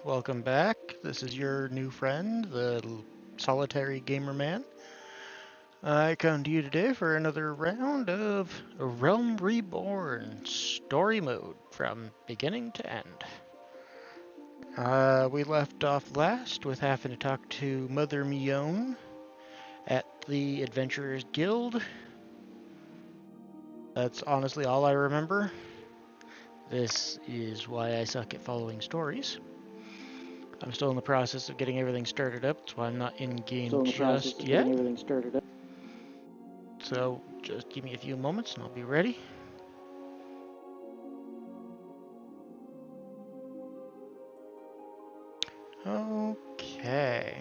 welcome back. This is your new friend, the solitary gamer man. I come to you today for another round of Realm Reborn story mode from beginning to end. We left off last with having to talk to Mother Mioune at the Adventurers Guild. That's honestly all I remember. This is why I suck at following stories. I'm still in the process of getting everything started up, that's why I'm not in game just yet. So just give me a few moments and I'll be ready. Okay.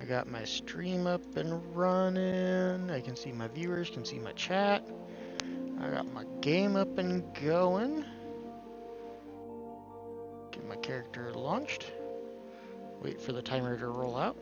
I got my stream up and running. I can see my viewers, can see my chat. I got my game up and going. Get my character launched. Wait for the timer to roll out.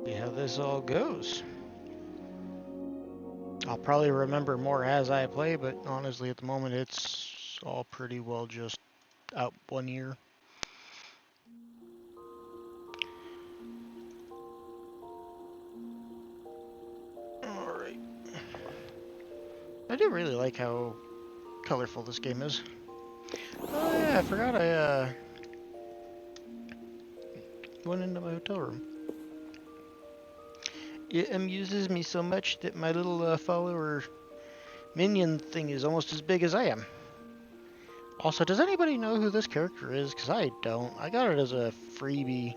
See how this all goes. I'll probably remember more as I play, but honestly at the moment it's all pretty well just out 1 year. Alright. I do really like how colorful this game is. Oh yeah, I forgot I went into my hotel room. It amuses me so much that my little follower minion thing is almost as big as I am. Also, does anybody know who this character is? Because I don't. I got it as a freebie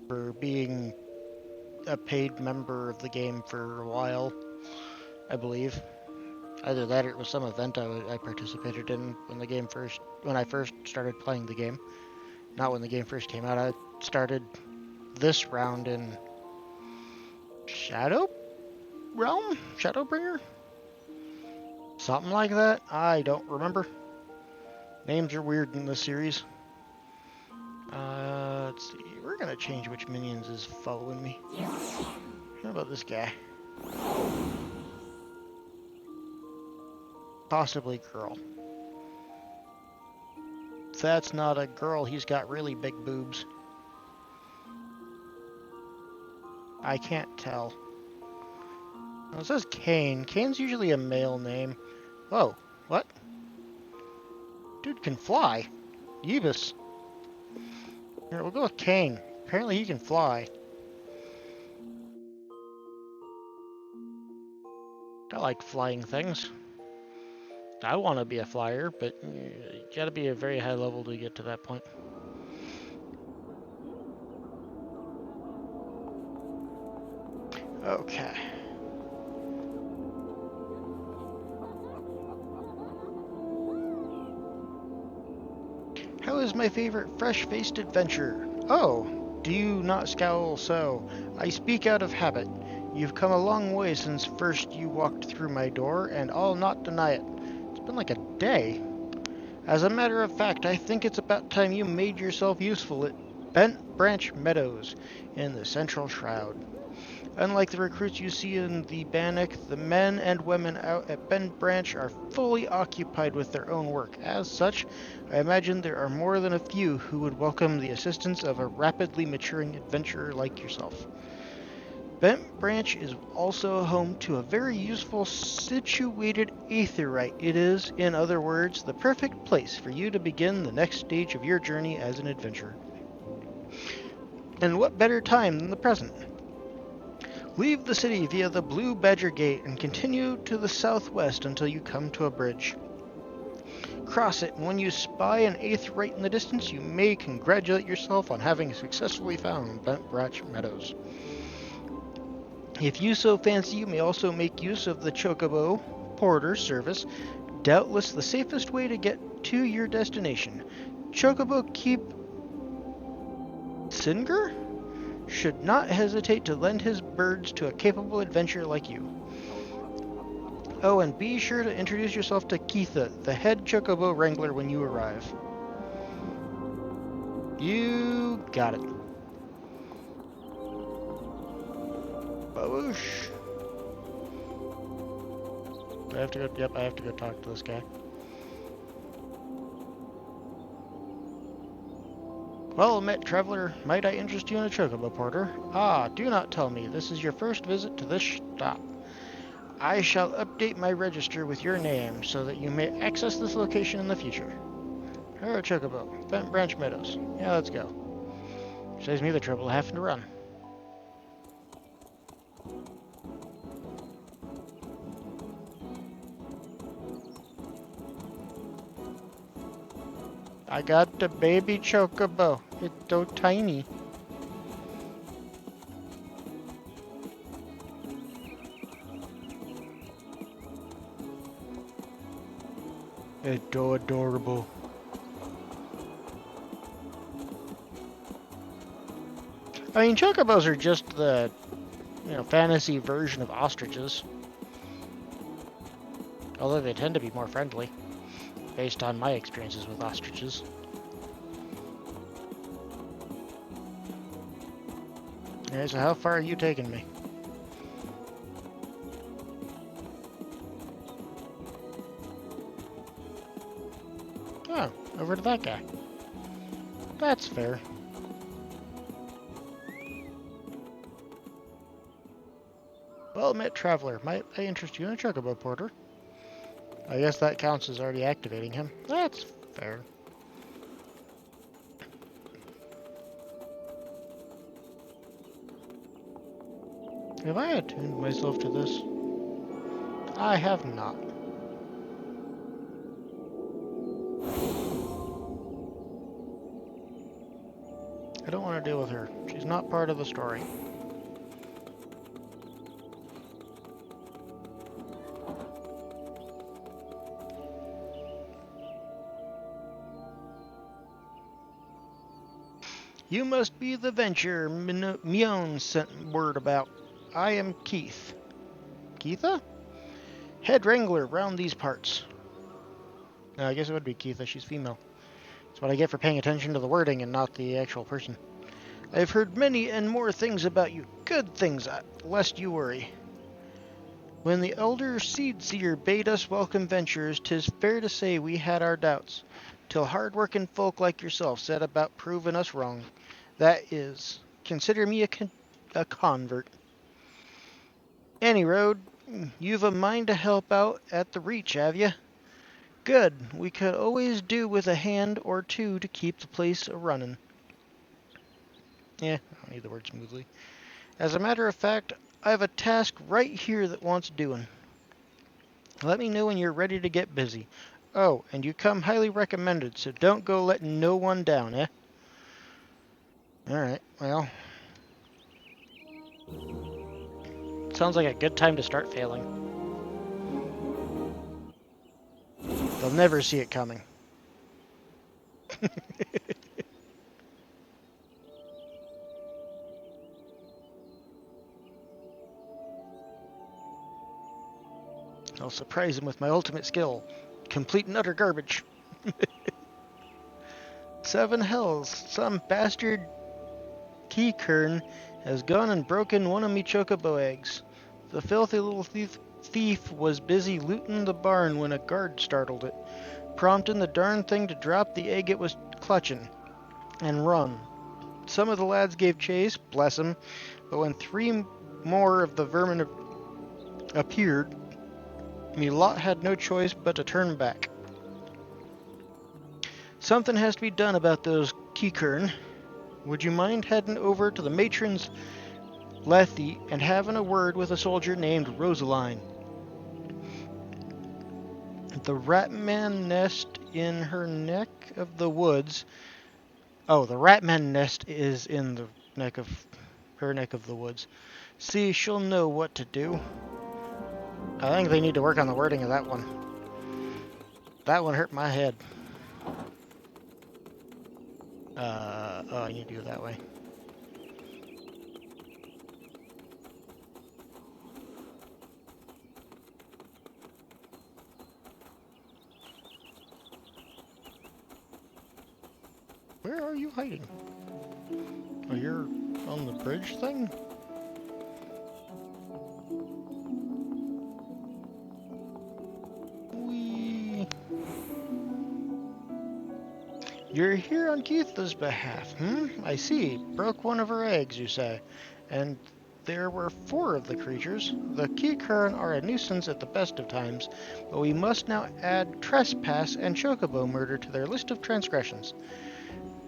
for being a paid member of the game for a while, I believe. Either that or it was some event I participated in when I first started playing the game. Not when the game first came out. I started this round in Shadow Realm? Shadowbringer? Something like that? I don't remember. Names are weird in this series. Let's see. We're gonna change which minions is following me. How about this guy? Possibly girl. If that's not a girl, he's got really big boobs. I can't tell. Well, it says Kane. Kane's usually a male name. Whoa, what? Dude can fly. Yeebus. Here, we'll go with Kane. Apparently he can fly. I like flying things. I want to be a flyer, but you gotta be a very high level to get to that point. Okay. How is my favorite fresh-faced adventure? Oh, do you not scowl so? I speak out of habit. You've come a long way since first you walked through my door, and I'll not deny it. It's been like a day. As a matter of fact, I think it's about time you made yourself useful at Bent Branch Meadows in the Central Shroud. Unlike the recruits you see in the Bannock, the men and women out at Bent Branch are fully occupied with their own work. As such, I imagine there are more than a few who would welcome the assistance of a rapidly maturing adventurer like yourself. Bent Branch is also home to a very useful situated aetheryte. It is, in other words, the perfect place for you to begin the next stage of your journey as an adventurer. And what better time than the present? Leave the city via the Blue Badger Gate and continue to the southwest until you come to a bridge. Cross it, and when you spy an aetheryte in the distance, you may congratulate yourself on having successfully found Bent Branch Meadows. If you so fancy, you may also make use of the Chocobo Porter service, doubtless the safest way to get to your destination. Chocobo keep Singer? should not hesitate to lend his birds to a capable adventurer like you. Oh, and be sure to introduce yourself to Keitha, the head chocobo wrangler, when you arrive. You got it. Baboosh. I have to go. Yep, I have to go talk to this guy. Well met, traveler. Might I interest you in a chocobo porter? Ah, do not tell me this is your first visit to this stop. I shall update my register with your name so that you may access this location in the future. Hello, chocobo. Bent Branch Meadows. Yeah, let's go. Saves me the trouble of having to run. I got the baby chocobo. It's so tiny. It's so adorable. I mean, chocobos are just the, fantasy version of ostriches. Although they tend to be more friendly, based on my experiences with ostriches. Alright, so how far are you taking me? Oh, over to that guy. That's fair. Well met, traveler. Might I interest you in a chocobo porter? I guess that counts as already activating him. That's fair. Have I attuned myself to this? I have not. I don't want to deal with her. She's not part of the story. You must be the venture Mioune sent word about. I am Keith. Keitha? Head wrangler round these parts. I guess it would be Keitha. She's female. That's what I get for paying attention to the wording and not the actual person. I've heard many and more things about you. Good things, lest you worry. When the elder seed seer bade us welcome venturers, 'tis fair to say we had our doubts, till hard-working folk like yourself set about proving us wrong. That is, consider me a convert. Any road, you've a mind to help out at the Reach, have you? Good. We could always do with a hand or two to keep the place a-running. I don't need the word smoothly. As a matter of fact, I have a task right here that wants doing. Let me know when you're ready to get busy. Oh, and you come highly recommended, so don't go letting no one down, eh? Alright, well. Sounds like a good time to start failing. They'll never see it coming. I'll surprise him with my ultimate skill. Complete and utter garbage. 7 hells. Some bastard key-kern has gone and broken one of me chocobo eggs. The filthy little thief was busy looting the barn when a guard startled it, prompting the darn thing to drop the egg it was clutching and run. Some of the lads gave chase, bless 'em, but when 3 more of the vermin appeared, me lot had no choice but to turn back. Something has to be done about those key-kern. Would you mind heading over to the matron's Lethe and having a word with a soldier named Rosaline? The ratman nest in her neck of the woods. Oh, the ratman nest is in the neck of her neck of the woods. See, she'll know what to do. I think they need to work on the wording of that one. That one hurt my head. Oh, I need to go that way. Where are you hiding? Oh, you're on the bridge thing? Whee! You're here on Keitha's behalf, I see. Broke one of her eggs, you say. And there were 4 of the creatures. The Keycurrent are a nuisance at the best of times, but we must now add trespass and chocobo murder to their list of transgressions.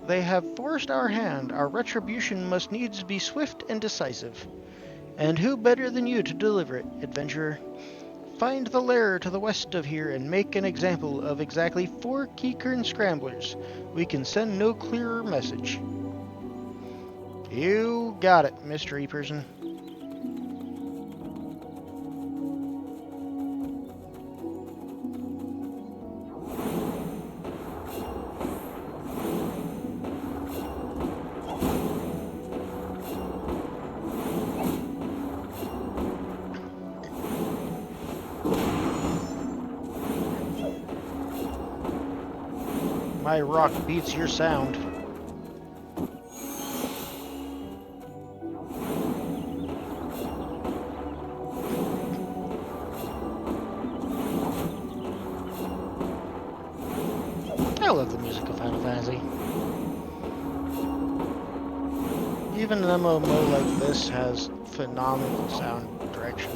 They have forced our hand. Our retribution must needs be swift and decisive. And who better than you to deliver it, adventurer? Find the lair to the west of here and make an example of exactly 4 Keycurrent scramblers. We can send no clearer message. You got it, mystery person. My rock beats your sound. I love the music of Final Fantasy. Even an MMO like this has phenomenal sound direction.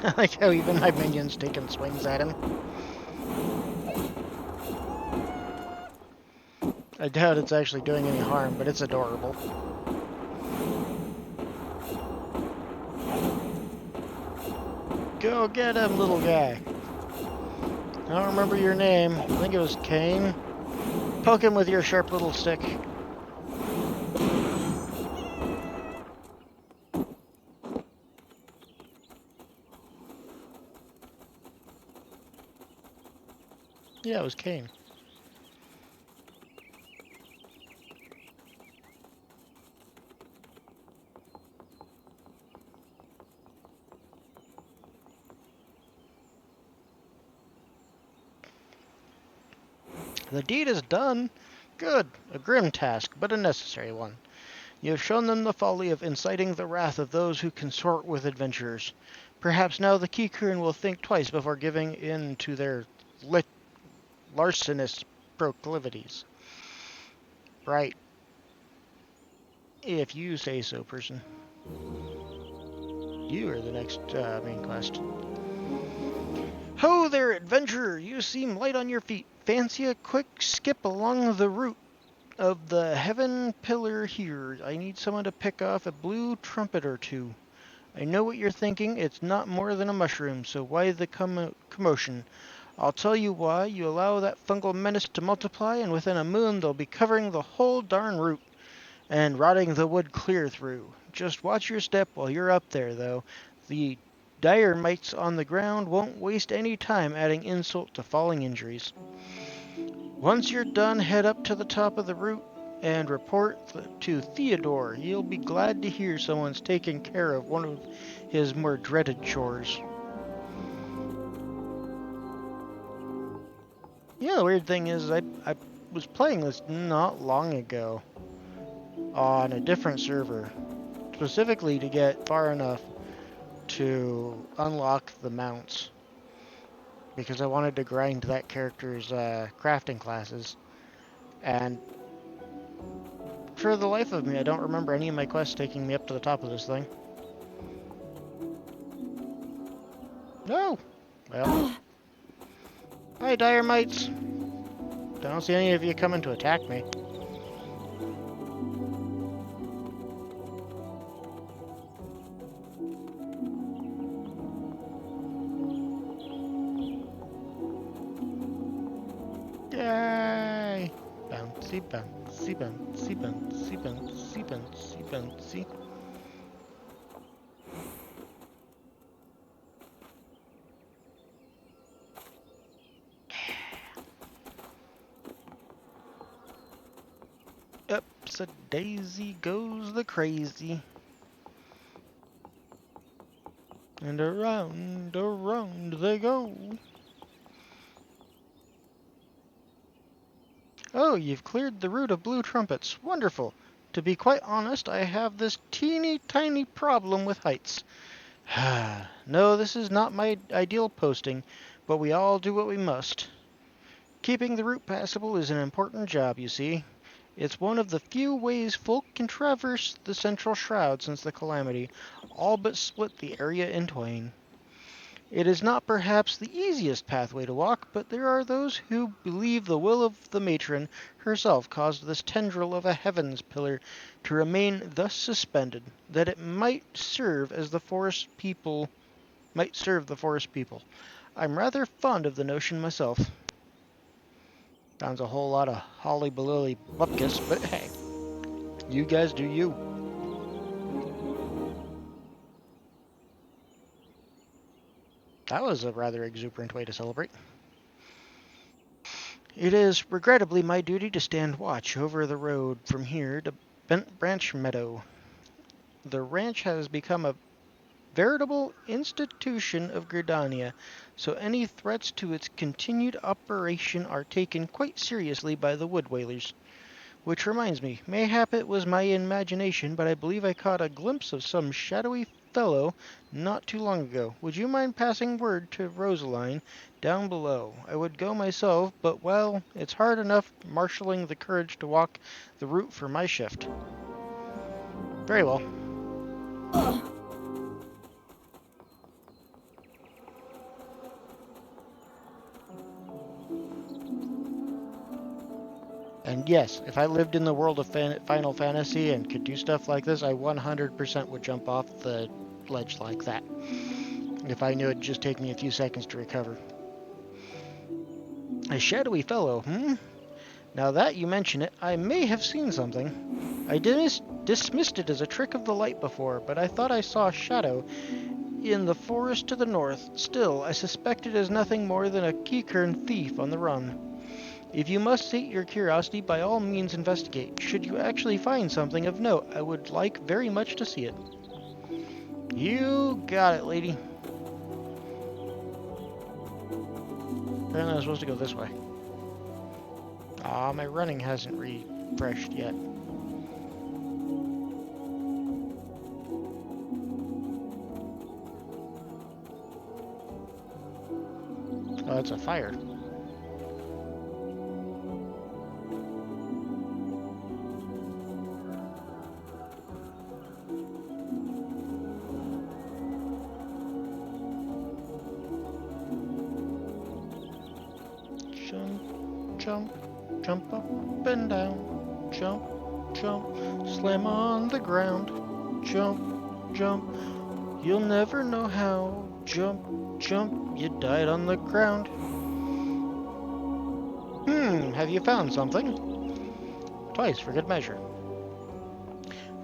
I like how even my minions taking swings at him. I doubt it's actually doing any harm, but it's adorable. Go get him, little guy. I don't remember your name. I think it was Kane. Poke him with your sharp little stick. Yeah, it was Kane. The deed is done. Good. A grim task, but a necessary one. You have shown them the folly of inciting the wrath of those who consort with adventurers. Perhaps now the Keycurrent will think twice before giving in to their larcenous proclivities. Right. If you say so, person. You are the next main quest. Ho there, adventurer! You seem light on your feet. Fancy a quick skip along the route of the heaven pillar here. I need someone to pick off a blue trumpet or 2. I know what you're thinking. It's not more than a mushroom, so why the commotion? I'll tell you why. You allow that fungal menace to multiply, and within a moon they'll be covering the whole darn route and rotting the wood clear through. Just watch your step while you're up there, though. The dire mites on the ground won't waste any time adding insult to falling injuries. Once you're done, head up to the top of the route and report to Theodore. He'll be glad to hear someone's taken care of one of his more dreaded chores. Yeah, the weird thing is I was playing this not long ago on a different server, specifically to get far enough to unlock the mounts, because I wanted to grind that character's crafting classes, and for the life of me, I don't remember any of my quests taking me up to the top of this thing. No! Well. Hi, dire mites! Don't see any of you coming to attack me. Yay! Bouncy, bouncy, bouncy, bouncy, bouncy, bouncy, bouncy. Whoops-a-daisy goes the crazy. And around they go. Oh, you've cleared the route of blue trumpets. Wonderful. To be quite honest, I have this teeny tiny problem with heights. No, this is not my ideal posting, but we all do what we must. Keeping the route passable is an important job, you see. It's one of the few ways folk can traverse the central shroud since the calamity, all but split the area in twain. It is not perhaps the easiest pathway to walk, but there are those who believe the will of the matron herself caused this tendril of a heavens pillar to remain thus suspended, that it might serve the forest people. I'm rather fond of the notion myself. Sounds a whole lot of holly balilly bupkis, but hey, you guys do you. That was a rather exuberant way to celebrate. It is regrettably my duty to stand watch over the road from here to Bent Branch Meadow. The ranch has become a veritable institution of Gridania, so any threats to its continued operation are taken quite seriously by the wood whalers. Which reminds me, mayhap it was my imagination, but I believe I caught a glimpse of some shadowy fellow not too long ago. Would you mind passing word to Rosaline down below? I would go myself, but, well, it's hard enough marshalling the courage to walk the route for my shift. Very well. And yes, if I lived in the world of Final Fantasy and could do stuff like this, I 100% would jump off the ledge like that. If I knew it'd just take me a few seconds to recover. A shadowy fellow, hmm? Now that you mention it, I may have seen something. I dismissed it as a trick of the light before, but I thought I saw a shadow in the forest to the north. Still, I suspect it is nothing more than a Keycurn thief on the run. If you must sate your curiosity, by all means investigate. Should you actually find something of note, I would like very much to see it. You got it, lady. Apparently I'm supposed to go this way. My running hasn't refreshed yet. Oh, it's a fire. Jump, jump, jump up and down. Jump, jump, slam on the ground. Jump, jump, you'll never know how. Jump, jump, you died on the ground. Have you found something? Twice for good measure.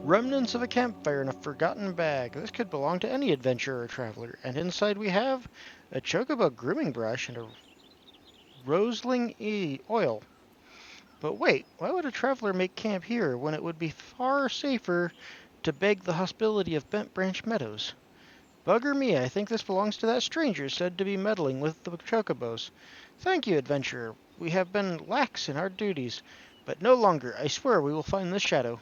Remnants of a campfire in a forgotten bag. This could belong to any adventurer or traveler. And inside we have a chocobo grooming brush and a Rosling oil. But wait, why would a traveler make camp here when it would be far safer to beg the hospitality of Bent Branch Meadows? Bugger me, I think this belongs to that stranger said to be meddling with the chocobos. Thank you, adventurer. We have been lax in our duties, but no longer. I swear we will find this shadow.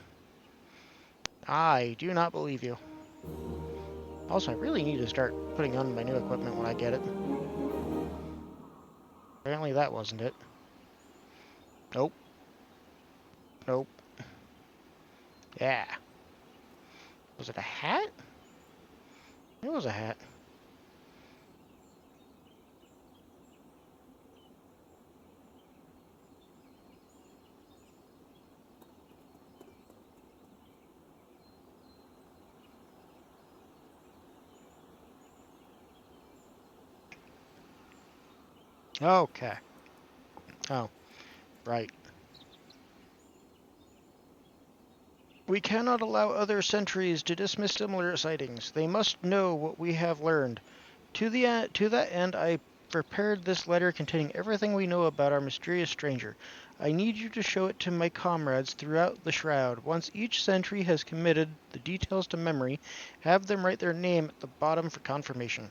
I do not believe you. Also, I really need to start putting on my new equipment when I get it. Apparently that wasn't it. Nope. Nope. Yeah. Was it a hat? It was a hat. Okay. Oh, right. We cannot allow other sentries to dismiss similar sightings. They must know what we have learned. To that end, I prepared this letter containing everything we know about our mysterious stranger. I need you to show it to my comrades throughout the Shroud. Once each sentry has committed the details to memory, have them write their name at the bottom for confirmation.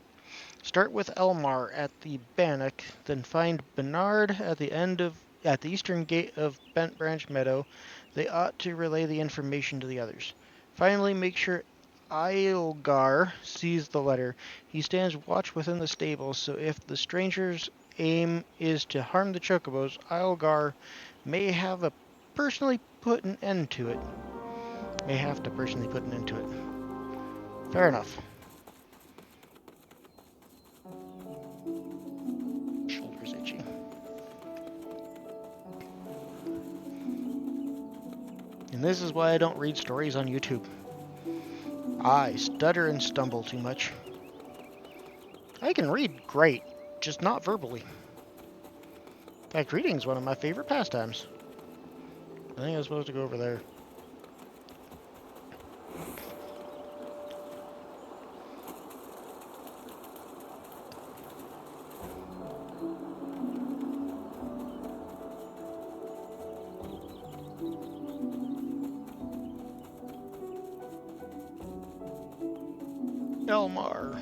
Start with Elmar at the Bannock, then find Bernard at the eastern gate of Bent Branch Meadow. They ought to relay the information to the others. Finally, make sure Eilgar sees the letter. He stands watch within the stables, so if the stranger's aim is to harm the chocobos, Eilgar may have to personally put an end to it. Fair enough. Shoulder's itchy. And this is why I don't read stories on YouTube. I stutter and stumble too much. I can read great, just not verbally. In fact, reading is one of my favorite pastimes. I think I was supposed to go over there. Elmar.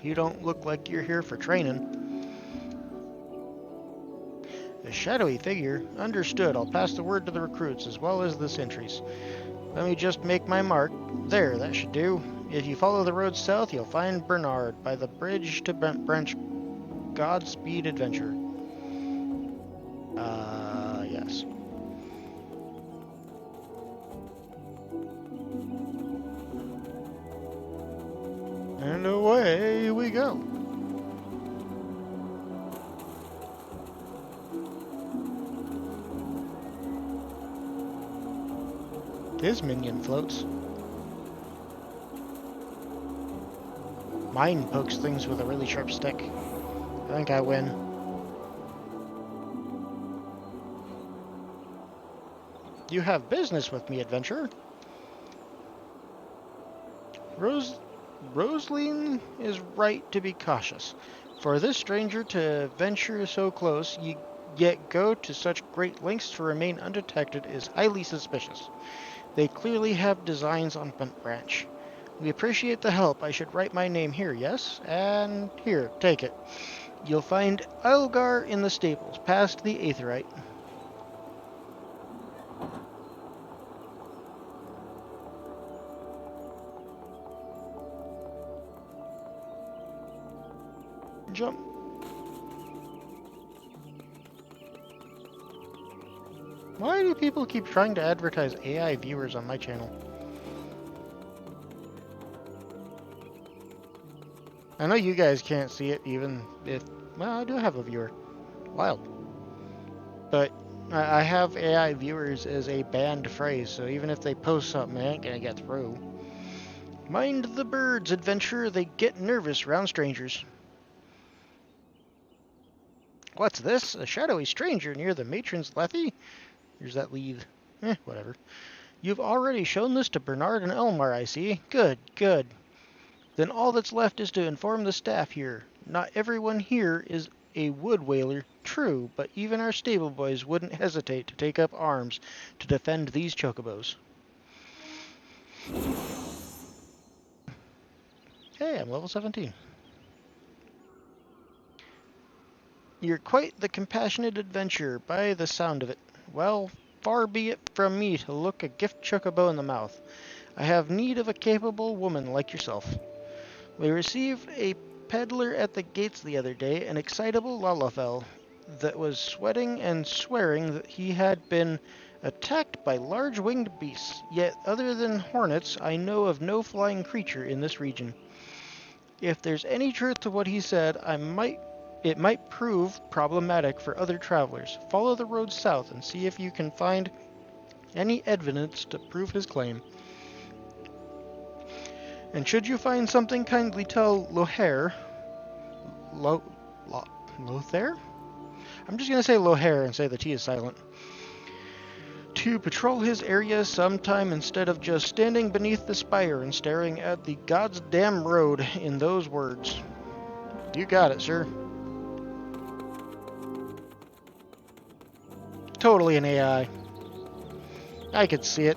You don't look like you're here for training. A shadowy figure. Understood. I'll pass the word to the recruits as well as the sentries. Let me just make my mark. There, that should do. If you follow the road south, you'll find Bernard by the bridge to Bent Branch. Godspeed, adventure. Yes. And away we go. His minion floats. Mine pokes things with a really sharp stick. I think I win. You have business with me, adventurer. Rosaline is right to be cautious. For this stranger to venture so close, yet go to such great lengths to remain undetected is highly suspicious. They clearly have designs on Bent Branch. We appreciate the help. I should write my name here, yes? And here, take it. You'll find Eilgar in the stables, past the Aetheryte. Jump. Why do people keep trying to advertise AI viewers on my channel? I know you guys can't see it even if... Well, I do have a viewer. Wild. But I have AI viewers as a banned phrase, so even if they post something, they ain't gonna get through. Mind the birds, adventurer. They get nervous around strangers. What's this? A shadowy stranger near the matron's lethe? Here's that lead. Whatever. You've already shown this to Bernard and Elmar, I see. Good, good. Then all that's left is to inform the staff here. Not everyone here is a wood whaler, true, but even our stable boys wouldn't hesitate to take up arms to defend these chocobos. Hey, I'm level 17. You're quite the compassionate adventurer, by the sound of it. Well, far be it from me to look a gift chocobo in the mouth. I have need of a capable woman like yourself. We received a peddler at the gates the other day, an excitable Lalafell, that was sweating and swearing that he had been attacked by large winged beasts. Yet, other than hornets, I know of no flying creature in this region. If there's any truth to what he said, it might prove problematic for other travelers. Follow the road south and see if you can find any evidence to prove his claim. And should you find something, kindly tell Lothair. Lothair? I'm just going to say Lothair and say the T is silent. To patrol his area sometime instead of just standing beneath the spire and staring at the goddamn road in those words. You got it, sir. Totally an AI. I could see it.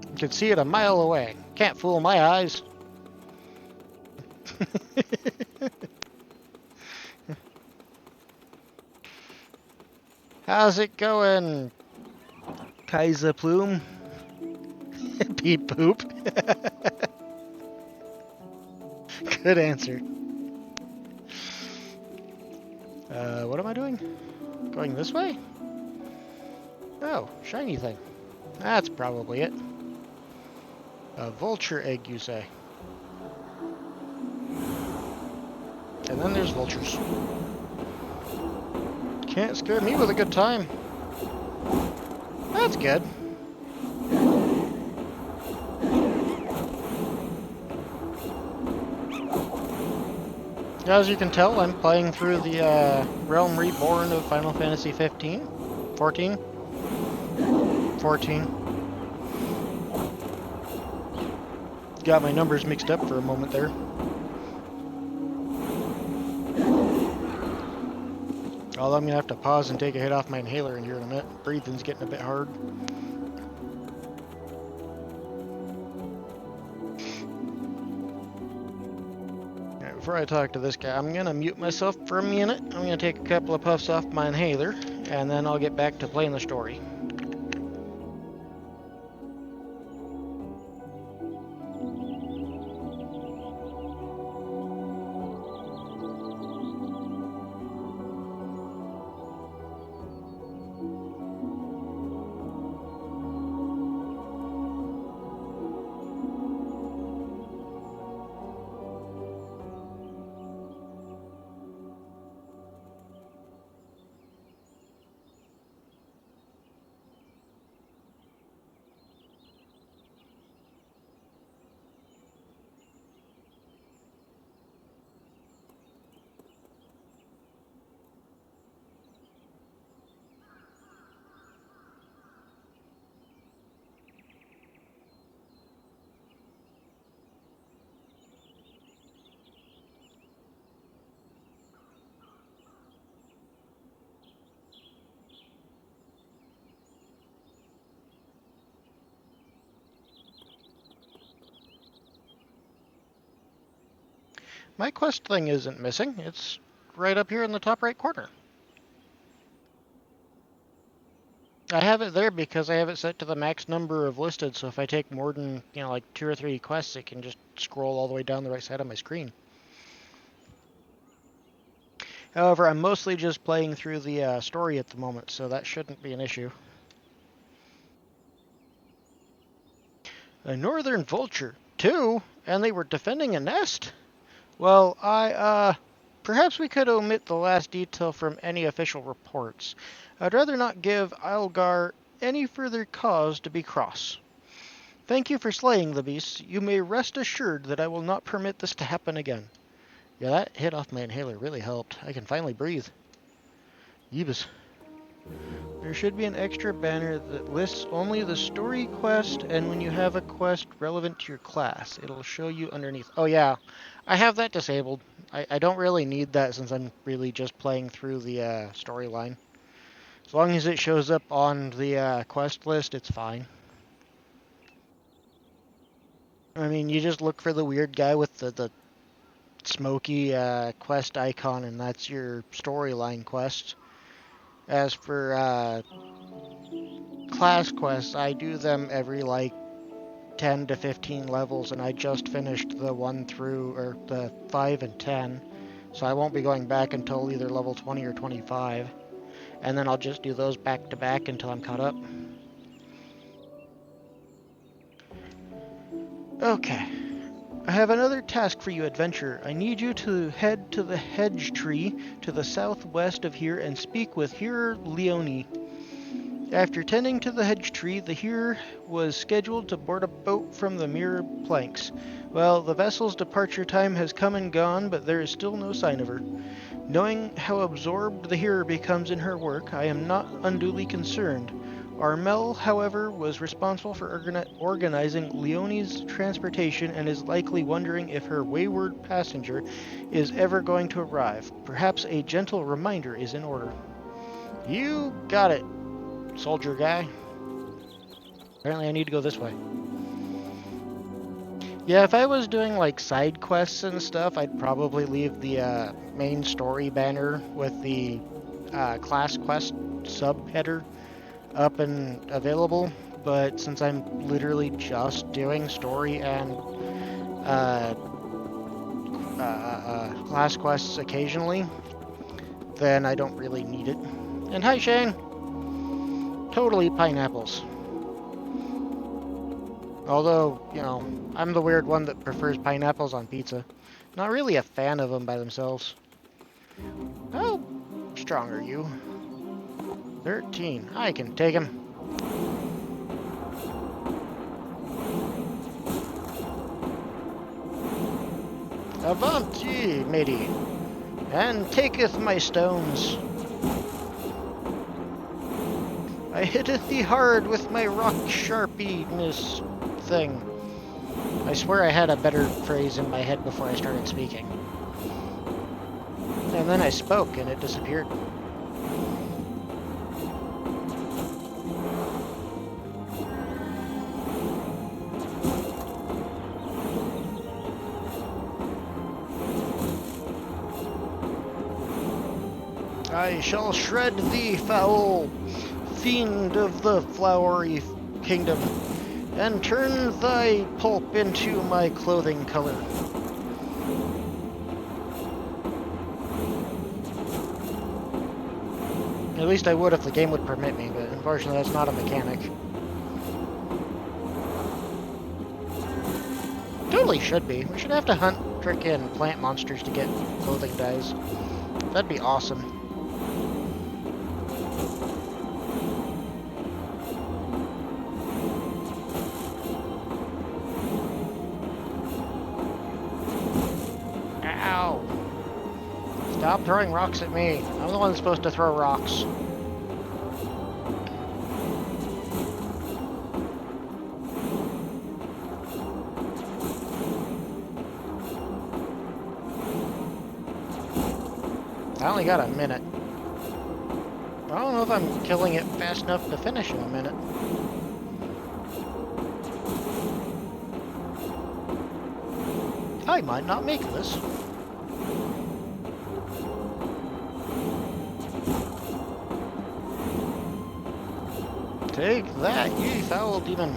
I could see it a mile away. Can't fool my eyes. How's it going, Kaiser Plume? Pete Poop. Good answer. What am I doing? Going this way? Oh, shiny thing. That's probably it. A vulture egg, you say? And then there's vultures. Can't scare me with a good time. That's good. As you can tell, I'm playing through the Realm Reborn of Final Fantasy 15? 14? 14. Got my numbers mixed up for a moment there. Although I'm going to have to pause and take a hit off my inhaler in here in a minute. Breathing's getting a bit hard. Alright, before I talk to this guy, I'm going to mute myself for a minute. I'm going to take a couple of puffs off my inhaler, and then I'll get back to playing the story. My quest thing isn't missing. It's right up here in the top right corner. I have it there because I have it set to the max number of listed, so if I take more than, like 2 or 3 quests, it can just scroll all the way down the right side of my screen. However, I'm mostly just playing through the story at the moment, so that shouldn't be an issue. A northern vulture. 2? And they were defending a nest? Well, perhaps we could omit the last detail from any official reports. I'd rather not give Eilgar any further cause to be cross. Thank you for slaying the beasts. You may rest assured that I will not permit this to happen again. Yeah, that hit off my inhaler really helped. I can finally breathe. Yeebus. There should be an extra banner that lists only the story quest, and when you have a quest relevant to your class, it'll show you underneath. Oh yeah, I have that disabled. I don't really need that since I'm really just playing through the storyline. As long as it shows up on the quest list, it's fine. I mean, you just look for the weird guy with the smoky quest icon, and that's your storyline quest. As for class quests, I do them every 10 to 15 levels, and I just finished the 1 through, or the 5 and 10, so I won't be going back until either level 20 or 25, and then I'll just do those back to back until I'm caught up. Okay. I have another task for you, adventurer. I need you to head to the hedge tree to the southwest of here and speak with Hearer Leone. After tending to the hedge tree, the Hearer was scheduled to board a boat from the Mirror Planks. Well, the vessel's departure time has come and gone, but there is still no sign of her. Knowing how absorbed the Hearer becomes in her work, I am not unduly concerned. Armel, however, was responsible for organizing Leonie's transportation and is likely wondering if her wayward passenger is ever going to arrive. Perhaps a gentle reminder is in order. You got it, soldier guy. Apparently I need to go this way. Yeah, if I was doing like side quests and stuff, I'd probably leave the main story banner with the class quest subheader up and available. But since I'm literally just doing story and class quests occasionally, then I don't really need it. And hi, Shane! Totally pineapples. Although, you know, I'm the weird one that prefers pineapples on pizza. Not really a fan of them by themselves. How strong are you? 13. I can take him. Avanti, matey, and taketh my stones. I hitteth thee hard with my rock sharpiness thing. I swear I had a better phrase in my head before I started speaking. And then I spoke and it disappeared. I shall shred thee, foul fiend of the flowery kingdom, and turn thy pulp into my clothing color. At least I would if the game would permit me, but unfortunately that's not a mechanic. Totally should be. We should have to hunt frickin' plant monsters to get clothing dyes. That'd be awesome. Ow! Stop throwing rocks at me. I'm the one that's supposed to throw rocks. I only got a minute. I don't know if I'm killing it fast enough to finish in a minute. I might not make this. Take that, ye foul demon.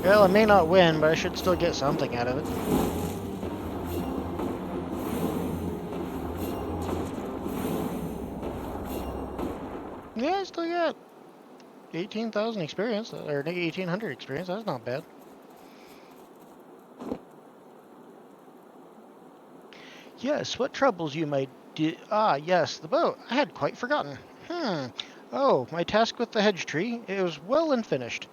Well, I may not win, but I should still get something out of it. Yeah, I still got 18,000 experience, or 1,800 experience. That's not bad. Yes, what troubles you, my yes, the boat. I had quite forgotten. Oh, my task with the hedge tree. It was well and finished.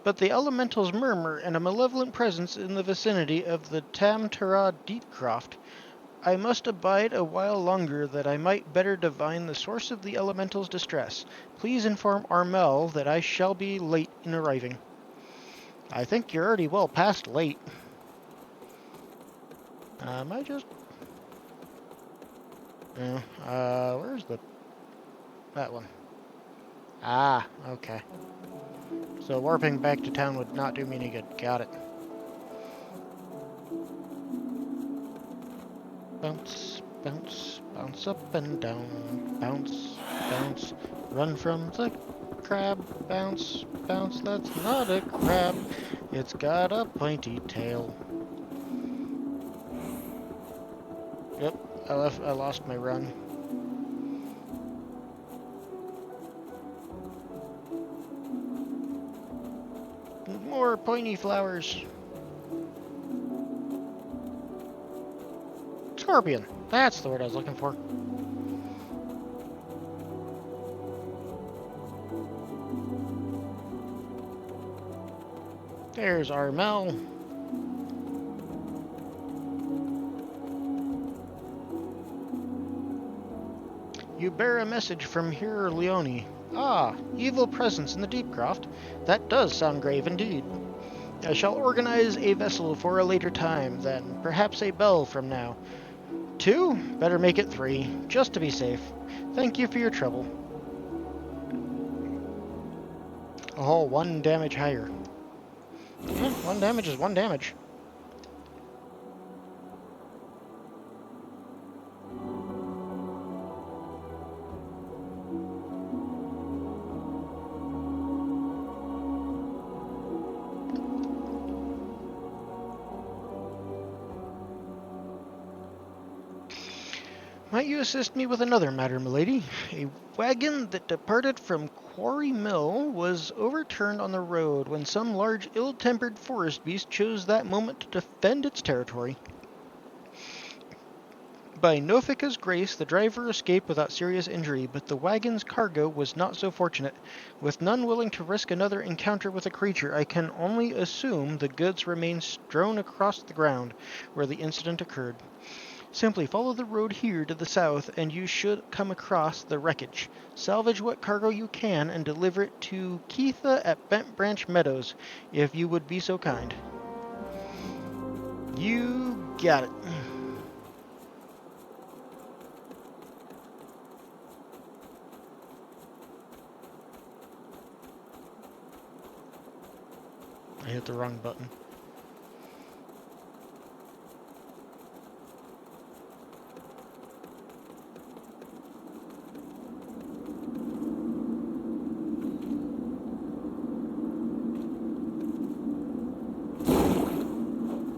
But the elementals murmur and a malevolent presence in the vicinity of the Tam-Tara Deepcroft. I must abide a while longer that I might better divine the source of the elemental's distress. Please inform Armel that I shall be late in arriving. I think you're already well past late. I just... where's that one? Ah, okay. So warping back to town would not do me any good. Got it. Bounce, bounce, bounce up and down. Bounce, bounce, run from the crab. Bounce, bounce, that's not a crab. It's got a pointy tail. Yep, I lost my run. more pointy flowers. Scorpion. That's the word I was looking for. There's Armel. You bear a message from Hearer Leone. Ah, evil presence in the deep croft. That does sound grave indeed. I shall organize a vessel for a later time, then. Perhaps a bell from now. 2? Better make it 3, just to be safe. Thank you for your trouble. Oh, 1 damage higher. 1 damage is 1 damage. Might you assist me with another matter, milady? A wagon that departed from Quarry Mill was overturned on the road when some large ill-tempered forest beast chose that moment to defend its territory. By Nofika's grace, the driver escaped without serious injury, but the wagon's cargo was not so fortunate. With none willing to risk another encounter with a creature, I can only assume the goods remain strewn across the ground where the incident occurred. Simply follow the road here to the south, and you should come across the wreckage. Salvage what cargo you can and deliver it to Keitha at Bent Branch Meadows, if you would be so kind. You got it. I hit the wrong button.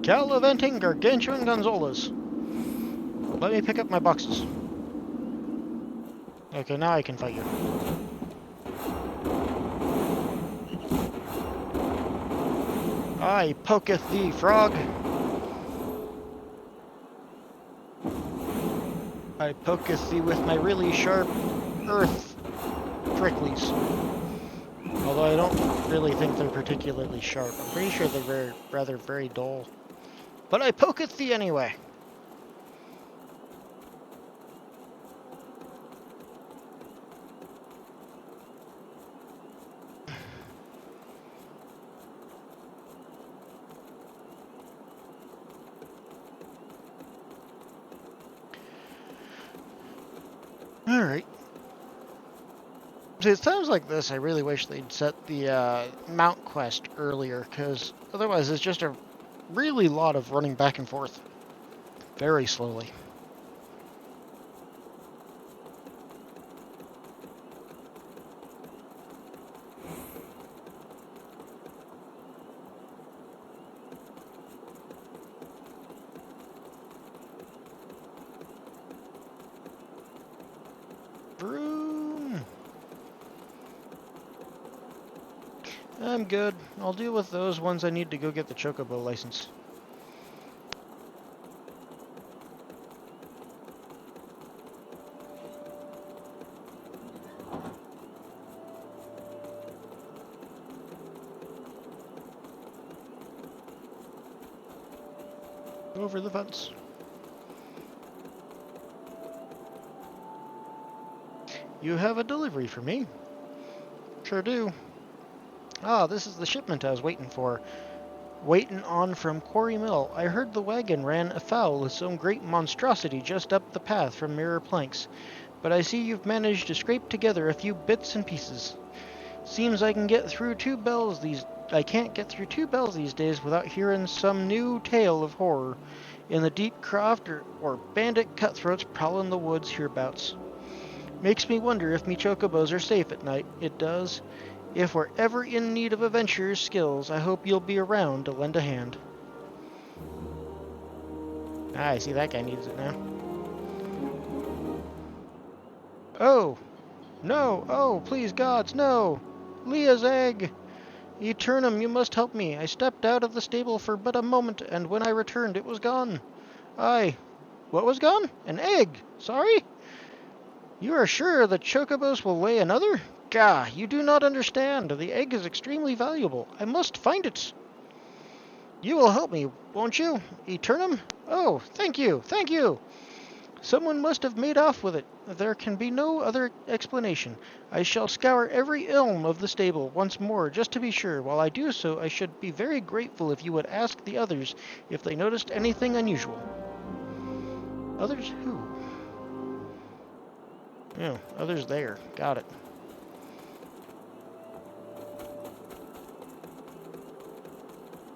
Caliventing Gargantuan Gonzolas. Let me pick up my boxes. Okay, now I can fight you. I poketh thee, frog. I poketh thee with my really sharp earth pricklies. Although I don't really think they're particularly sharp. I'm pretty sure they're rather very dull. But I poketh thee anyway. Alright. See, it's times like this I really wish they'd set the Mount quest earlier, because otherwise it's just a really lot of running back and forth. Very slowly. Broom! I'm good. I'll deal with those ones I need to go get the Chocobo license. Over the fence. You have a delivery for me? Sure do. Ah, this is the shipment I was waiting for. Waiting on from Quarry Mill. I heard the wagon ran afoul of some great monstrosity just up the path from Mirror Planks. But I see you've managed to scrape together a few bits and pieces. Seems I can't get through 2 bells these days without hearing some new tale of horror in the deep croft or bandit cutthroats prowling the woods hereabouts. Makes me wonder if me chocobos are safe at night. It does. If we're ever in need of adventurers' skills, I hope you'll be around to lend a hand. Ah, I see that guy needs it now. Oh! No! Oh, please gods, no! Leah's egg! Eternum, you must help me. I stepped out of the stable for but a moment, and when I returned, it was gone. Aye. What was gone? An egg. Sorry? You are sure the chocobos will lay another? Gah, you do not understand. The egg is extremely valuable. I must find it. You will help me, won't you? Eternum? Oh, thank you, thank you. Someone must have made off with it. There can be no other explanation. I shall scour every elm of the stable once more, just to be sure. While I do so, I should be very grateful if you would ask the others if they noticed anything unusual. Others who? Oh, others there. Got it.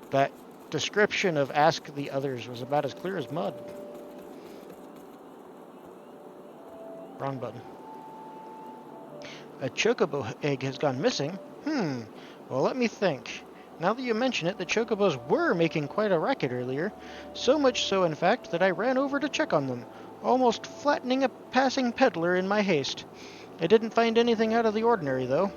That description of ask the others was about as clear as mud. Wrong button. A chocobo egg has gone missing? Well, let me think. Now that you mention it, the chocobos were making quite a racket earlier. So much so, in fact, that I ran over to check on them, almost flattening a passing peddler in my haste. I didn't find anything out of the ordinary, though.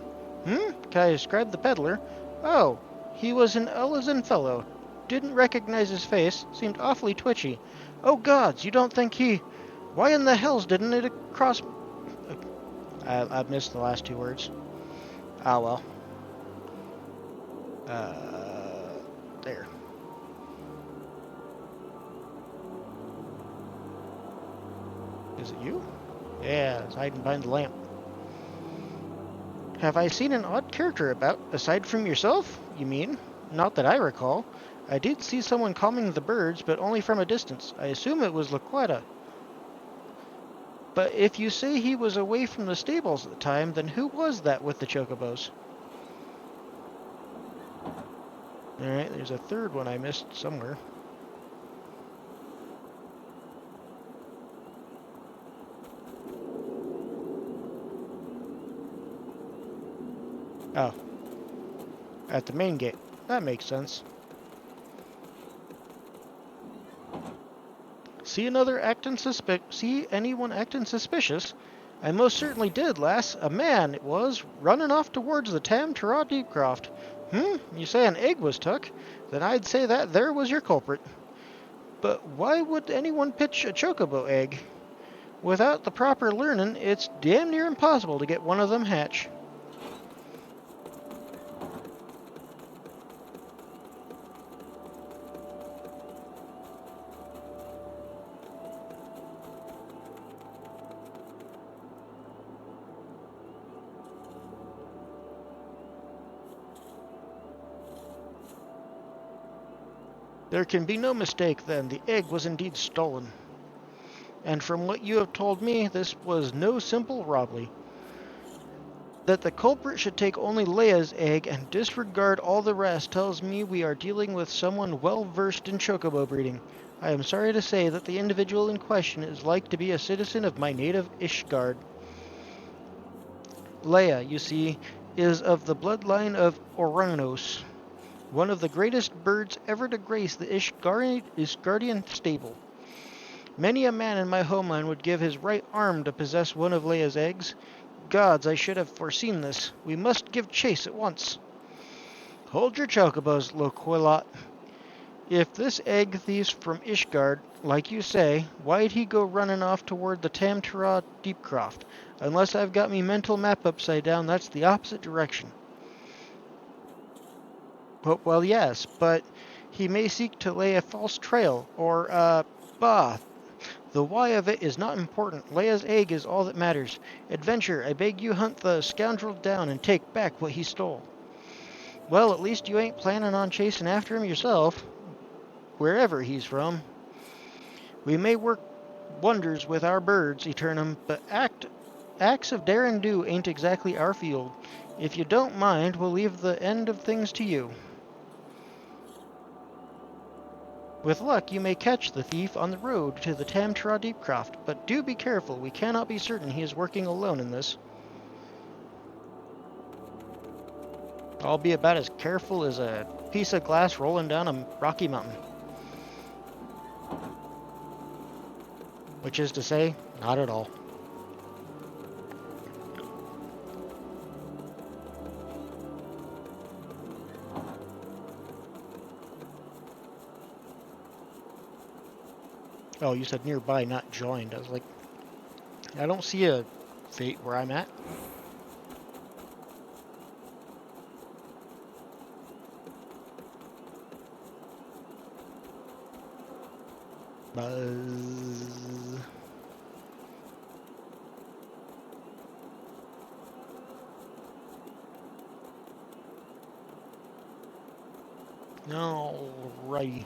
Can I describe the peddler? Oh, he was an Elizan fellow. Didn't recognize his face. Seemed awfully twitchy. Oh gods, you don't think he... Why in the hells didn't it cross... I missed the last two words. Ah, well. There. Is it you? Yeah, it's hiding behind the lamp. Have I seen an odd character about, aside from yourself, you mean? Not that I recall. I did see someone calming the birds, but only from a distance. I assume it was Laquetta. But if you say he was away from the stables at the time, then who was that with the chocobos? Alright, there's a third one I missed somewhere. Oh. At the main gate. That makes sense. See anyone acting suspicious? I most certainly did, lass. A man, it was, running off towards the Tam Tara Deepcroft. You say an egg was took? Then I'd say that there was your culprit. But why would anyone pitch a chocobo egg? Without the proper learning, it's damn near impossible to get one of them hatch. There can be no mistake, then. The egg was indeed stolen. And from what you have told me, this was no simple robbery. That the culprit should take only Leia's egg and disregard all the rest tells me we are dealing with someone well versed in chocobo breeding. I am sorry to say that the individual in question is like to be a citizen of my native Ishgard. Leia, you see, is of the bloodline of Oranos, one of the greatest birds ever to grace the Ishgardian stable. Many a man in my homeland would give his right arm to possess one of Leia's eggs. Gods, I should have foreseen this. We must give chase at once. Hold your chocobos, Loquilot. If this egg thief's from Ishgard, like you say, why'd he go running off toward the Tam Tara Deepcroft? Unless I've got me mental map upside down, that's the opposite direction. Well, yes, but he may seek to lay a false trail, or, bah. The why of it is not important. Leia's egg is all that matters. Adventure, I beg you hunt the scoundrel down and take back what he stole. Well, at least you ain't planning on chasing after him yourself, wherever he's from. We may work wonders with our birds, Eternum, but acts of dare and do ain't exactly our field. If you don't mind, we'll leave the end of things to you. With luck, you may catch the thief on the road to the Tam Tara Deepcroft, but do be careful. We cannot be certain he is working alone in this. I'll be about as careful as a piece of glass rolling down a rocky mountain. Which is to say, not at all. Oh, you said nearby, not joined. I was like, I don't see a fate where I'm at. Buzz. Alrighty.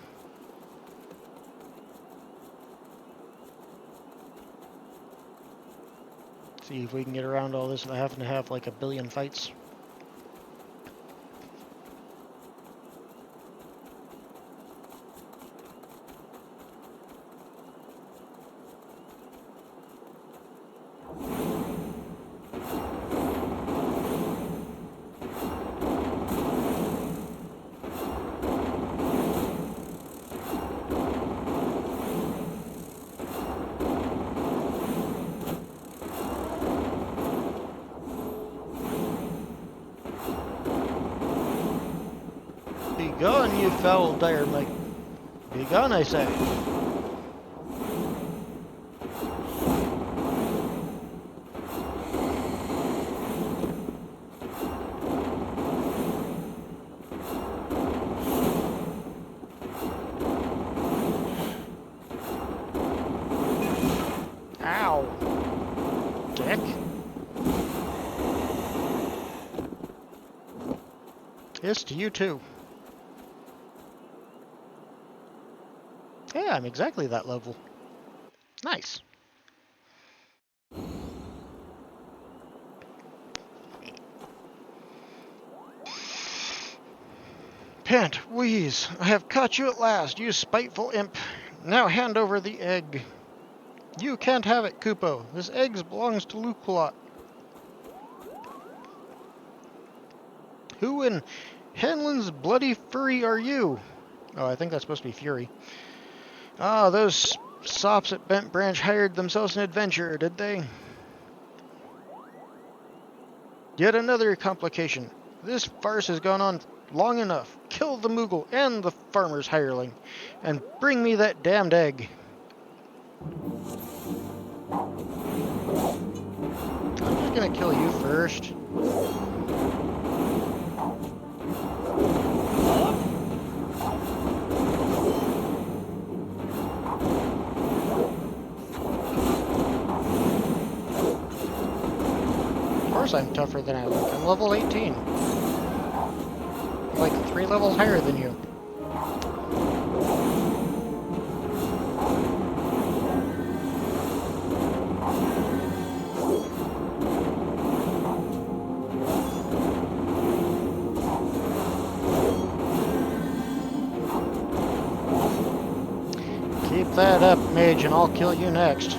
See if we can get around all this without having to have like a billion fights. Begone, you foul dire mite. Begone, I say. Ow. Dick. Yes, to you too. Yeah, I'm exactly that level. Nice. Pant, wheeze. I have caught you at last, you spiteful imp. Now hand over the egg. You can't have it, Kupo. This egg belongs to Lukulot. Who in Hanlon's bloody furry are you? Oh, I think that's supposed to be Fury. Ah, those sops at Bent Branch hired themselves an adventure, did they? Yet another complication. This farce has gone on long enough. Kill the Moogle and the farmer's hireling, and bring me that damned egg. I'm just gonna kill you first. Of course I'm tougher than I look. I'm level 18. I'm like 3 levels higher than you. Keep that up, mage, and I'll kill you next.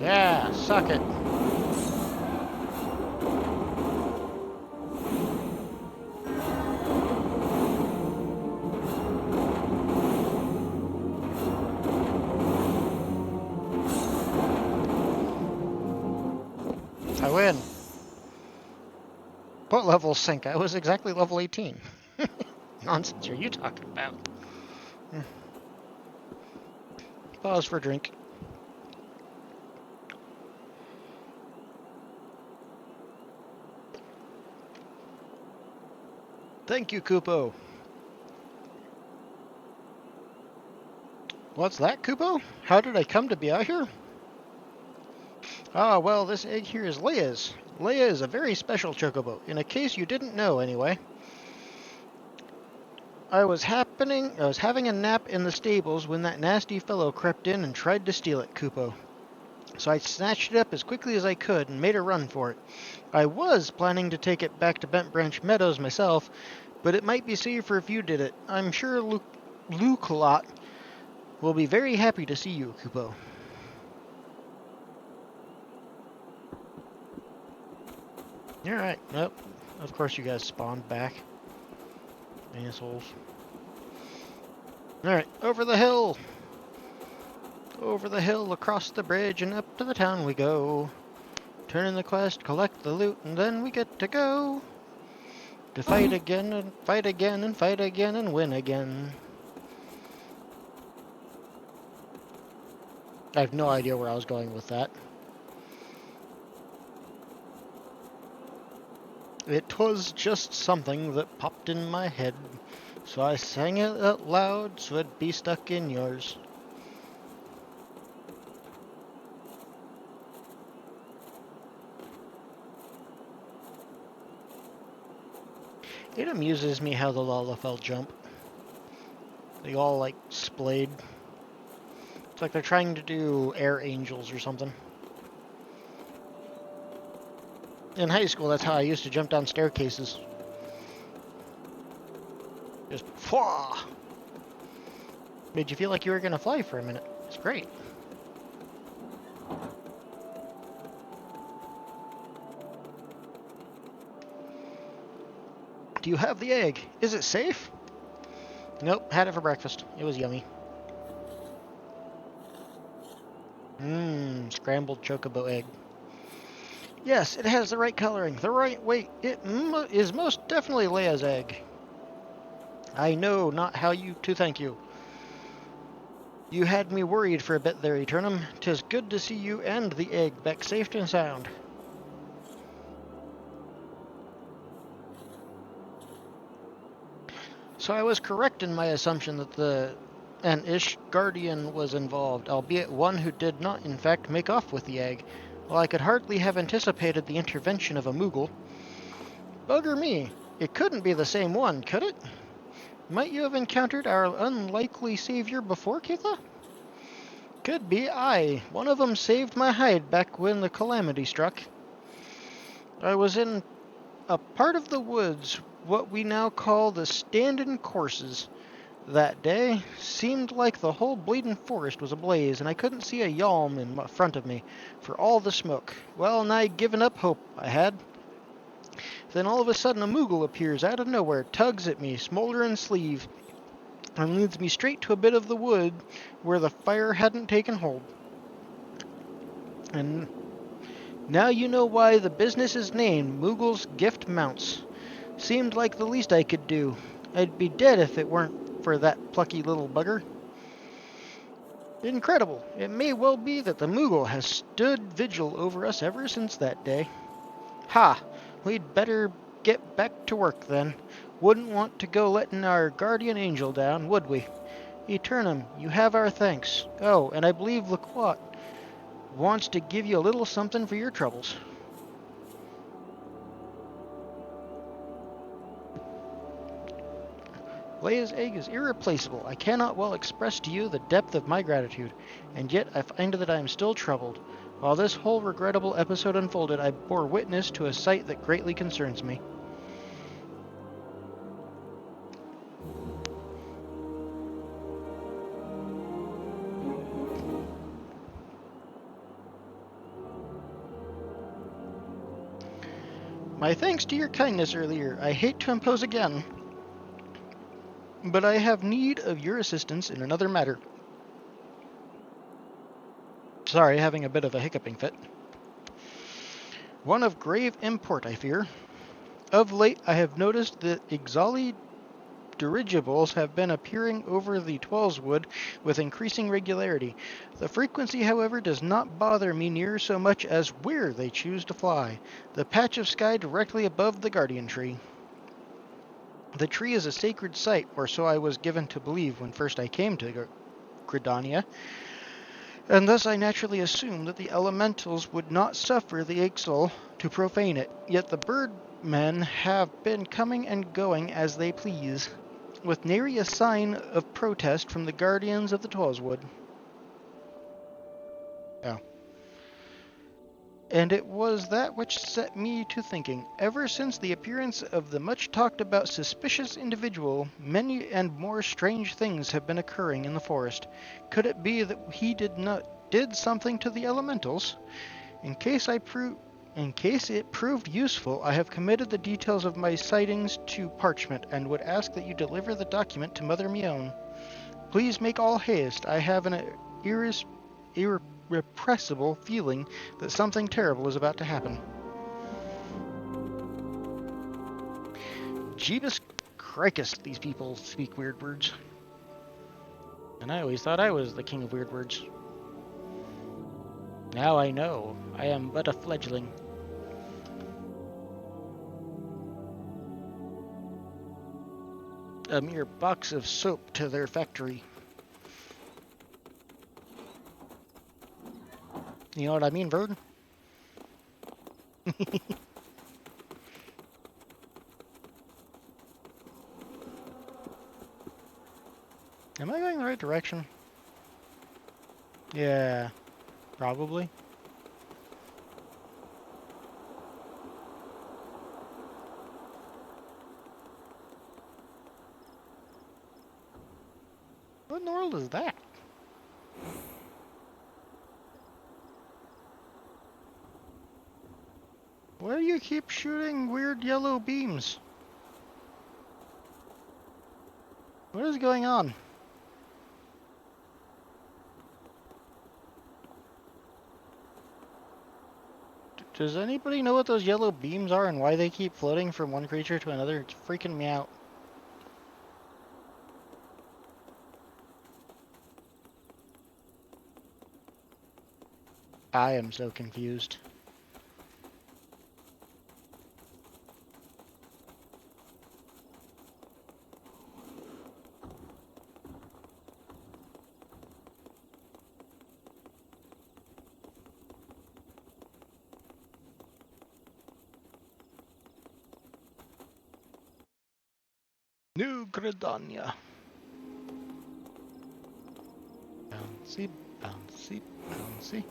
Yeah, suck it. I win. What level sync? I was exactly level 18. Nonsense are you talking about? Pause for a drink. Thank you, Kupo. What's that, Kupo? How did I come to be out here? Ah, well, this egg here is Leia's. Leia is a very special chocobo, in a case you didn't know, anyway. I was having a nap in the stables when that nasty fellow crept in and tried to steal it, Kupo. So I snatched it up as quickly as I could and made a run for it. I was planning to take it back to Bent Branch Meadows myself, but it might be safer if you did it. I'm sure Luke-Lot will be very happy to see you, Kupo. Alright, nope. Of course you guys spawned back. Assholes. Alright, over the hill! Over the hill, across the bridge, and up to the town we go. Turn in the quest, collect the loot, and then we get to go. To fight again, and fight again, and fight again, and win again. I have no idea where I was going with that. It was just something that popped in my head, so I sang it out loud so it'd be stuck in yours. It amuses me how the Lalafell jump. They all, like, splayed. It's like they're trying to do air angels or something. In high school, that's how I used to jump down staircases. Just, fwah! Made you feel like you were gonna fly for a minute. It's great. Do you have the egg? Is it safe? Nope, had it for breakfast. It was yummy. Scrambled chocobo egg. Yes, it has the right coloring, the right weight. It is most definitely Leia's egg. I know not how to thank you. You had me worried for a bit there, Eternum. 'Tis good to see you and the egg back safe and sound. So I was correct in my assumption that an Ish Guardian was involved, albeit one who did not in fact make off with the egg. Well, I could hardly have anticipated the intervention of a Moogle. Bugger me, it couldn't be the same one, could it? Might you have encountered our unlikely savior before, Keitha? Could be, aye. One of them saved my hide back when the calamity struck. I was in a part of the woods, what we now call the Standin' Courses. That day, seemed like the whole bleedin' forest was ablaze, and I couldn't see a yalm in front of me, for all the smoke. Well nigh given up hope, I had. Then all of a sudden a Moogle appears out of nowhere, tugs at me, smolderin' sleeve, and leads me straight to a bit of the wood where the fire hadn't taken hold. And now you know why the business is named Moogle's Gift Mounts. Seemed like the least I could do. I'd be dead if it weren't for that plucky little bugger. Incredible. It may well be that the Moogle has stood vigil over us ever since that day. Ha! We'd better get back to work then. Wouldn't want to go letting our guardian angel down, would we? Eternum, you have our thanks. Oh, and I believe Laquat wants to give you a little something for your troubles. Leia's egg is irreplaceable. I cannot well express to you the depth of my gratitude, and yet I find that I am still troubled. While this whole regrettable episode unfolded, I bore witness to a sight that greatly concerns me. My thanks to your kindness earlier. I hate to impose again, but I have need of your assistance in another matter. Sorry, having a bit of a hiccuping fit. One of grave import, I fear. Of late, I have noticed that Ixali dirigibles have been appearing over the Twellswood with increasing regularity. The frequency, however, does not bother me near so much as where they choose to fly. The patch of sky directly above the Guardian Tree. The tree is a sacred site, or so I was given to believe when first I came to Gridania, and thus I naturally assumed that the elementals would not suffer the Ixal to profane it. Yet the birdmen have been coming and going as they please, with nary a sign of protest from the guardians of the Twellswood. Oh. And it was that which set me to thinking. Ever since the appearance of the much-talked-about suspicious individual, many and more strange things have been occurring in the forest. Could it be that he did something to the elementals? In case it proved useful, I have committed the details of my sightings to parchment and would ask that you deliver the document to Mother Mioune. Please make all haste. I have an irrepressible feeling that something terrible is about to happen. Jeebus Crikis, these people speak weird words. And I always thought I was the king of weird words. Now I know. I am but a fledgling. A mere box of soap to their factory. You know what I mean, Verd? Am I going the right direction? Yeah, probably. What in the world is that? Why do you keep shooting weird yellow beams? What is going on? Does anybody know what those yellow beams are and why they keep floating from one creature to another? It's freaking me out. I am so confused. New Gridania. Bouncy, bouncy, bouncy.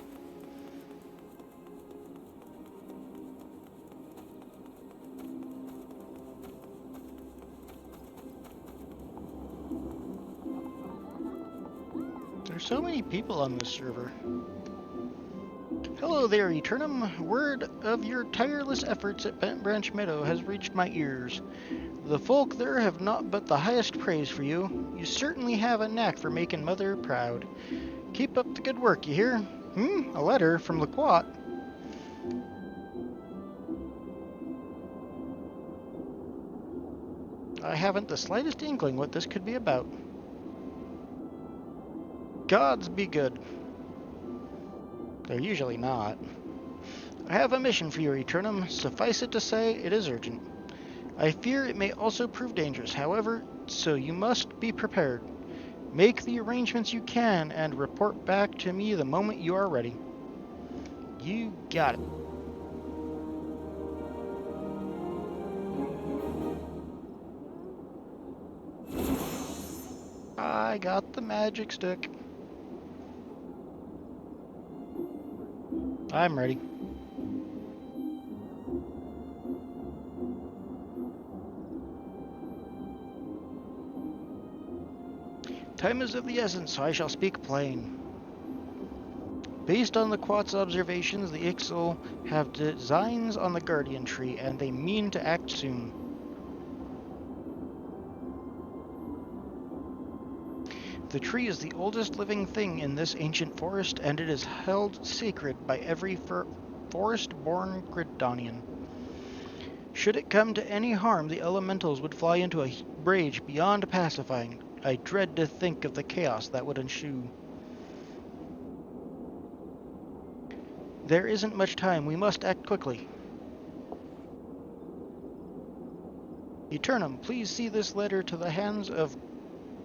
There's so many people on this server. Hello there, Eternum. Word of your tireless efforts at Bent Branch Meadow has reached my ears. The folk there have not but the highest praise for you. You certainly have a knack for making Mother proud. Keep up the good work, you hear? A letter from Laquat. I haven't the slightest inkling what this could be about. Gods be good. They're usually not. I have a mission for you, Eternum. Suffice it to say, it is urgent. I fear it may also prove dangerous, however, so you must be prepared. Make the arrangements you can and report back to me the moment you are ready. You got it. I got the magic stick. I'm ready. Time is of the essence, so I shall speak plain. Based on the Quat's observations, the Ixal have designs on the Guardian Tree, and they mean to act soon. The tree is the oldest living thing in this ancient forest, and it is held sacred by every forest-born Gridanian. Should it come to any harm, the elementals would fly into a rage beyond pacifying. I dread to think of the chaos that would ensue. There isn't much time. We must act quickly. Eternum, please see this letter to the hands of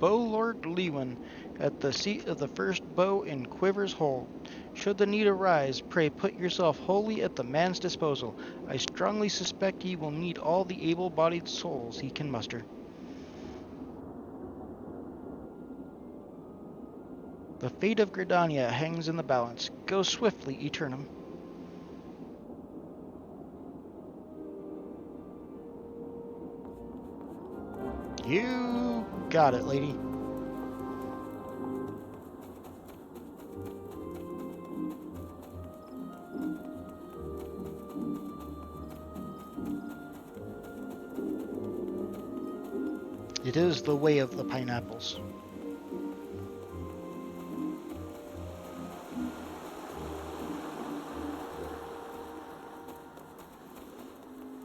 Bow-Lord Lewin at the seat of the first bow in Quiver's Hole. Should the need arise, pray put yourself wholly at the man's disposal. I strongly suspect he will need all the able-bodied souls he can muster. The fate of Gridania hangs in the balance. Go swiftly, Eternum. You got it, lady. It is the way of the pineapples.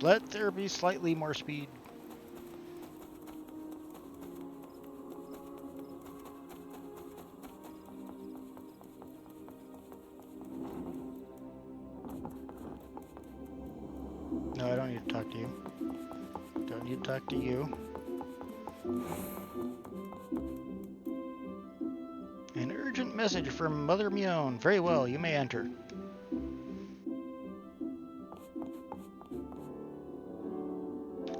Let there be slightly more speed. No, I don't need to talk to you. Don't need to talk to you. An urgent message from Mother Mioune. Very well, you may enter.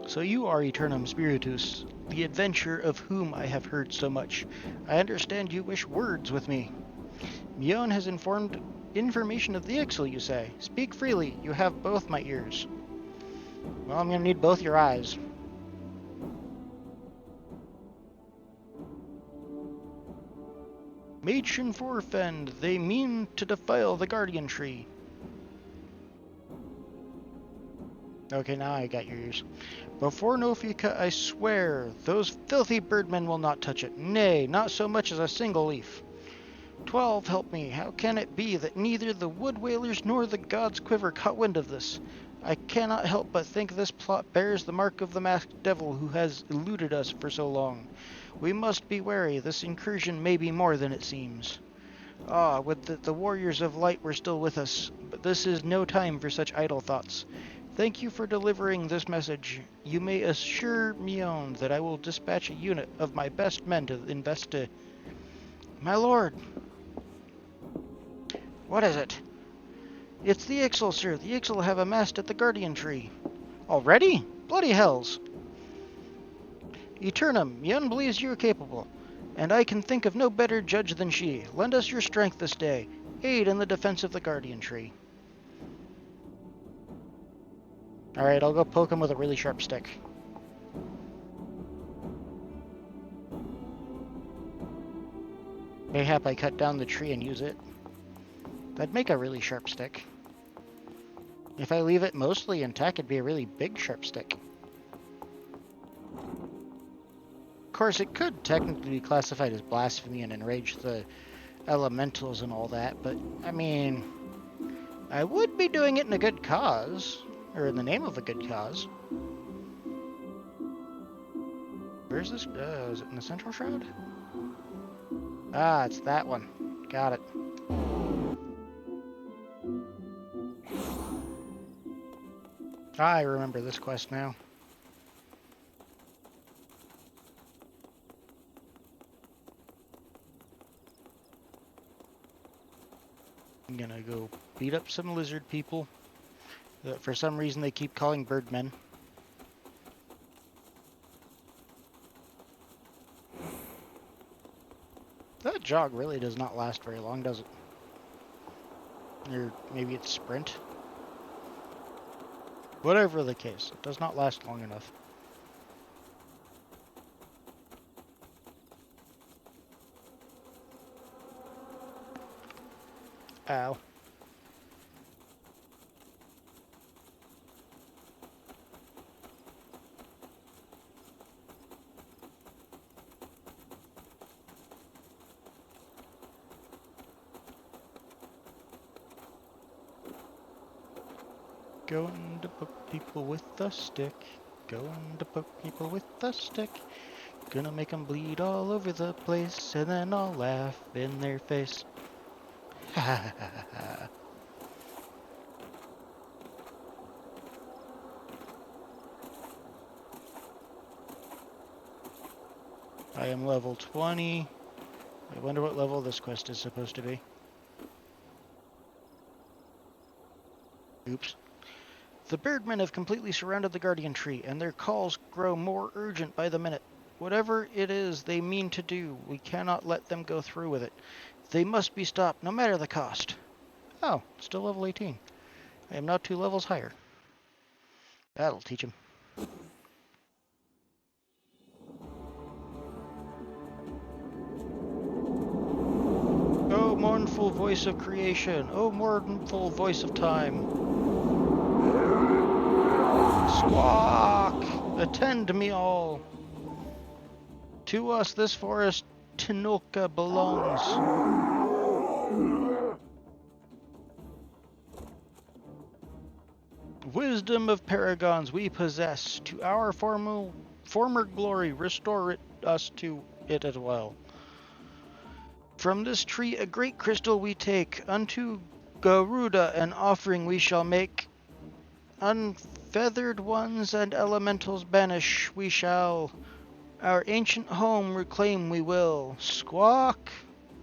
So you are Eternum Spiritus, the adventurer of whom I have heard so much. I understand you wish words with me. Mioune has informed information of the Ixal, you say. Speak freely, you have both my ears. Well, I'm gonna need both your eyes. Matron forfend, they mean to defile the guardian tree. Okay, now I got your ears. Before Nofika, I swear, those filthy birdmen will not touch it. Nay, not so much as a single leaf. 12, help me. How can it be that neither the wood whalers nor the gods quiver caught wind of this? I cannot help but think this plot bears the mark of the masked devil who has eluded us for so long. We must be wary. This incursion may be more than it seems. Ah, would that the warriors of light were still with us, but this is no time for such idle thoughts. Thank you for delivering this message. You may assure Mioune that I will dispatch a unit of my best men to invest. My lord! What is it? It's the Ixal, sir. The Ixal have amassed at the guardian tree. Already? Bloody hells! Eternum, Mioune believes you are capable, and I can think of no better judge than she. Lend us your strength this day. Aid in the defense of the guardian tree. Alright, I'll go poke him with a really sharp stick. Mayhap I cut down the tree and use it. That'd make a really sharp stick. If I leave it mostly intact, it'd be a really big sharp stick. Of course, it could technically be classified as blasphemy and enrage the elementals and all that, but, I mean, I would be doing it in a good cause. Or in the name of a good cause. Where's this? Is it in the Central Shroud? Ah, it's that one. Got it. I remember this quest now. I'm gonna go beat up some lizard people that for some reason they keep calling birdmen. That jog really does not last very long, does it? Or maybe it's sprint. Whatever the case, it does not last long enough. Ow. Going to poke people with a stick. Going to poke people with a stick. Gonna make them bleed all over the place, and then I'll laugh in their face. Ha ha ha ha. I am level 20. I wonder what level this quest is supposed to be. Oops. The birdmen have completely surrounded the guardian tree, and their calls grow more urgent by the minute. Whatever it is they mean to do, we cannot let them go through with it. They must be stopped, no matter the cost. Oh, still level 18. I am now 2 levels higher. That'll teach him. mournful voice of creation, O mournful voice of time. Squawk! Attend me all. To us this forest Tinoka belongs. Wisdom of paragons we possess. To our former glory restore us to it as well. From this tree a great crystal we take. Unto Garuda an offering we shall make. Unfeathered ones and elementals banish we shall. Our ancient home reclaim we will. Squawk!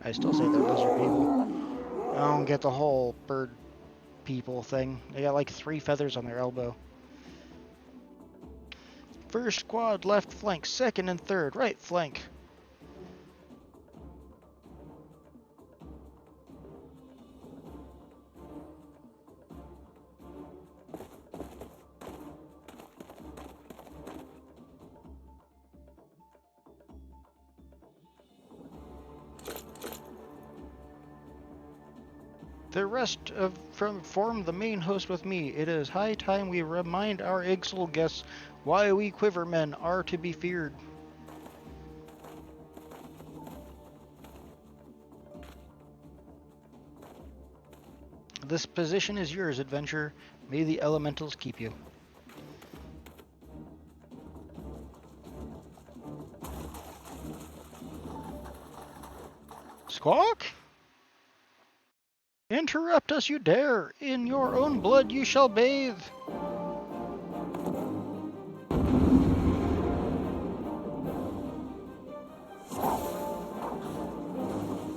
I still say they're lizard people. I don't get the whole bird people thing. They got like 3 feathers on their elbow. First squad left flank, second and third right flank. The rest form the main host with me. It is high time we remind our Ixal guests why we quivermen are to be feared. This position is yours, adventurer. May the elementals keep you. Squawk? Interrupt us you dare! In your own blood you shall bathe!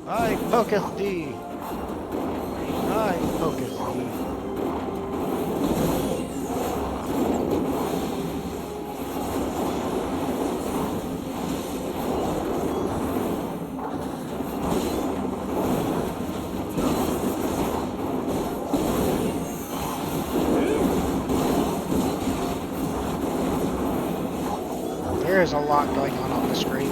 I poketh thee! I poketh thee! There's a lot going on the screen.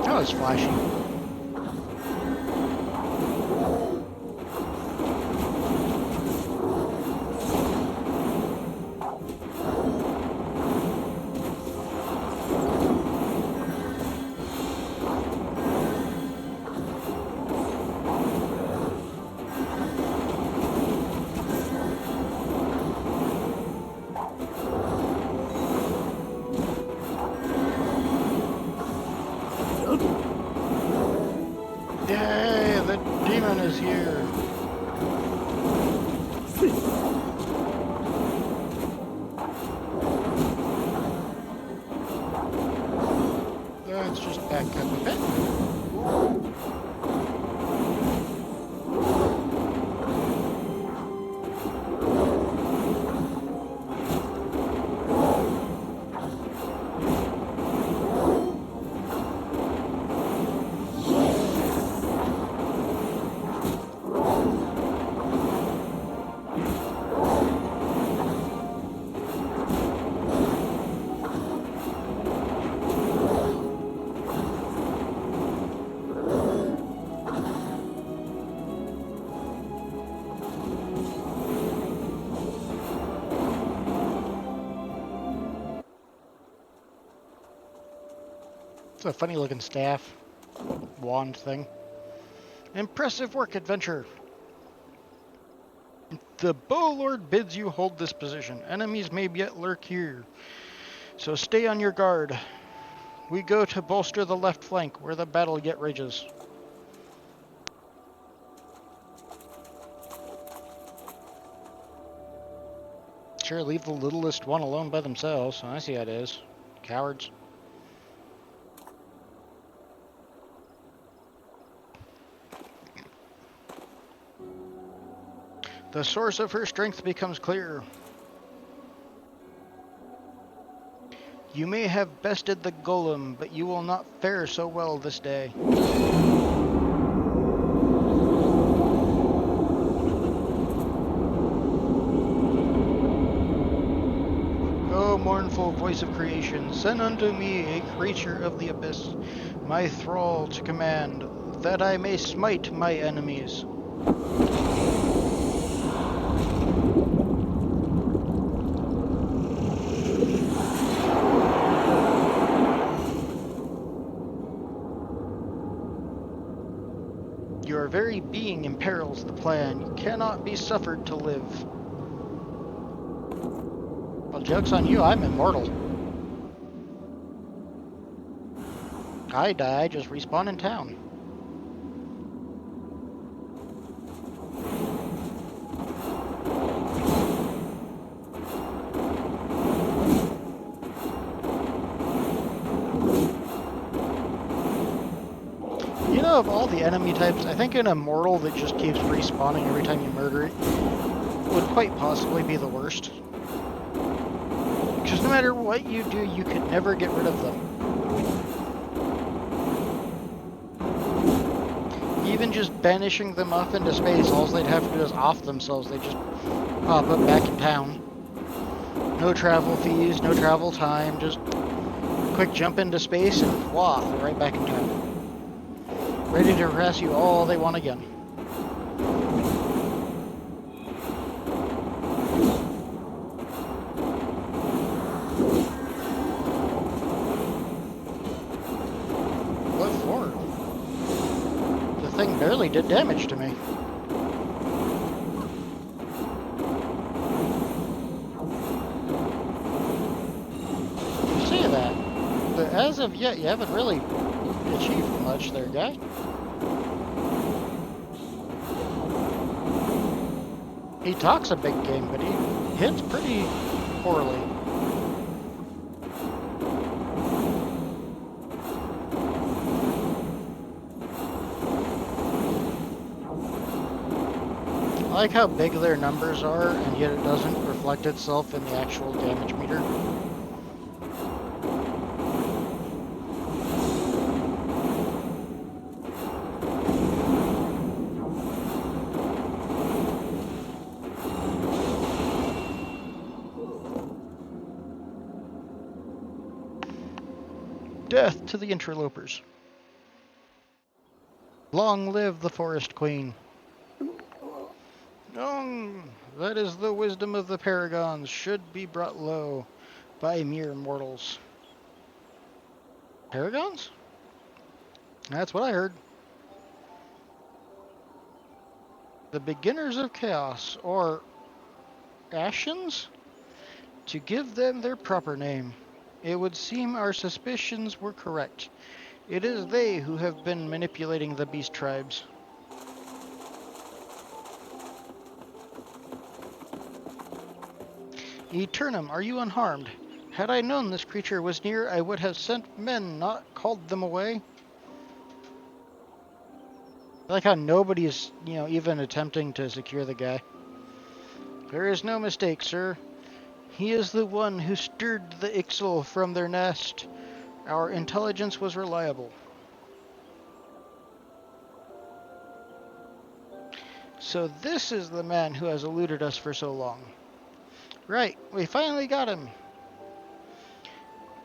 That was flashy. Yay, the demon is here. Let's just back up a bit. It's a funny looking staff. Wand thing. Impressive work, adventure. The Bow Lord bids you hold this position. Enemies may yet lurk here, so stay on your guard. We go to bolster the left flank, where the battle yet rages. Sure, leave the littlest one alone by themselves. I see how it is. Cowards. The source of her strength becomes clear. You may have bested the golem, but you will not fare so well this day. O mournful voice of creation, send unto me a creature of the abyss, my thrall to command, that I may smite my enemies. Your very being imperils the plan. You cannot be suffered to live. Well, joke's on you, I'm immortal. I die, just respawn in town. You know, of all the enemy types, I think an immortal that just keeps respawning every time you murder it would quite possibly be the worst. Because no matter what you do, you could never get rid of them. Even just banishing them off into space, all they'd have to do is off themselves. They just pop up back in town. No travel fees, no travel time, just quick jump into space and voila, they're right back in town. Ready to harass you all they want again. What for? The thing barely did damage to me. You say that, but as of yet, you haven't really achieved much there, guy. He talks a big game, but he hits pretty poorly. I like how big their numbers are, and yet it doesn't reflect itself in the actual damage meter. Death to the interlopers. Long live the Forest Queen. That is the wisdom of the paragons, should be brought low by mere mortals. Paragons? That's what I heard. The beginners of chaos, or Ashians? To give them their proper name. It would seem our suspicions were correct. It is they who have been manipulating the beast tribes. Eternum, are you unharmed? Had I known this creature was near, I would have sent men, not called them away. I like how nobody's, even attempting to secure the guy. There is no mistake, sir. He is the one who stirred the Ixal from their nest. Our intelligence was reliable. So this is the man who has eluded us for so long. Right, we finally got him.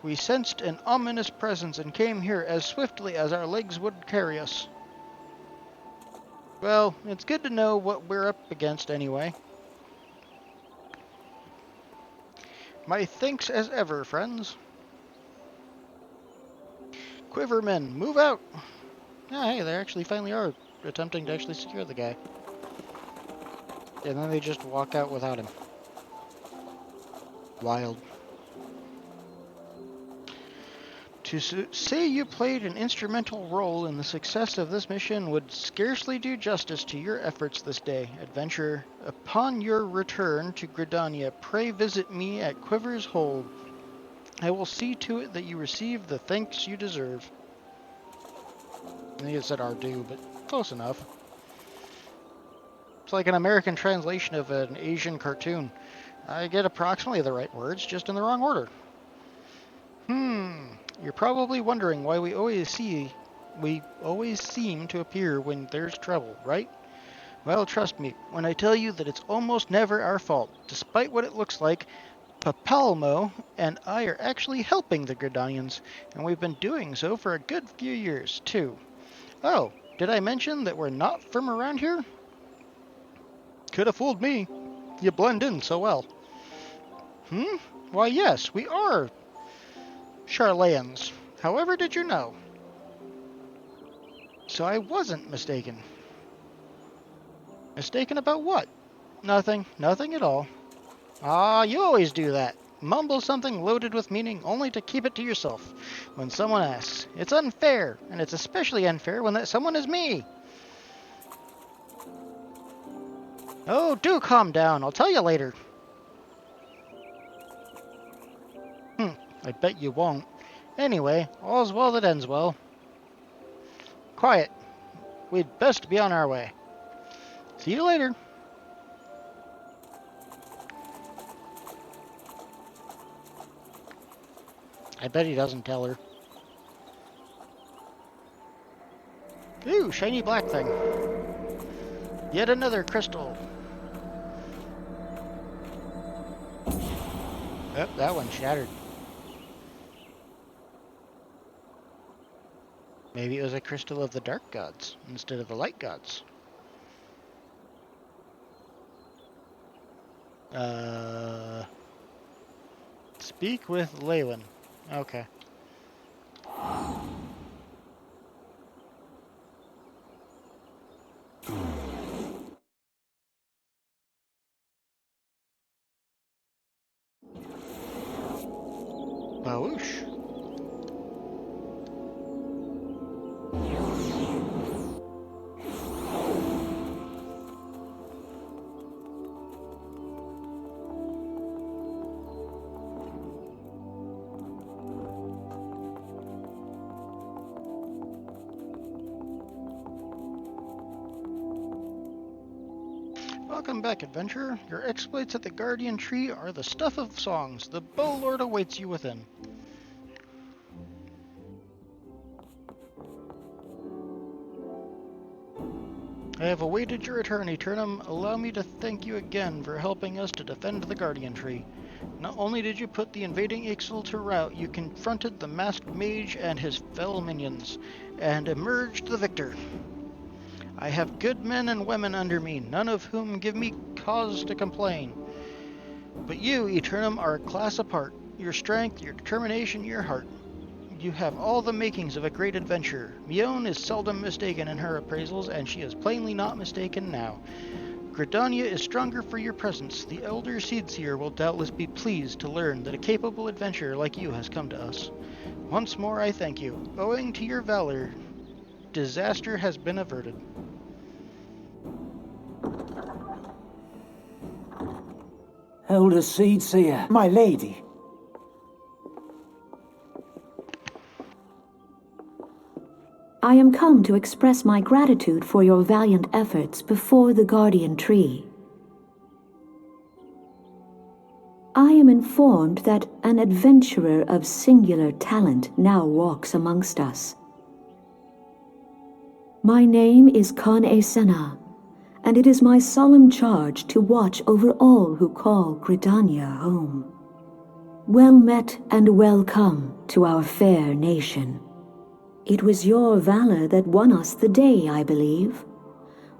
We sensed an ominous presence and came here as swiftly as our legs would carry us. Well, it's good to know what we're up against anyway. My thanks as ever, friends. Quivermen, move out! Ah, hey, they actually finally are attempting to actually secure the guy. And then they just walk out without him. Wild. To say you played an instrumental role in the success of this mission would scarcely do justice to your efforts this day, adventurer. Upon your return to Gridania, pray visit me at Quiver's Hold. I will see to it that you receive the thanks you deserve. I think it said our due, but close enough. It's like an American translation of an Asian cartoon. I get approximately the right words, just in the wrong order. You're probably wondering why we always seem to appear when there's trouble, right? Well, trust me when I tell you that it's almost never our fault. Despite what it looks like, Papalmo and I are actually helping the Gridanians, and we've been doing so for a good few years, too. Oh, did I mention that we're not from around here? Could have fooled me. You blend in so well. Why, yes, we are Charlayans. However did you know? So I wasn't mistaken. Mistaken about what? Nothing. Nothing at all. Ah, you always do that. Mumble something loaded with meaning only to keep it to yourself when someone asks. It's unfair, and it's especially unfair when that someone is me. Oh, do calm down. I'll tell you later. I bet you won't. Anyway, all's well that ends well. Quiet. We'd best be on our way. See you later. I bet he doesn't tell her. Ooh, shiny black thing. Yet another crystal. Yep, that one shattered. Maybe it was a crystal of the dark gods instead of the light gods. Speak with Leyland. Okay. Baouche. Welcome back, adventurer. Your exploits at the Guardian Tree are the stuff of songs. The Bow Lord awaits you within. I have awaited your return, Eternum. Allow me to thank you again for helping us to defend the Guardian Tree. Not only did you put the invading Ixal to rout, you confronted the masked mage and his fell minions, and emerged the victor. I have good men and women under me, none of whom give me cause to complain. But you, Eternum, are a class apart. Your strength, your determination, your heart. You have all the makings of a great adventurer. Mioune is seldom mistaken in her appraisals, and she is plainly not mistaken now. Gridania is stronger for your presence. The elder Seedseer will doubtless be pleased to learn that a capable adventurer like you has come to us. Once more I thank you. Owing to your valor, disaster has been averted. Elder Seedseer, my lady. I am come to express my gratitude for your valiant efforts before the Guardian Tree. I am informed that an adventurer of singular talent now walks amongst us. My name is Con Senna, and it is my solemn charge to watch over all who call Gridania home. Well met and welcome to our fair nation. It was your valor that won us the day, I believe.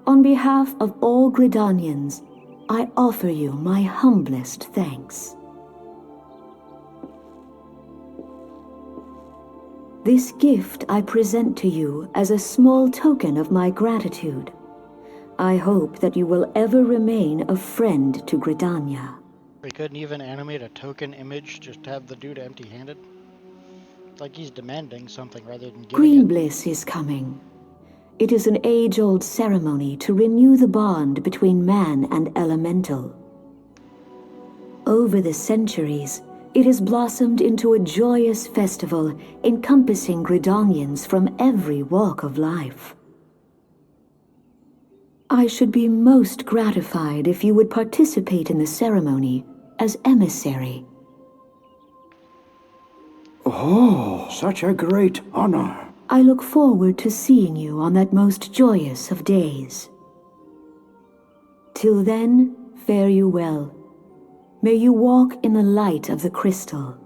On behalf of all Gridanians, I offer you my humblest thanks. This gift I present to you as a small token of my gratitude. I hope that you will ever remain a friend to Gridania. They couldn't even animate a token image, just have the dude empty-handed. like he's demanding something rather than giving Green it. bliss is coming. It is an age-old ceremony to renew the bond between man and elemental. Over the centuries, it has blossomed into a joyous festival encompassing Gridanians from every walk of life. I should be most gratified if you would participate in the ceremony as emissary. Oh, such a great honor. I look forward to seeing you on that most joyous of days. Till then, fare you well. May you walk in the light of the crystal.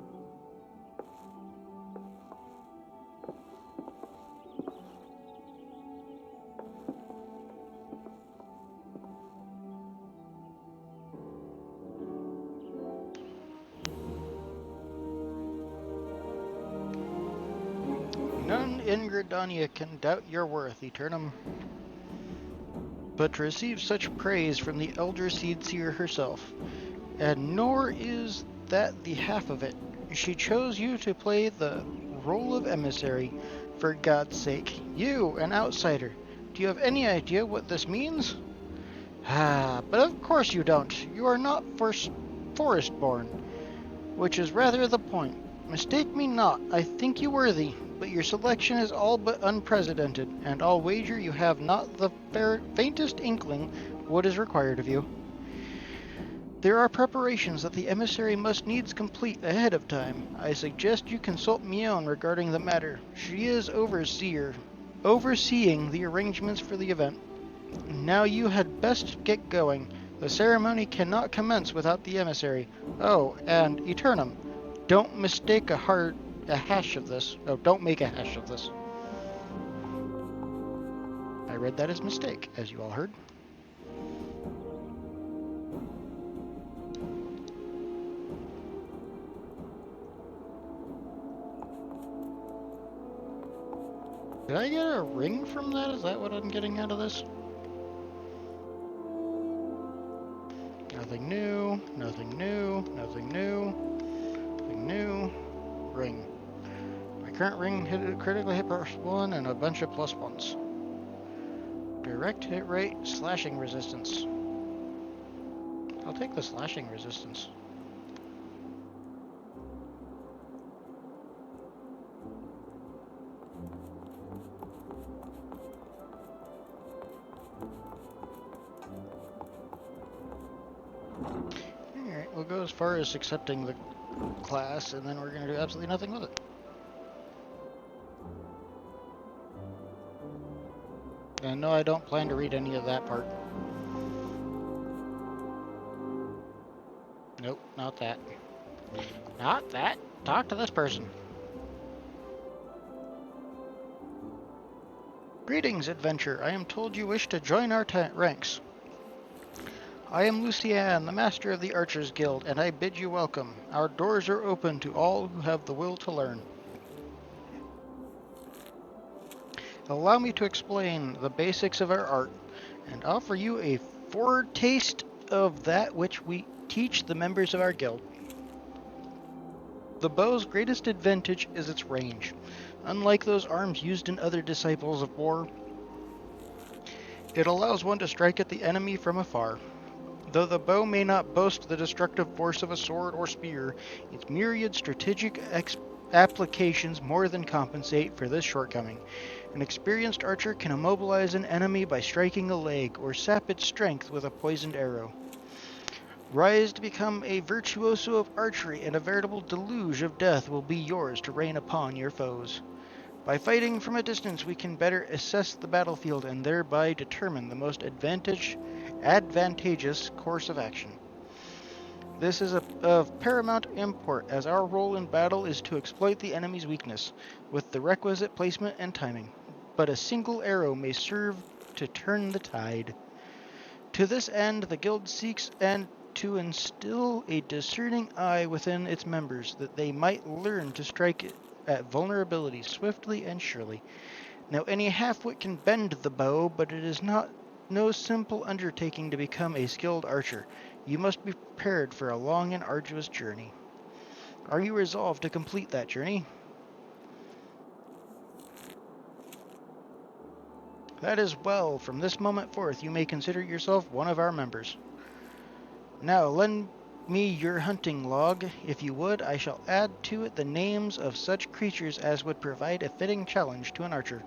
None in Gridania can doubt your worth, Eternum. But to receive such praise from the Elder Seedseer herself, and nor is that the half of it. She chose you to play the role of emissary, for God's sake. You, an outsider. Do you have any idea what this means? But of course you don't. You are not forest-born, which is rather the point. Mistake me not, I think you worthy, but your selection is all but unprecedented, and I'll wager you have not the faintest inkling what is required of you. There are preparations that the emissary must needs complete ahead of time. I suggest you consult Mioune regarding the matter. She is overseeing the arrangements for the event. Now you had best get going. The ceremony cannot commence without the emissary. Oh, and Eternum, don't mistake a hash of this. Oh, don't make a hash of this. I read that as mistake, as you all heard. Did I get a ring from that? Is that what I'm getting out of this? Nothing new, nothing new, nothing new, nothing new. Ring. My current ring critically hit +1 and a bunch of +1s. Direct hit rate, slashing resistance. I'll take the slashing resistance. Alright, we'll go as far as accepting the class, and then we're going to do absolutely nothing with it. And no, I don't plan to read any of that part. Nope, not that. Not that. Talk to this person. Greetings, adventurer. I am told you wish to join our ranks. I am Lucienne, the master of the Archers Guild, and I bid you welcome. Our doors are open to all who have the will to learn. Allow me to explain the basics of our art and offer you a foretaste of that which we teach the members of our guild. The bow's greatest advantage is its range. Unlike those arms used in other disciples of war, it allows one to strike at the enemy from afar. Though the bow may not boast the destructive force of a sword or spear, its myriad strategic applications more than compensate for this shortcoming. An experienced archer can immobilize an enemy by striking a leg or sap its strength with a poisoned arrow. Rise to become a virtuoso of archery, and a veritable deluge of death will be yours to rain upon your foes. By fighting from a distance, we can better assess the battlefield and thereby determine the most advantageous course of action. This is of paramount import, as our role in battle is to exploit the enemy's weakness with the requisite placement and timing. But a single arrow may serve to turn the tide. To this end, the guild seeks to instill a discerning eye within its members, that they might learn to strike at vulnerabilities swiftly and surely. Now, any half-wit can bend the bow, but it is no simple undertaking to become a skilled archer. You must be prepared for a long and arduous journey. Are you resolved to complete that journey? That is well. From this moment forth, you may consider yourself one of our members. Now, lend me your hunting log. If you would, I shall add to it the names of such creatures as would provide a fitting challenge to an archer.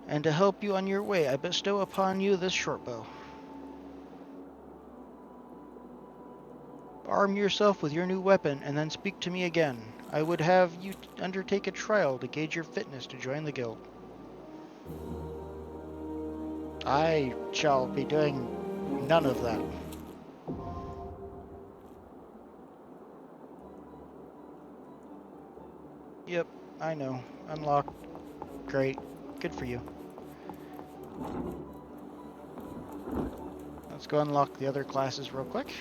And to help you on your way, I bestow upon you this shortbow. Arm yourself with your new weapon, and then speak to me again. I would have you undertake a trial to gauge your fitness to join the guild. I shall be doing none of that. Yep, I know. Unlocked. Great. Good for you. Let's go unlock the other classes real quick.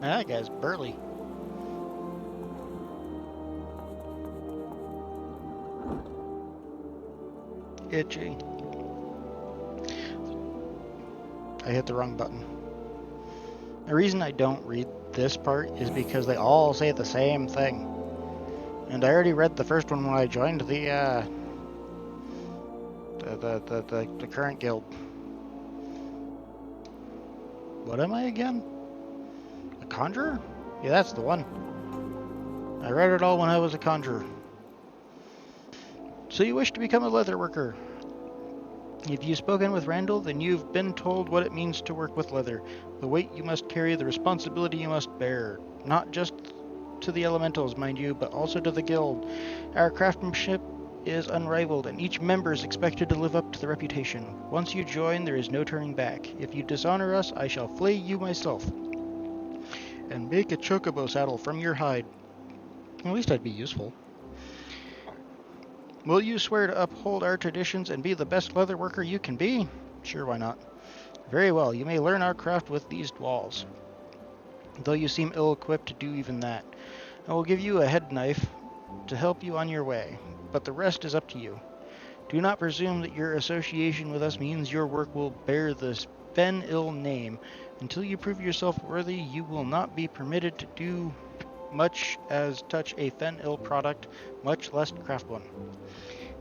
That guy's burly. Itchy. I hit the wrong button. The reason I don't read this part is because they all say the same thing. And I already read the first one when I joined the current guild. What am I again? A conjurer? Yeah, that's the one. I read it all when I was a conjurer. So you wish to become a leather worker. If you've spoken with Randall, then you've been told what it means to work with leather, the weight you must carry, the responsibility you must bear, not just to the elementals, mind you, but also to the guild. Our craftsmanship is unrivaled, and each member is expected to live up to the reputation. Once you join, there is no turning back. If you dishonor us, I shall flay you myself, and make a chocobo saddle from your hide. At least I'd be useful. Will you swear to uphold our traditions and be the best leather worker you can be? Sure, why not? Very well, you may learn our craft with these walls, though you seem ill-equipped to do even that. I will give you a head knife to help you on your way, but the rest is up to you. Do not presume that your association with us means your work will bear the Fen-Il name. Until you prove yourself worthy, you will not be permitted to do much as touch a Fen-Il product, much less craft one.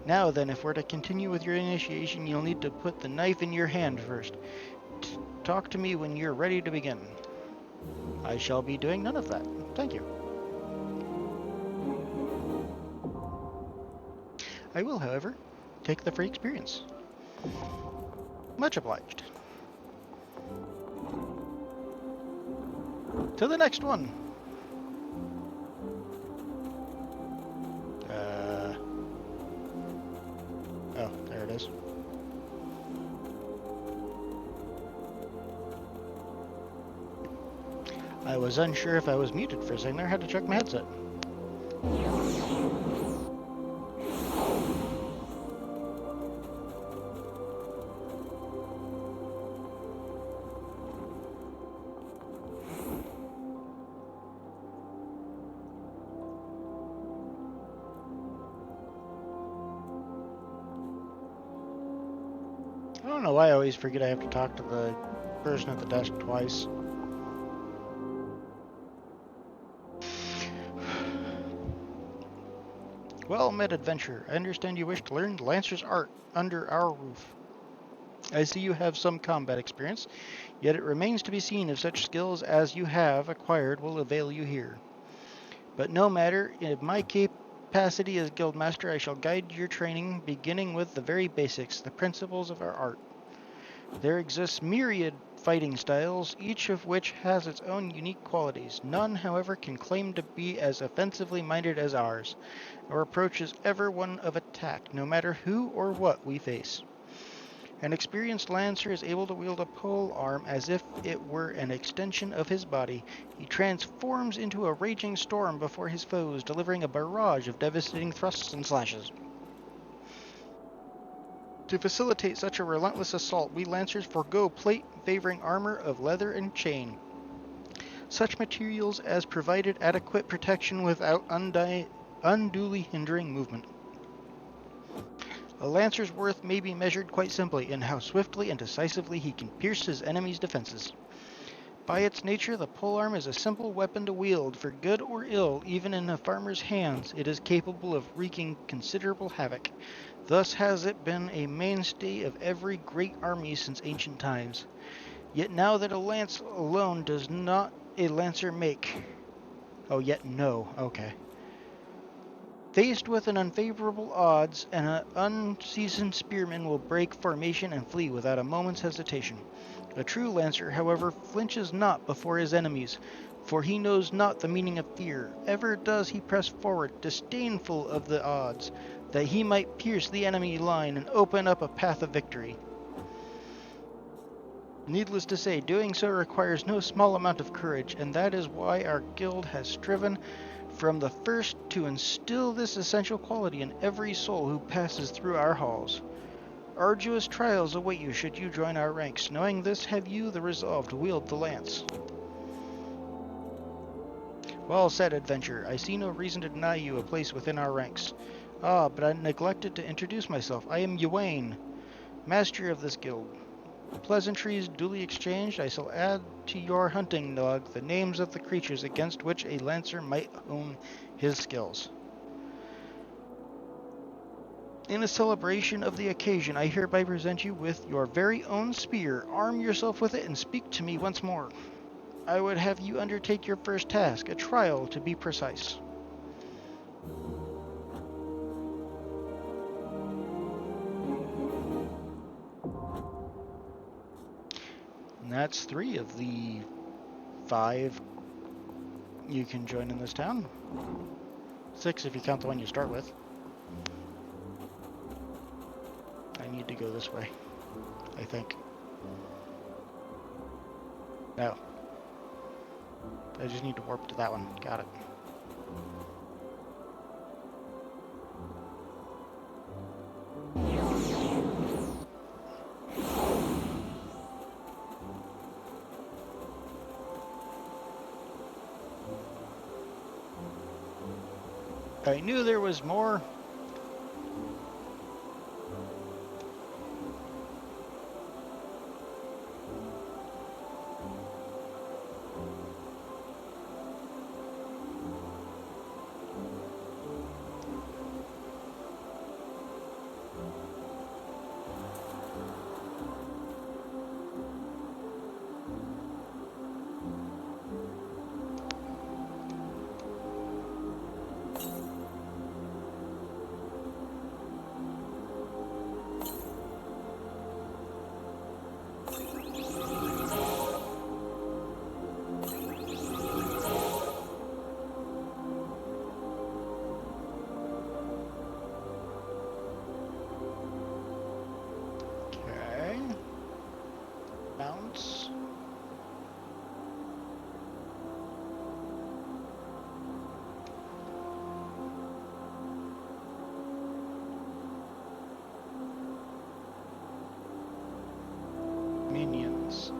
Now then, if we're to continue with your initiation, you'll need to put the knife in your hand first. Talk to me when you're ready to begin. I shall be doing none of that. Thank you. I will, however, take the free experience. Much obliged. To the next one. Oh, there it is. I was unsure if I was muted for a second there. I had to check my headset. I don't know why I always forget I have to talk to the person at the desk twice. Well met, adventurer. I understand you wish to learn Lancer's art under our roof. I see you have some combat experience, yet it remains to be seen if such skills as you have acquired will avail you here. But no matter, in my capacity as guildmaster, I shall guide your training, beginning with the very basics, the principles of our art. There exists myriad fighting styles, each of which has its own unique qualities. None, however, can claim to be as offensively minded as ours. Our approach is ever one of attack, no matter who or what we face. An experienced lancer is able to wield a pole arm as if it were an extension of his body. He transforms into a raging storm before his foes, delivering a barrage of devastating thrusts and slashes. To facilitate such a relentless assault, we lancers forego plate, favoring armor of leather and chain. Such materials as provided adequate protection without unduly hindering movement. A lancer's worth may be measured quite simply in how swiftly and decisively he can pierce his enemy's defenses. By its nature, the polearm is a simple weapon to wield. For good or ill, even in a farmer's hands, it is capable of wreaking considerable havoc. Thus has it been a mainstay of every great army since ancient times. Yet now that a lance alone does not a lancer make. Oh, yet no. Okay. Faced with an unfavorable odds, an unseasoned spearman will break formation and flee without a moment's hesitation. A true lancer, however, flinches not before his enemies, for he knows not the meaning of fear. Ever does he press forward, disdainful of the odds, that he might pierce the enemy line and open up a path of victory. Needless to say, doing so requires no small amount of courage, and that is why our guild has striven from the first to instill this essential quality in every soul who passes through our halls. Arduous trials await you should you join our ranks. Knowing this, have you the resolve to wield the lance? Well said, adventurer. I see no reason to deny you a place within our ranks. Ah, but I neglected to introduce myself. I am Mioune, master of this guild. Pleasantries duly exchanged, I shall add to your hunting log the names of the creatures against which a lancer might hone his skills. In a celebration of the occasion, I hereby present you with your very own spear. Arm yourself with it and speak to me once more. I would have you undertake your first task, a trial to be precise. And that's 3 of the 5 you can join in this town. 6 if you count the one you start with. I need to go this way, I think. No. I just need to warp to that one. Got it. I knew there was more. Bounce. Minions.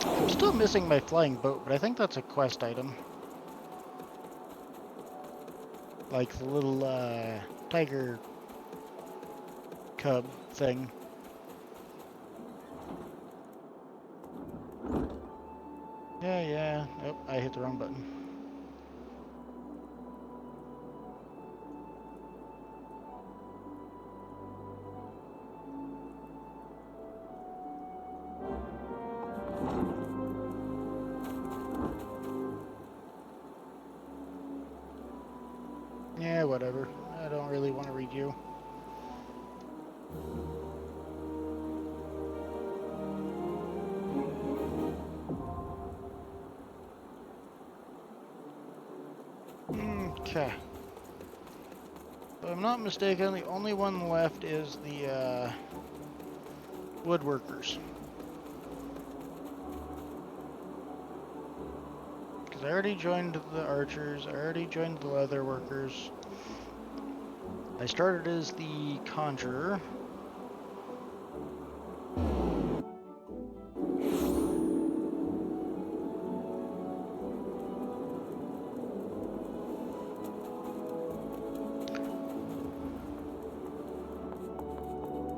I'm still missing my flying boat, but I think that's a quest item. Like the little tiger cub thing. Yeah. Oh, I hit the wrong button. Yeah, whatever. I don't really want to read you. Okay. I'm not mistaken, the only one left is the woodworkers. Because I already joined the archers, I already joined the leather workers. I started as the Conjurer.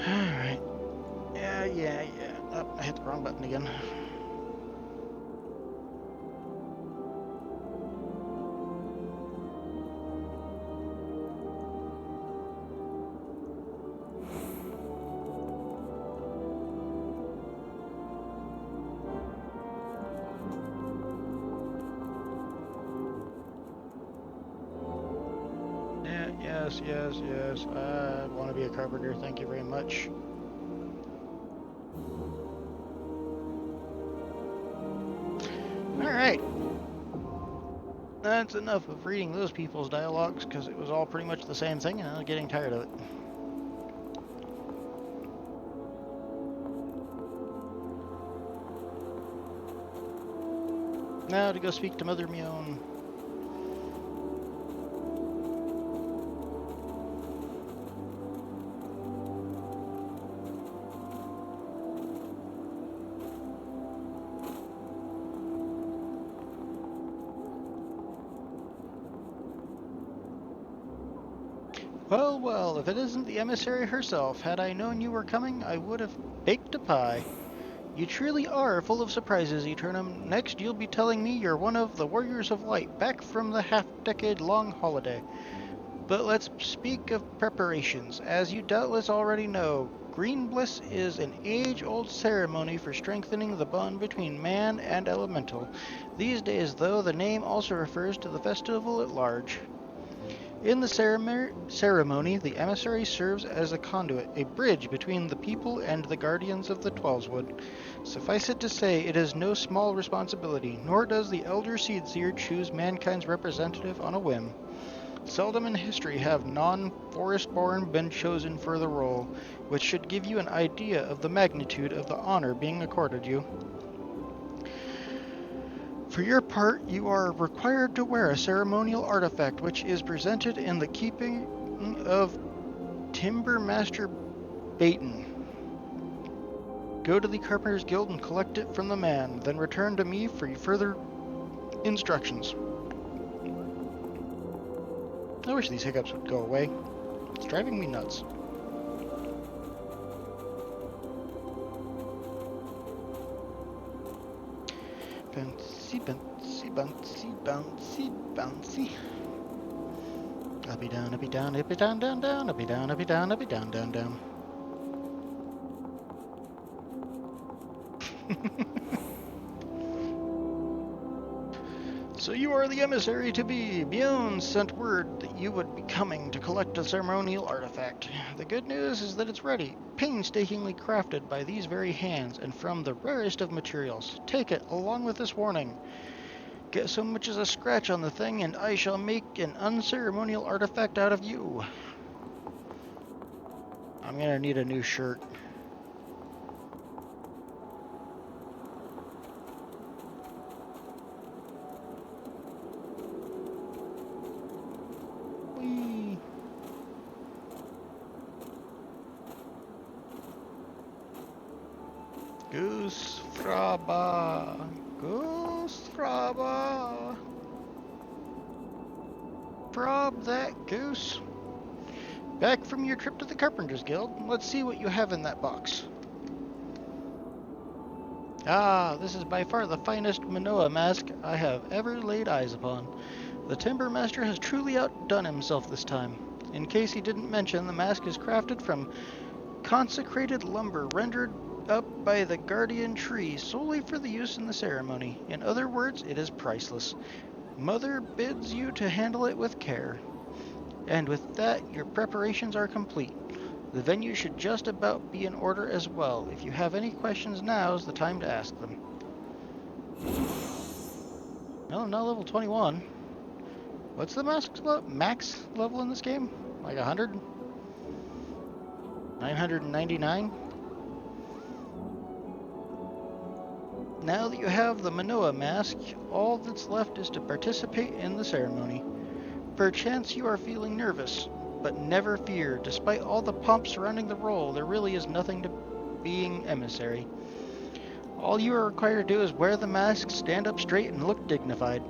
Alright. Yeah. Oh, I hit the wrong button again. Yes. I want to be a carpenter, thank you very much. Alright. That's enough of reading those people's dialogues, because it was all pretty much the same thing, and I was getting tired of it. Now to go speak to Mother Mioune. Well, if it isn't the emissary herself, had I known you were coming, I would have baked a pie. You truly are full of surprises, Eternum. Next, you'll be telling me you're one of the Warriors of Light, back from the half-decade-long holiday. But let's speak of preparations. As you doubtless already know, Green Bliss is an age-old ceremony for strengthening the bond between man and elemental. These days, though, the name also refers to the festival at large. In the ceremony, the emissary serves as a conduit, a bridge between the people and the guardians of the Twelveswood. Suffice it to say, it is no small responsibility, nor does the Elder Seedseer choose mankind's representative on a whim. Seldom in history have non-forest-born been chosen for the role, which should give you an idea of the magnitude of the honor being accorded you. For your part, you are required to wear a ceremonial artifact which is presented in the keeping of Timber Master Baton. Go to the Carpenters Guild and collect it from the man, then return to me for further instructions. I wish these hiccups would go away. It's driving me nuts. Bouncy. Up be down, down, up be down, down, up be down, down. So you are the emissary to be. Mioune sent word that you would be coming to collect a ceremonial artifact. The good news is that it's ready, painstakingly crafted by these very hands and from the rarest of materials. Take it, along with this warning. Get so much as a scratch on the thing, and I shall make an unceremonial artifact out of you. I'm gonna need a new shirt. Whee! Goose Fraba. Goose Fraba. Prob that goose. Back from your trip to the Carpenters Guild. Let's see what you have in that box. Ah, this is by far the finest Manoa mask I have ever laid eyes upon. The Timber Master has truly outdone himself this time. In case he didn't mention, the mask is crafted from consecrated lumber rendered up by the guardian tree solely for the use in the ceremony. In other words, it is priceless. Mother bids you to handle it with care. And with that, your preparations are complete. The venue should just about be in order as well. If you have any questions, now's the time to ask them. No, I'm not level 21. What's the max level in this game? Like 100? 999? Now that you have the Manoa mask, all that's left is to participate in the ceremony. Perchance you are feeling nervous, but never fear. Despite all the pomp surrounding the role, there really is nothing to being emissary. All you are required to do is wear the mask, stand up straight, and look dignified.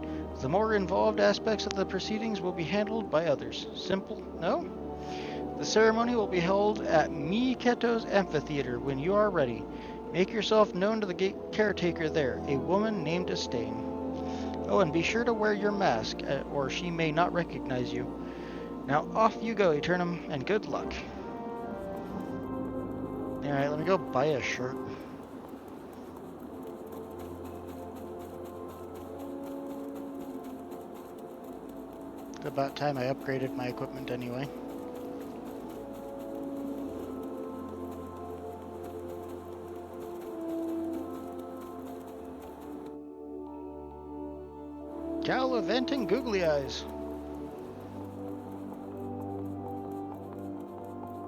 The more involved aspects of the proceedings will be handled by others. Simple, no? The ceremony will be held at Miketo's amphitheater when you are ready. Make yourself known to the caretaker there, a woman named Estain. Oh, and be sure to wear your mask, or she may not recognize you. Now off you go, Eternum, and good luck. Alright, let me go buy a shirt. It's about time I upgraded my equipment anyway. Gallivanting googly eyes.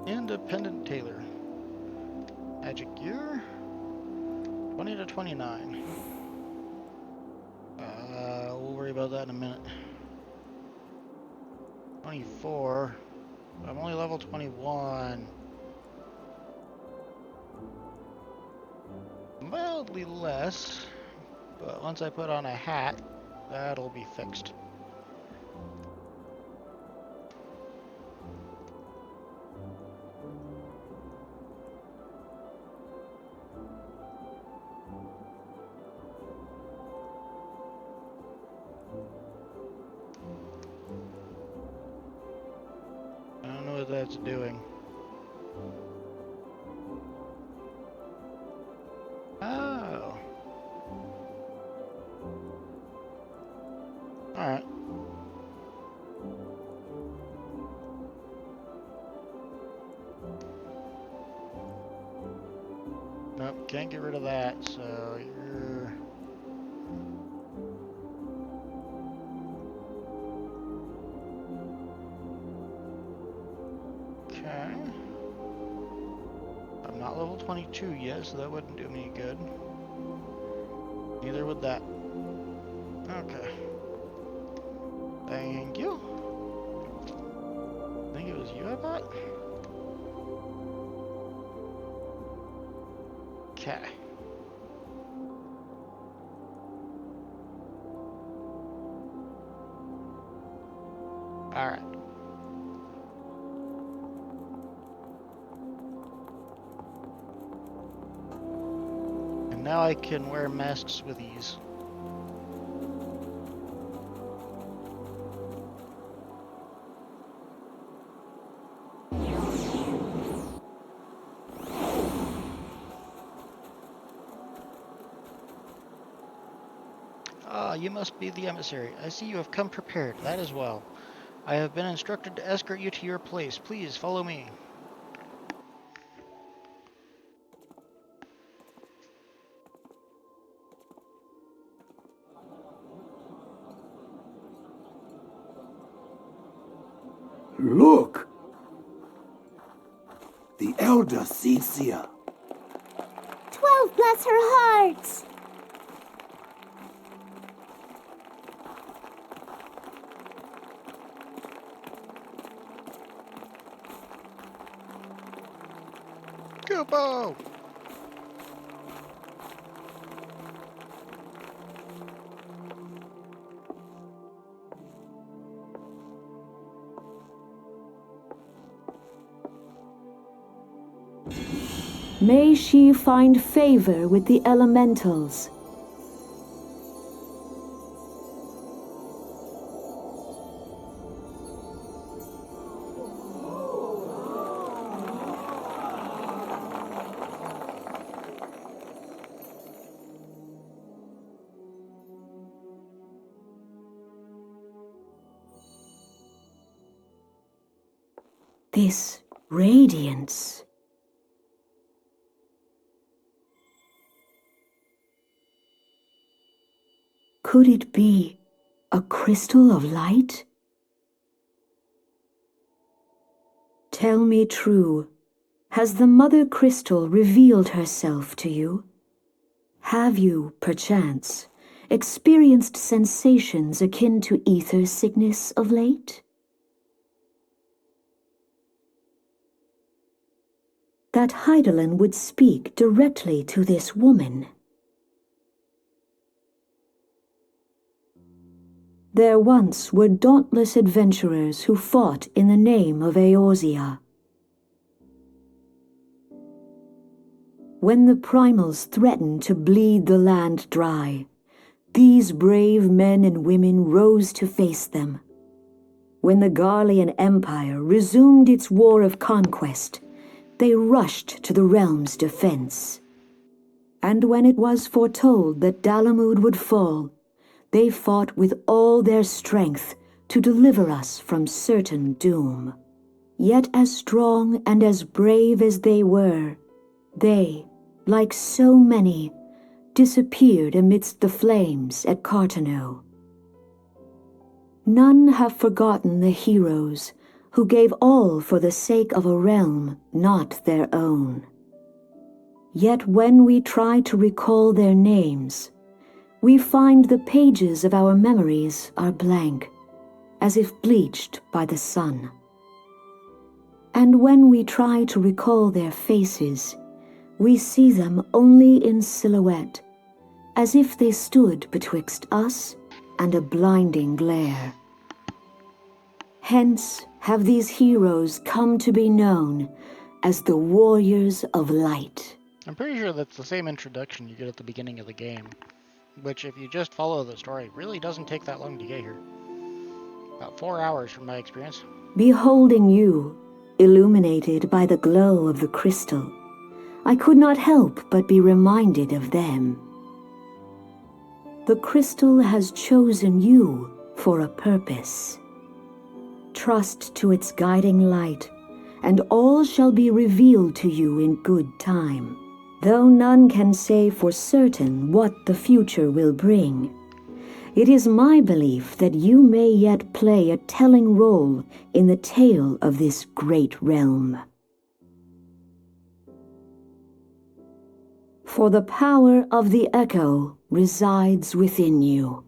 Independent tailor. Magic gear. 20 to 29. We'll worry about that in a minute. 24. I'm only level 21. Mildly less, but once I put on a hat, that'll be fixed. I don't know what that's doing. Oh. Alright. Nope, can't get rid of that, so you're... Okay. I'm not level 22 yet, so that wouldn't do me any good. Neither would that. Okay. Thank you. I think it was you I bought? Okay. Alright. And now I can wear masks with ease. Ah, you must be the emissary. I see you have come prepared. That is well. I have been instructed to escort you to your place. Please follow me. Look! The elder Cecia. 12 bless her hearts! Kubo! May she find favor with the elementals. This radiance. Could it be a crystal of light? Tell me true, has the Mother Crystal revealed herself to you? Have you, perchance, experienced sensations akin to ether sickness of late? That Hydaelyn would speak directly to this woman. There once were dauntless adventurers who fought in the name of Eorzea. When the primals threatened to bleed the land dry, these brave men and women rose to face them. When the Garlean Empire resumed its war of conquest, they rushed to the realm's defense. And when it was foretold that Dalamud would fall, they fought with all their strength to deliver us from certain doom. Yet as strong and as brave as they were, they, like so many, disappeared amidst the flames at Cartano. None have forgotten the heroes who gave all for the sake of a realm not their own. Yet when we try to recall their names, we find the pages of our memories are blank, as if bleached by the sun. And when we try to recall their faces, we see them only in silhouette, as if they stood betwixt us and a blinding glare. Hence have these heroes come to be known as the Warriors of Light. I'm pretty sure that's the same introduction you get at the beginning of the game, which, if you just follow the story, really doesn't take that long to get here. About 4 hours from my experience. Beholding you, illuminated by the glow of the crystal, I could not help but be reminded of them. The crystal has chosen you for a purpose. Trust to its guiding light, and all shall be revealed to you in good time. Though none can say for certain what the future will bring, it is my belief that you may yet play a telling role in the tale of this great realm. For the power of the echo resides within you.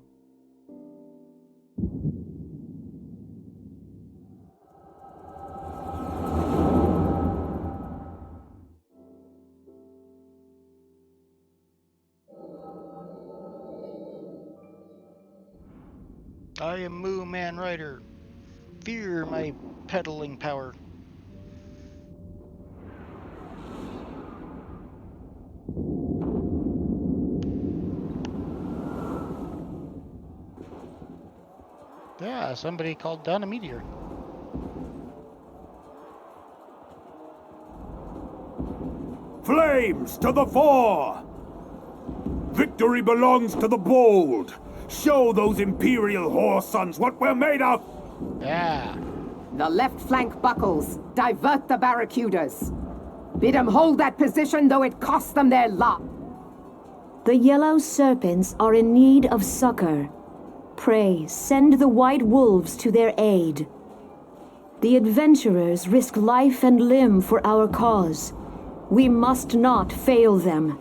I am Moo Man Rider. Fear my peddling power. Yeah, somebody called down a meteor. Flames to the fore! Victory belongs to the bold! Show those Imperial whore sons what we're made of! Yeah. The left flank buckles. Divert the barracudas. Bid them hold that position, though it costs them their life. The yellow serpents are in need of succor. Pray, send the white wolves to their aid. The adventurers risk life and limb for our cause. We must not fail them.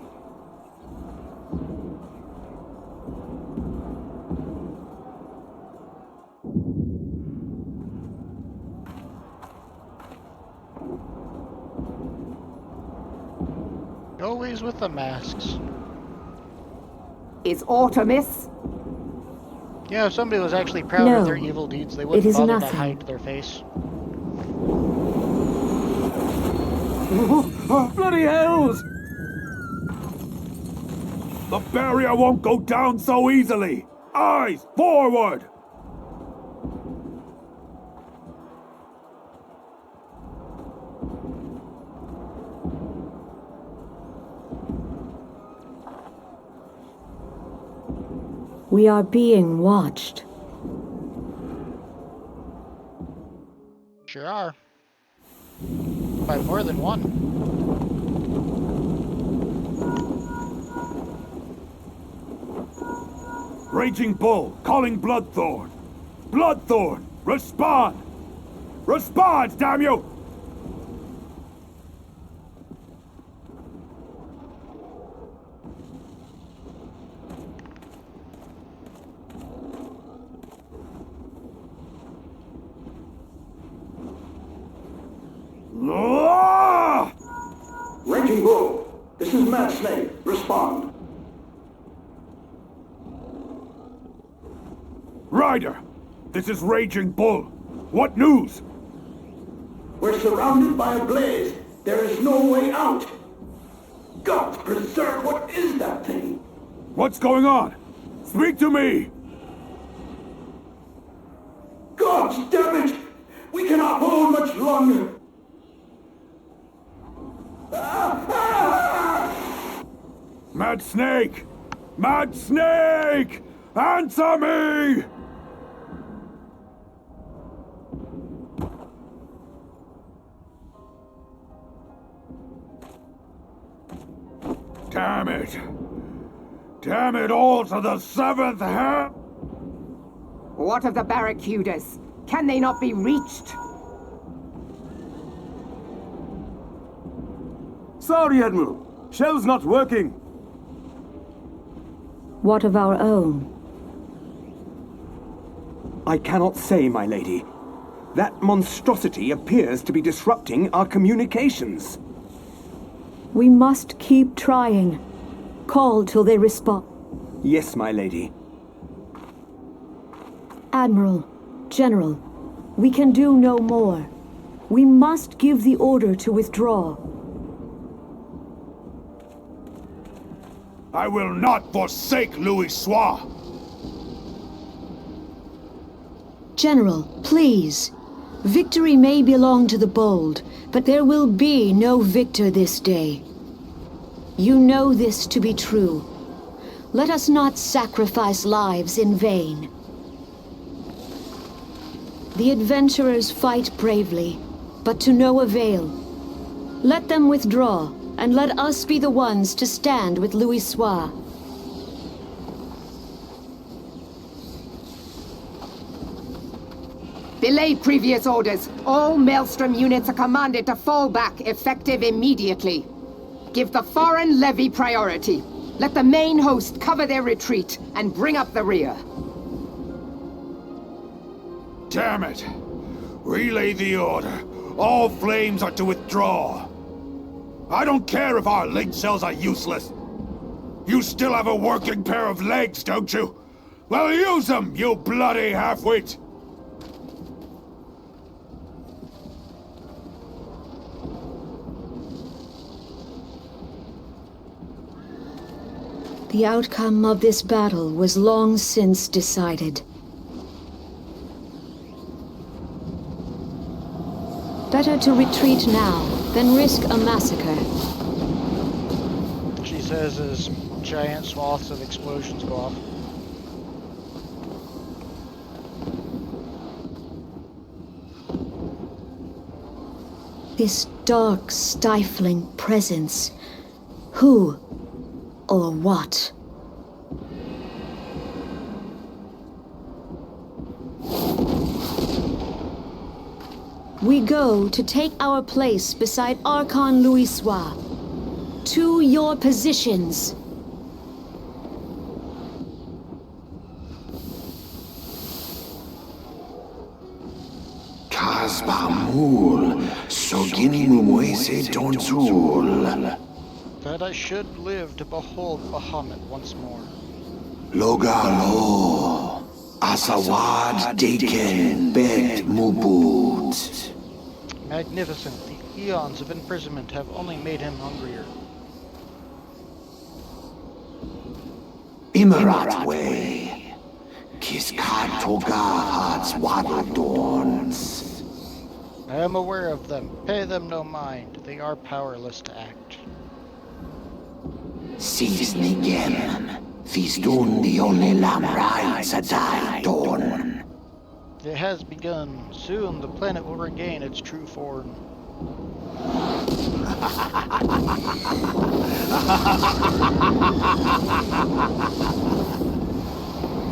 Always with the masks. Is Artemis? Yeah, if somebody was actually proud No, of their evil deeds, they wouldn't it is bother nothing. to hide their face. Bloody hells! The barrier won't go down so easily! Eyes forward! We are being watched. Sure are. By more than one. Raging Bull, calling Bloodthorn! Bloodthorn, respond! Respond, damn you! Respond. Ryder, this is Raging Bull. What news? We're surrounded by a blaze. There is no way out. God preserve, what is that thing? What's going on? Speak to me! God damn it! We cannot hold much longer. Mad Snake! Mad Snake! Answer me! Damn it! Damn it all to the seventh heaven! What of the barracudas? Can they not be reached? Sorry, Admiral. Shell's not working. What of our own? I cannot say, my lady. That monstrosity appears to be disrupting our communications. We must keep trying. Call till they respond. Yes, my lady. Admiral, General, we can do no more. We must give the order to withdraw. I will not forsake Louis Soir! General, please. Victory may belong to the bold, but there will be no victor this day. You know this to be true. Let us not sacrifice lives in vain. The adventurers fight bravely, but to no avail. Let them withdraw, and let us be the ones to stand with Louis Soir. Delay previous orders. All Maelstrom units are commanded to fall back, effective immediately. Give the foreign levy priority. Let the main host cover their retreat and bring up the rear. Damn it! Relay the order. All flames are to withdraw. I don't care if our link cells are useless. You still have a working pair of legs, don't you? Well, use them, you bloody half-wit! The outcome of this battle was long since decided. Better to retreat now than risk a massacre. She says as giant swaths of explosions go off. This dark, stifling presence. Who or what? We go to take our place beside Archon Louis Soir. To your positions. Kasbamul, Sogini Mumuese Tonsul. That I should live to behold Bahamut once more. Logalo, Asawad Deken Bet Mubut. Magnificent. The eons of imprisonment have only made him hungrier. Imarat Way, Kiskat Toga Hats Wadodorns. I am aware of them. Pay them no mind. They are powerless to act. Sisnigem, Fistun the only Lamrai Sadai Dorn. It has begun. Soon the planet will regain its true form.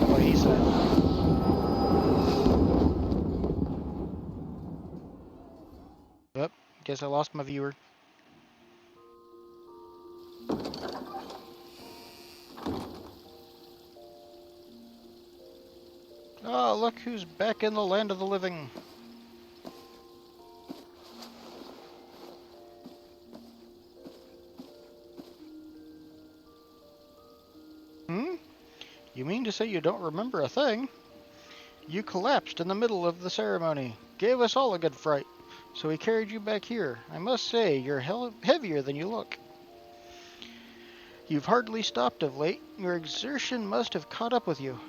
What he said. Yep, guess I lost my viewer. Oh, look who's back in the land of the living. You mean to say you don't remember a thing? You collapsed in the middle of the ceremony. Gave us all a good fright. So we carried you back here. I must say, you're heavier than you look. You've hardly stopped of late. Your exertion must have caught up with you.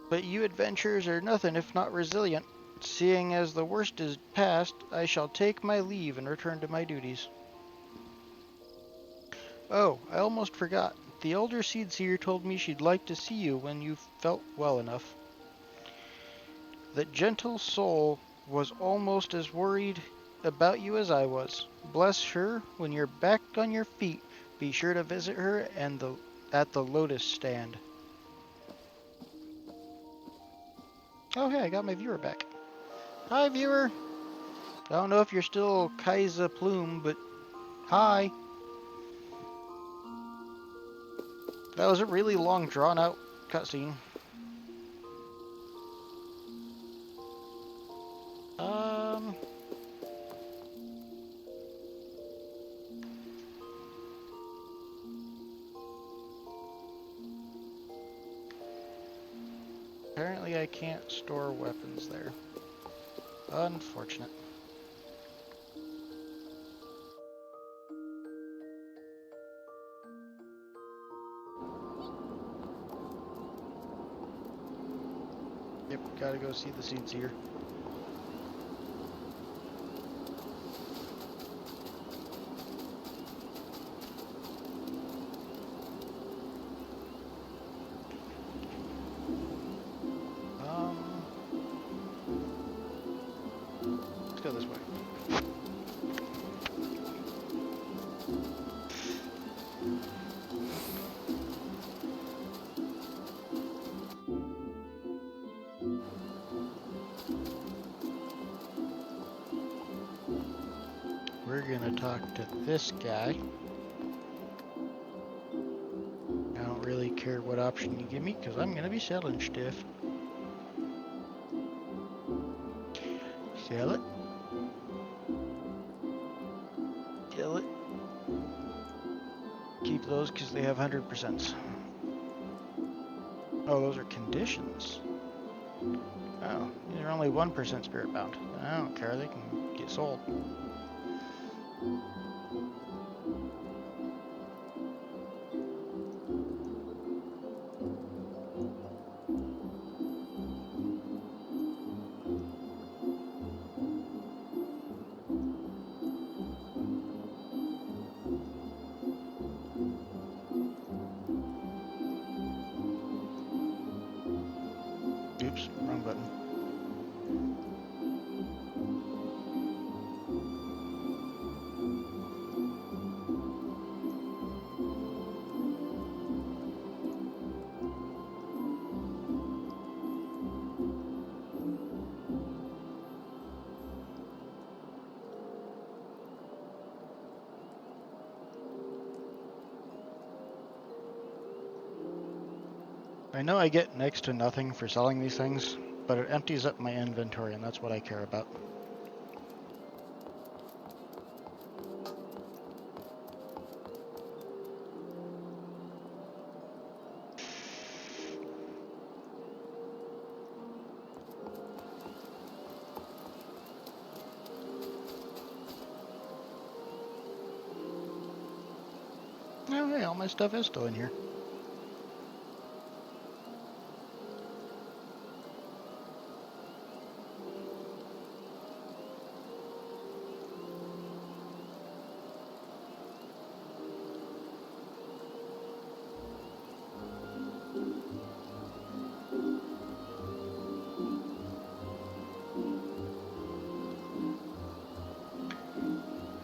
But you adventurers are nothing if not resilient. Seeing as the worst is past, I shall take my leave and return to my duties. Oh, I almost forgot. The elder seedseer told me she'd like to see you when you felt well enough. That gentle soul was almost as worried about you as I was. Bless her, when you're back on your feet, be sure to visit her at the lotus stand. Oh hey, I got my viewer back. Hi viewer! I don't know if you're still Kaisa Plume, but hi! That was a really long drawn out cutscene. Apparently I can't store weapons there. Unfortunate. Yep, gotta go see the seeds here. Let's go this way. We're gonna talk to this guy. I don't really care what option you give me, because I'm gonna be selling stuff. Sell it. Sell it. Keep those because they have 100%. Oh, those are conditions. Oh, these are only 1% spirit bound. I don't care, they can get sold. Oops, wrong button. I know I get next to nothing for selling these things, but it empties up my inventory, and that's what I care about. Oh hey, all my stuff is still in here.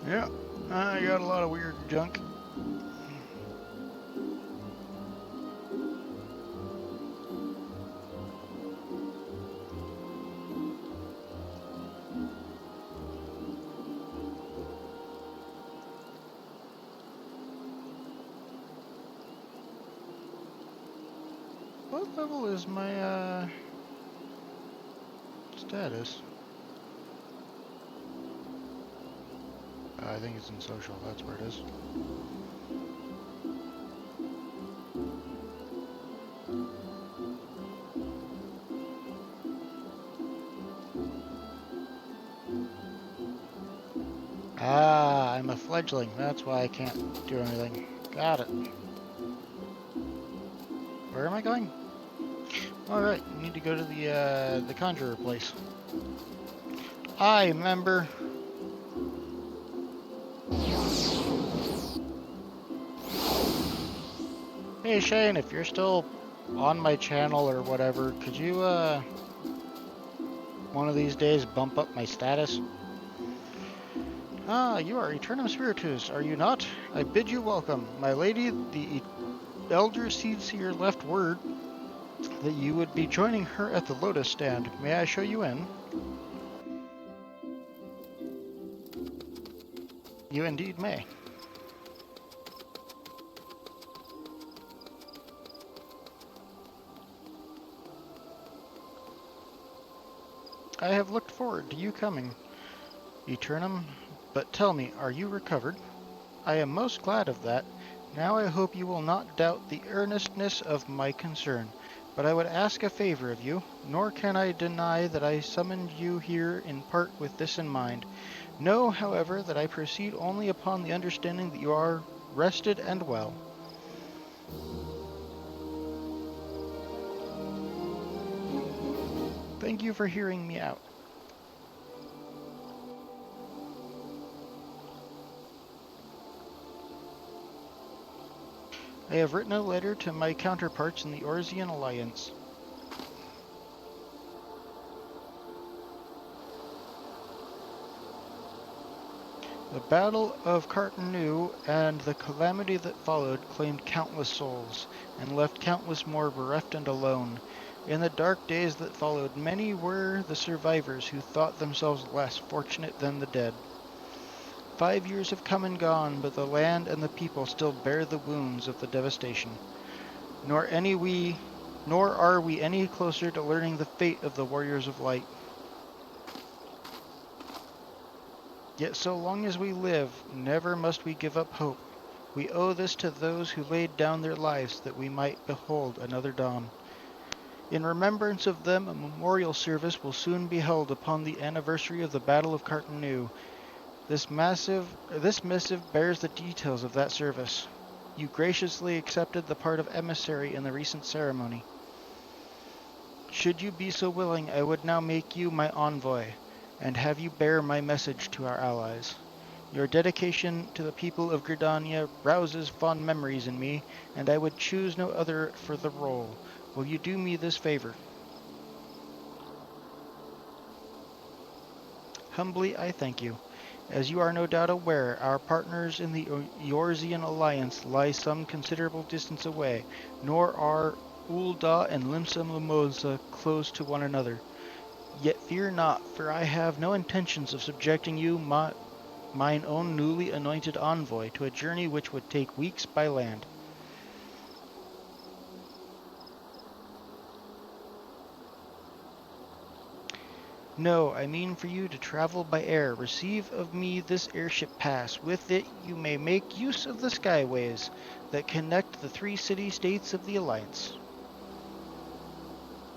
Yeah, I got a lot of weird junk. What level is my status? I think it's in social, that's where it is. fledgling. That's why I can't do anything. Got it. Where am I going? Alright, we need to go to the Conjurer place. Hi, member. Hey Shane, if you're still on my channel or whatever, could you, one of these days bump up my status? Ah, you are Eternum Spiritus, are you not? I bid you welcome. My lady, the Elder Seedseer left word that you would be joining her at the Lotus stand. May I show you in? You indeed may. I have looked forward to you coming, Eternum, but tell me, are you recovered? I am most glad of that. Now I hope you will not doubt the earnestness of my concern, but I would ask a favor of you, nor can I deny that I summoned you here in part with this in mind. Know, however, that I proceed only upon the understanding that you are rested and well. Thank you for hearing me out. I have written a letter to my counterparts in the Orsian Alliance. The Battle of Cartonu and the calamity that followed claimed countless souls, and left countless more bereft and alone. In the dark days that followed, many were the survivors who thought themselves less fortunate than the dead. 5 years have come and gone, but the land and the people still bear the wounds of the devastation. Nor are we any closer to learning the fate of the Warriors of Light. Yet so long as we live, never must we give up hope. We owe this to those who laid down their lives that we might behold another dawn. In remembrance of them, a memorial service will soon be held upon the anniversary of the Battle of Cartonu. This missive bears the details of that service. You graciously accepted the part of emissary in the recent ceremony. Should you be so willing, I would now make you my envoy, and have you bear my message to our allies. Your dedication to the people of Gridania rouses fond memories in me, and I would choose no other for the role. Will you do me this favor? Humbly, I thank you. As you are no doubt aware, our partners in the Eorzean Alliance lie some considerable distance away, nor are Ul'dah and Limsa Mimosa close to one another. Yet fear not, for I have no intentions of subjecting you, mine own newly anointed envoy, to a journey which would take weeks by land. No, I mean for you to travel by air. Receive of me this airship pass. With it you may make use of the skyways that connect the 3 city-states of the Alliance.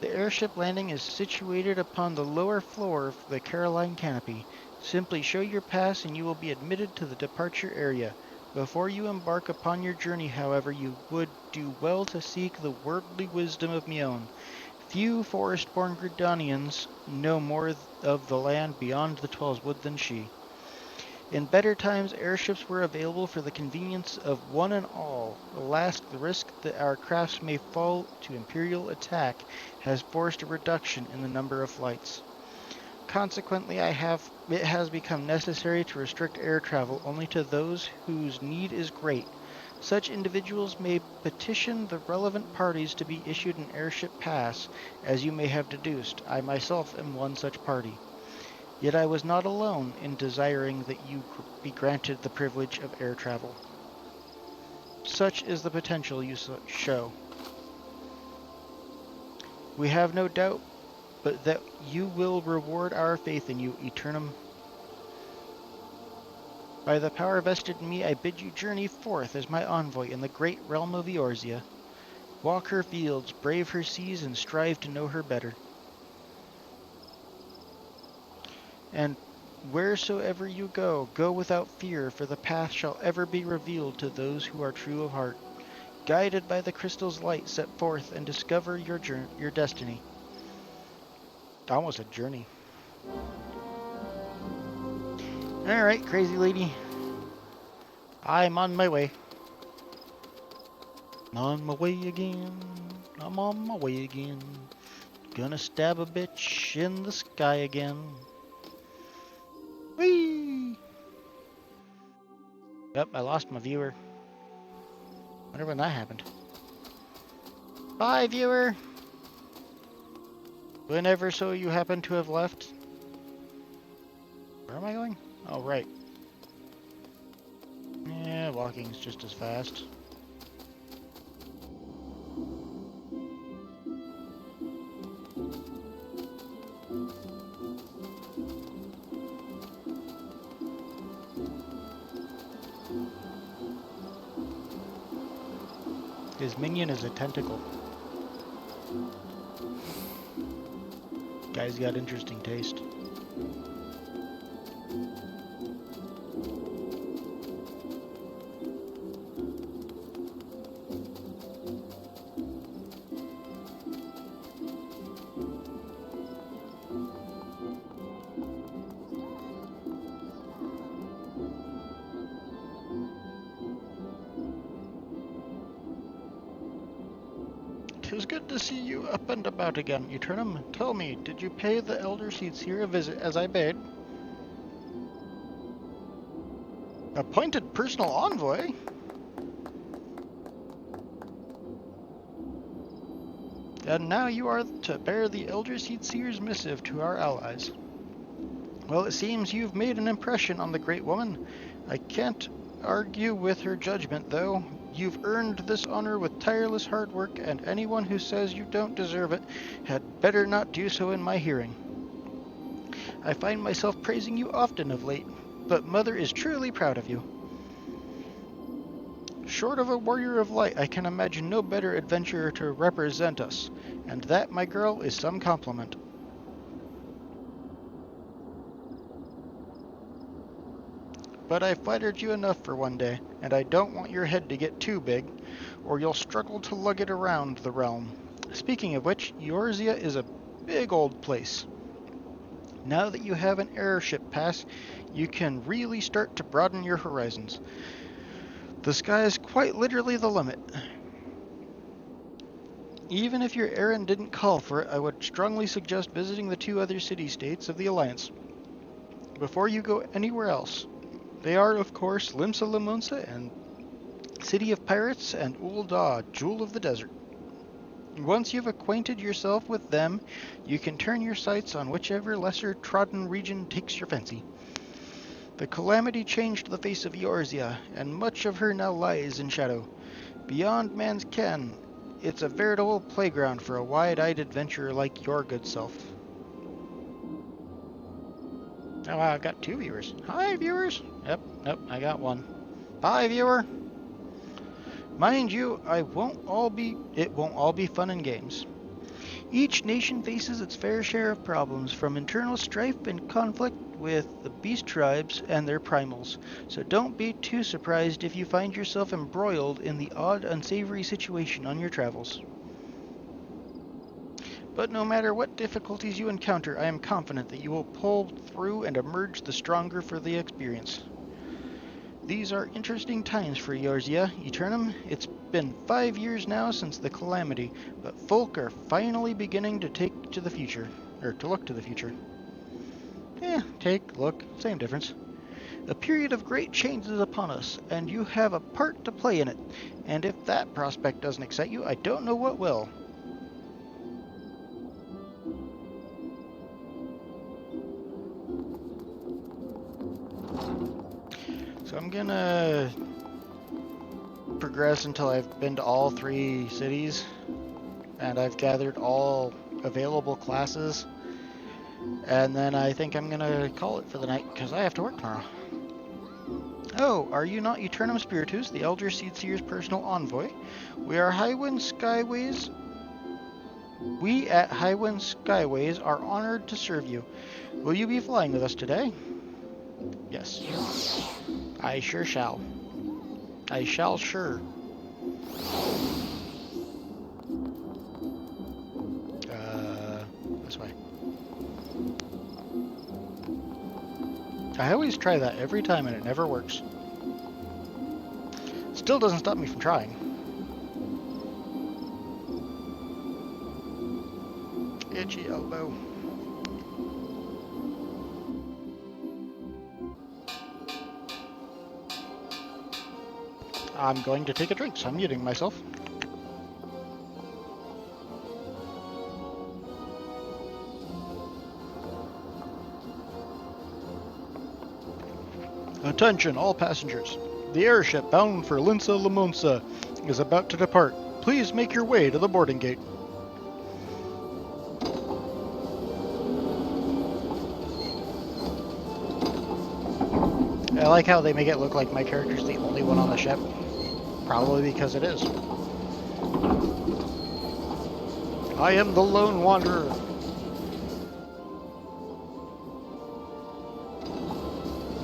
The airship landing is situated upon the lower floor of the Caroline canopy. Simply show your pass and you will be admitted to the departure area. Before you embark upon your journey, however, you would do well to seek the worldly wisdom of Mioune. Few forest-born Gridanians know more of the land beyond the Twelves Wood than she. In better times, airships were available for the convenience of one and all. Alas, the risk that our crafts may fall to Imperial attack has forced a reduction in the number of flights. Consequently, it has become necessary to restrict air travel only to those whose need is great. Such individuals may petition the relevant parties to be issued an airship pass, as you may have deduced. I myself am one such party. Yet I was not alone in desiring that you be granted the privilege of air travel. Such is the potential you show. We have no doubt but that you will reward our faith in you, Eternum. By the power vested in me, I bid you journey forth as my envoy in the great realm of Eorzea. Walk her fields, brave her seas, and strive to know her better. And Wheresoever you go, go without fear, for the path shall ever be revealed to those who are true of heart. Guided by the crystal's light, set forth and discover your destiny. I almost said journey. Alright, crazy lady. I'm on my way. I'm on my way again. I'm on my way again. Gonna stab a bitch in the sky again. Whee! Yep, I lost my viewer. Wonder when that happened. Bye, viewer! Whenever so you happen to have left. Where am I going? Oh, right. Yeah, walking's just as fast. His minion is a tentacle. Guy's got interesting taste. Tis good to see you up and about again, Eternum. Tell me, did you pay the Elder Seats here a visit as I bade? Appointed personal envoy? And now you are to bear the Elder Seat's missive to our allies. Well, it seems you've made an impression on the great woman. I can't argue with her judgment, though. You've earned this honor with tireless hard work, and anyone who says you don't deserve it had better not do so in my hearing. I find myself praising you often of late, but Mother is truly proud of you. Short of a warrior of light, I can imagine no better adventurer to represent us, and that, my girl, is some compliment. But I flattered you enough for one day, and I don't want your head to get too big, or you'll struggle to lug it around the realm. Speaking of which, Eorzea is a big old place. Now that you have an airship pass, you can really start to broaden your horizons. The sky is quite literally the limit. Even if your errand didn't call for it, I would strongly suggest visiting the 2 other city-states of the Alliance before you go anywhere else. They are, of course, Limsa Lomunsa and City of Pirates and Ul'dah, Jewel of the Desert. Once you've acquainted yourself with them, you can turn your sights on whichever lesser-trodden region takes your fancy. The calamity changed the face of Eorzea, and much of her now lies in shadow. Beyond man's ken, it's a veritable playground for a wide-eyed adventurer like your good self. Oh wow, I've got 2 viewers. Hi, viewers! Yep, nope, I got 1. Bye, viewer! Mind you, it won't all be fun and games. Each nation faces its fair share of problems, from internal strife and conflict with the beast tribes and their primals, so don't be too surprised if you find yourself embroiled in the odd, unsavory situation on your travels. But no matter what difficulties you encounter, I am confident that you will pull through and emerge the stronger for the experience. These are interesting times for Eorzea, Eternum. It's been 5 years now since the calamity, but folk are finally beginning to look to the future. Look, same difference. A period of great change is upon us, and you have a part to play in it. And if that prospect doesn't excite you, I don't know what will. So I'm gonna progress until I've been to all 3 cities, and I've gathered all available classes, and then I think I'm gonna call it for the night, because I have to work tomorrow. Oh, are you not Eternum Spiritus, the Elder Seat's personal envoy? We at Highwind Skyways are honored to serve you. Will you be flying with us today? Yes. I sure shall. I shall sure. This way. I always try that every time and it never works. Still doesn't stop me from trying. Itchy elbow. I'm going to take a drink, so I'm muting myself. Attention, all passengers. The airship bound for Linsa Limonsa is about to depart. Please make your way to the boarding gate. I like how they make it look like my character's the only one on the ship. Probably because it is. I am the Lone Wanderer.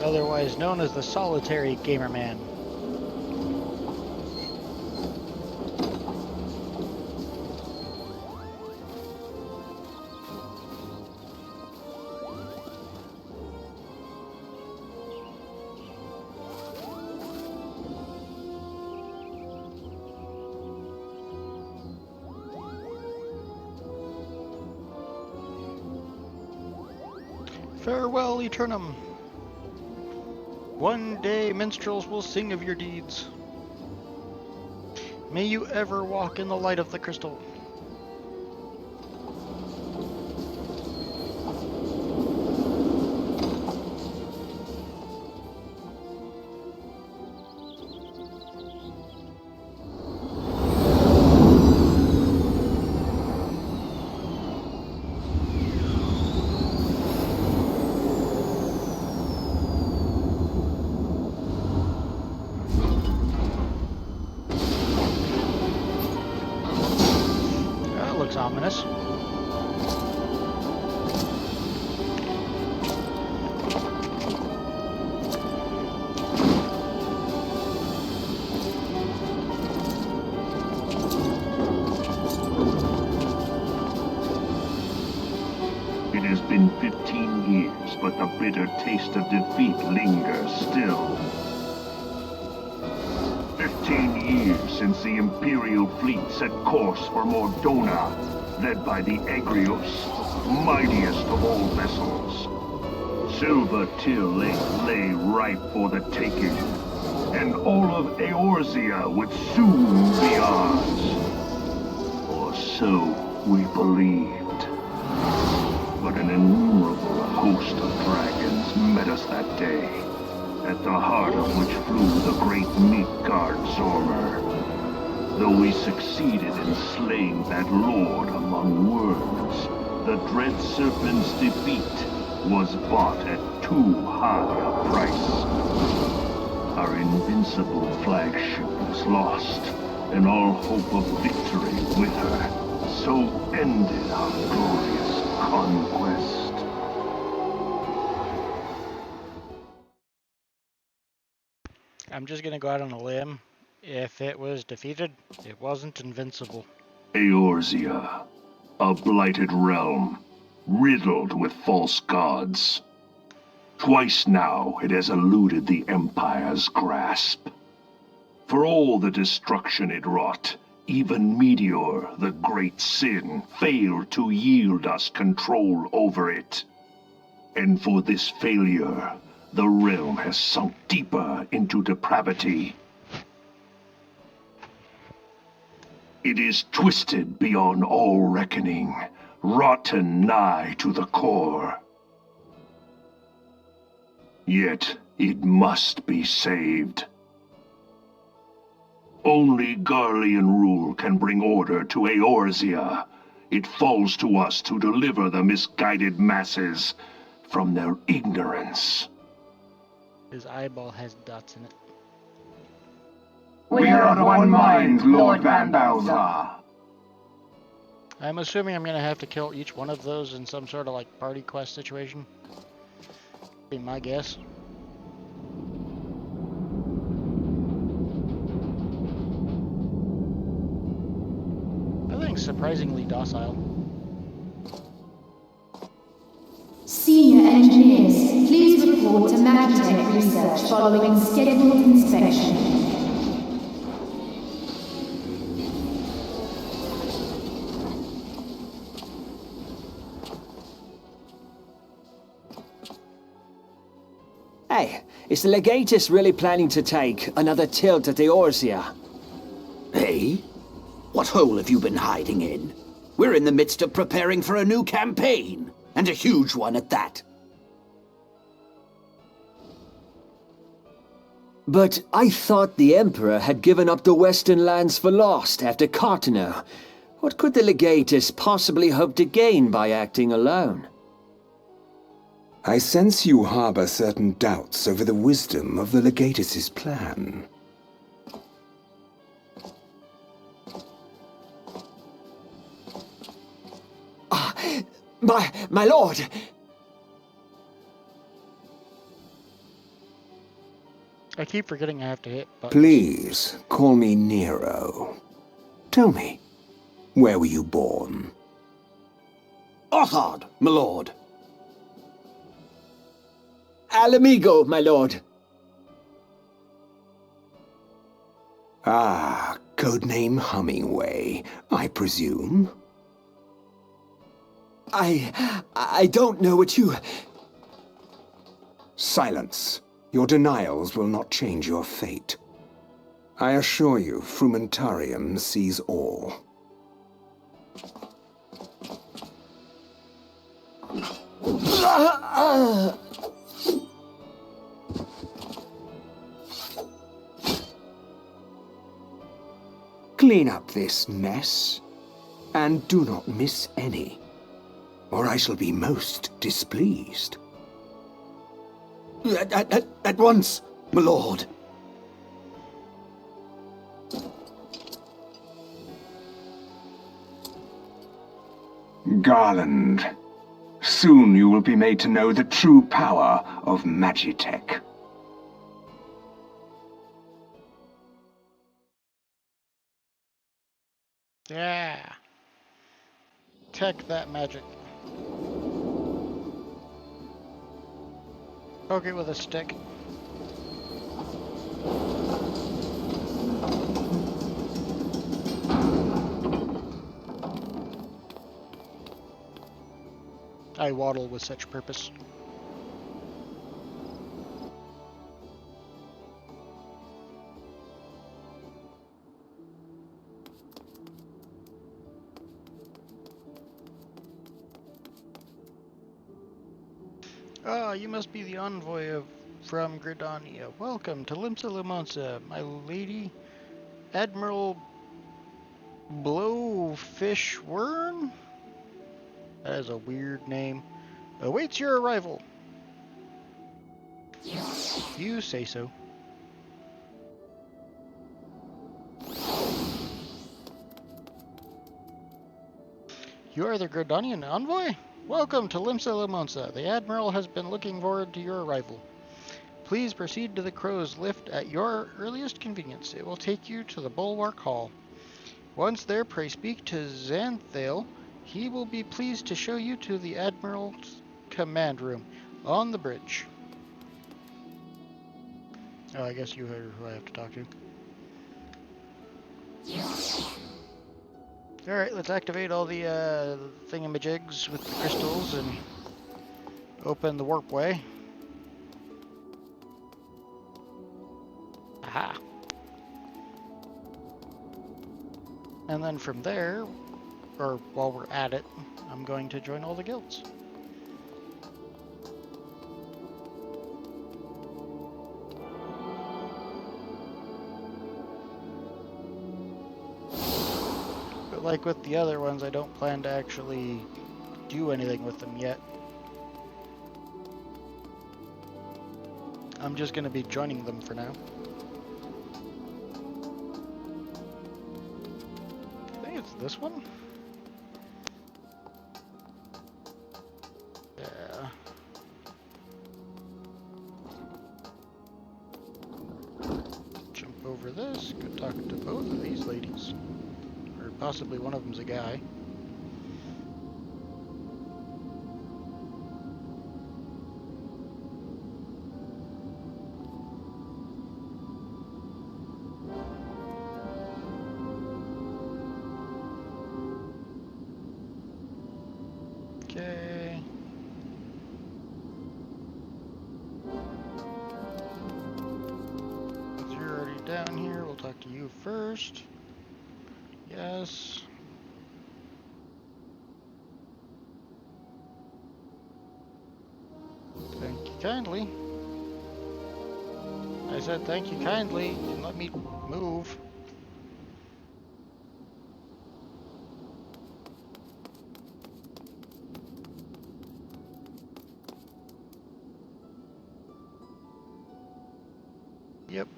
Otherwise known as the Solitary Gamer Man. Farewell, Eternum. One day minstrels will sing of your deeds. May you ever walk in the light of the crystal. Looks ominous. It has been 15 years, but the bitter taste of defeat lingers still. 15 years since the Imperial fleet set course for Mordona, led by the Egrios, mightiest of all vessels. Silver Till lay ripe for the taking, and all of Eorzea would soon be ours. Or so we believed. But an innumerable host of dragons met us that day, at the heart of which flew the great Midgard Zormer. Though we succeeded in slaying that lord among worms, the dread serpent's defeat was bought at too high a price. Our invincible flagship was lost, and all hope of victory with her. So ended our glorious conquest. I'm just gonna go out on a limb. If it was defeated, it wasn't invincible. Eorzea, a blighted realm, riddled with false gods. Twice now it has eluded the Empire's grasp. For all the destruction it wrought, even Meteor, the great sin, failed to yield us control over it. And for this failure, the realm has sunk deeper into depravity. It is twisted beyond all reckoning, rotten nigh to the core. Yet it must be saved. Only Garlean rule can bring order to Eorzea. It falls to us to deliver the misguided masses from their ignorance. His eyeball has dots in it. We are of one mind, Lord Van Balzar. I'm assuming I'm gonna have to kill each one of those in some sort of like party quest situation. Be my guess. being surprisingly docile. Senior engineers, please report to Magitech research following scheduled inspection. Hey, is the Legatus really planning to take another tilt at the Eorzea? Hey? What hole have you been hiding in? We're in the midst of preparing for a new campaign, and a huge one at that. But I thought the Emperor had given up the Western lands for lost after Cartano. What could the Legatus possibly hope to gain by acting alone? I sense you harbor certain doubts over the wisdom of the Legatus's plan. My lord! I keep forgetting I have to hit buttons. Please, call me Nero. Tell me, where were you born? Othard, my lord. Alamigo, my lord. Ah, codename Hummingway, I presume? I don't know what you... Silence. Your denials will not change your fate. I assure you, Frumentarium sees all. Clean up this mess, and do not miss any, or I shall be most displeased. At once, my lord. Garland. Soon you will be made to know the true power of Magitech. Yeah. Tech that magic. Poke it with a stick. I waddle with such purpose. Ah, you must be the envoy from Gridania. Welcome to Limsa Limonsa, my lady. Admiral Blowfish Worm? That is a weird name. Awaits your arrival. You say so. You are the Gridanian envoy? Welcome to Limsa Limonsa. The Admiral has been looking forward to your arrival. Please proceed to the Crow's Lift at your earliest convenience. It will take you to the Bulwark Hall. Once there, pray speak to Xanthale. He will be pleased to show you to the Admiral's command room on the bridge. Oh, I guess you are who I have to talk to. Alright, let's activate all the thingamajigs with the crystals and open the warp way. Aha! And then from there, or while we're at it, I'm going to join all the guilds. Like with the other ones, I don't plan to actually do anything with them yet. I'm just going to be joining them for now. I think it's this one? Yeah. Jump over this, go talk to both of these ladies. Or possibly one of them's a guy. Okay. Since you're already down here, we'll talk to you first. Yes. Thank you kindly. I said thank you kindly and let me move. Yep.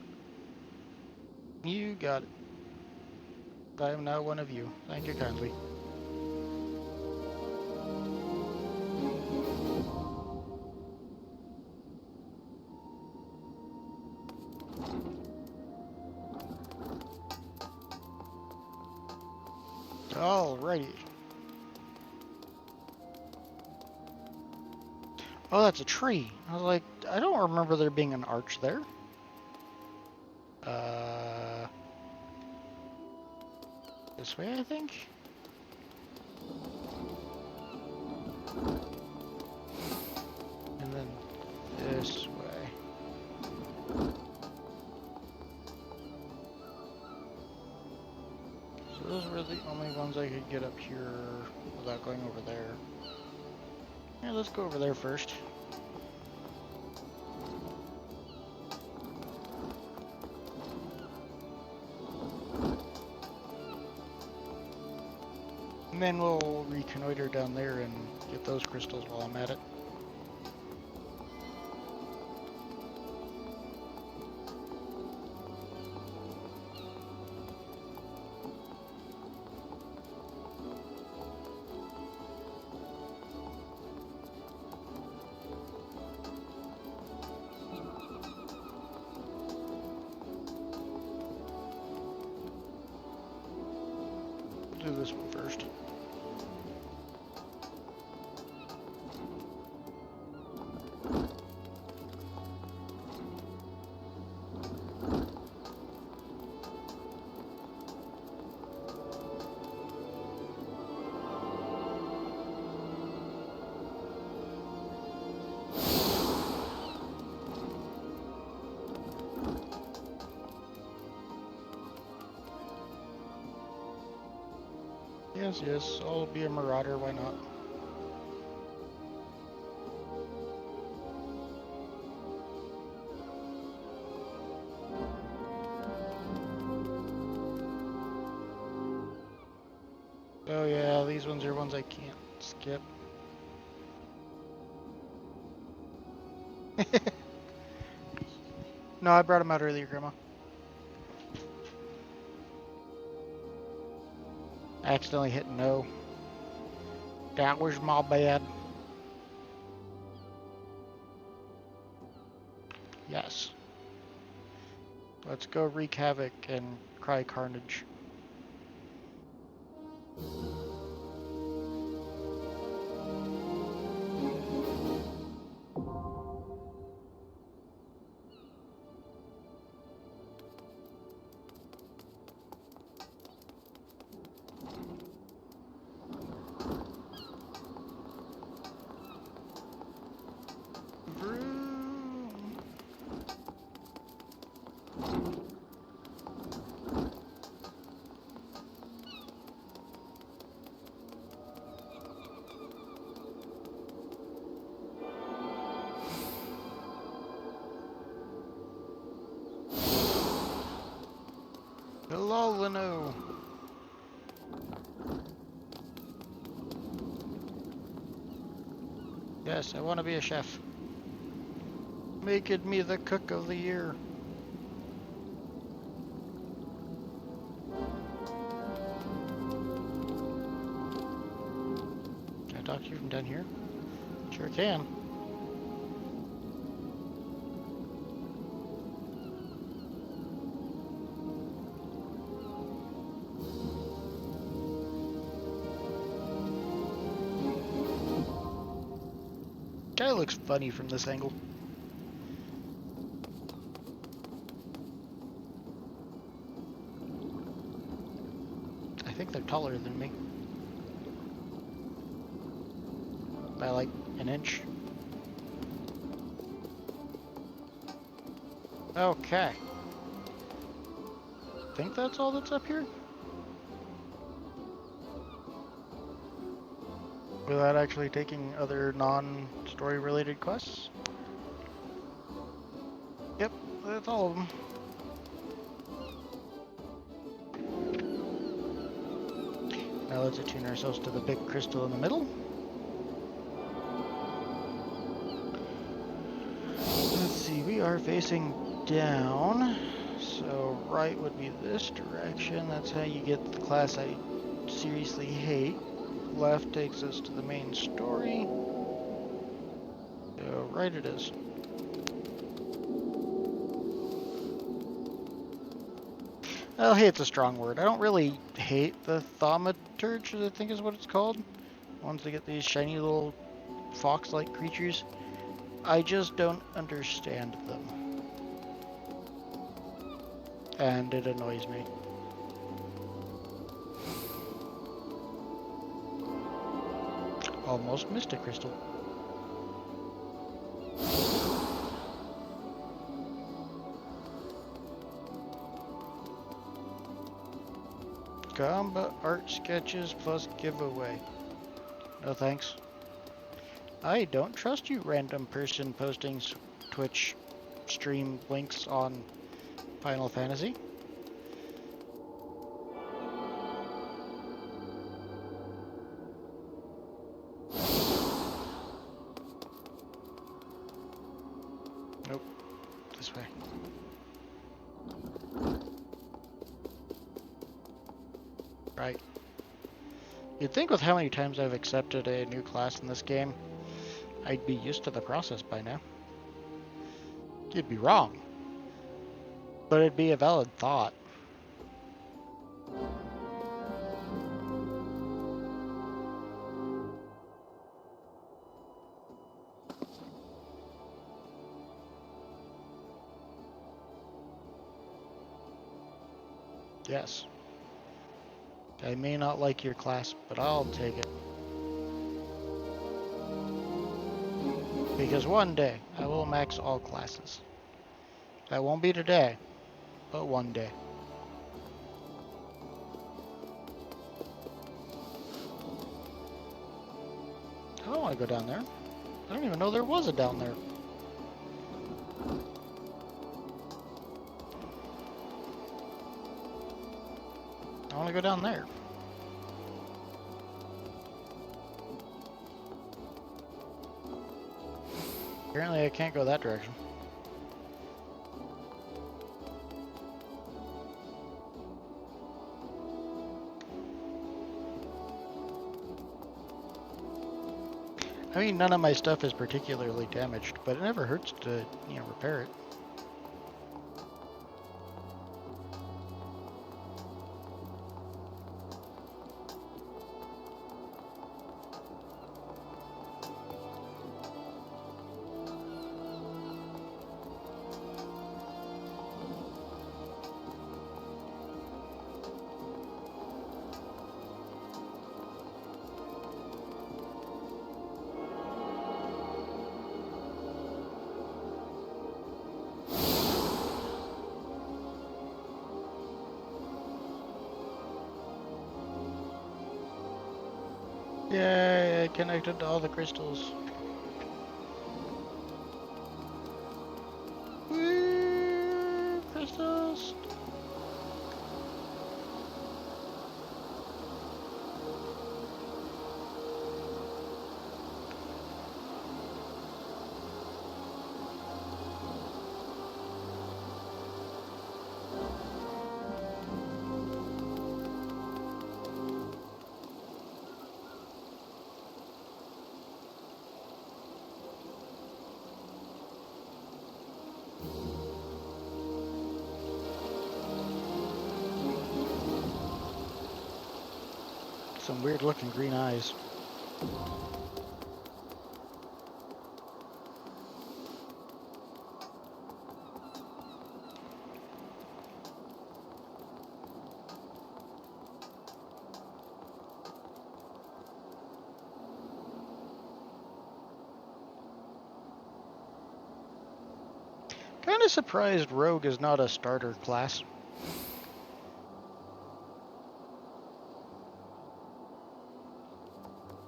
You got it. I am now one of you. Thank you kindly. Alrighty. Oh, that's a tree. I was like, I don't remember there being an arch there. This way, I think? And then this way. So those were the only ones I could get up here without going over there. Yeah, let's go over there first. And then we'll reconnoiter down there and get those crystals while I'm at it. Do this one first. Yes, yes, I'll be a marauder, why not? Oh yeah, these ones are ones I can't skip. No, I brought them out earlier, Grandma. I accidentally hit no. That was my bad. Yes. Let's go wreak havoc and cry carnage. Hello, Leno. Yes, I want to be a chef. Making me the cook of the year. Can I talk to you from down here? Sure can. Kind of looks funny from this angle. I think they're taller than me. By like an inch. Okay. I think that's all that's up here. Without actually taking other non-story related quests. Yep, that's all of them. Now let's attune ourselves to the big crystal in the middle. Let's see, we are facing down, so right would be this direction. That's how you get the class I seriously hate. Left takes us to the main story. So right it is. Well, hate's a strong word. I don't really hate the thaumaturge, I think is what it's called. Ones that get these shiny little fox-like creatures. I just don't understand them. And it annoys me. Almost missed a crystal. Combat art sketches plus giveaway. No thanks. I don't trust you, random person posting Twitch stream links on Final Fantasy. Nope. This way. Right. You'd think with how many times I've accepted a new class in this game, I'd be used to the process by now. You'd be wrong. But it'd be a valid thought. Yes. I may not like your class, but I'll take it. Because one day, I will max all classes. That won't be today, but one day. I don't want to go down there. I don't even know there was a down there. I want to go down there. Apparently I can't go that direction. I mean, none of my stuff is particularly damaged, but it never hurts to, repair it. Yay, I connected to all the crystals. Woo, crystals! Some weird looking green eyes. of surprised Rogue is not a starter class.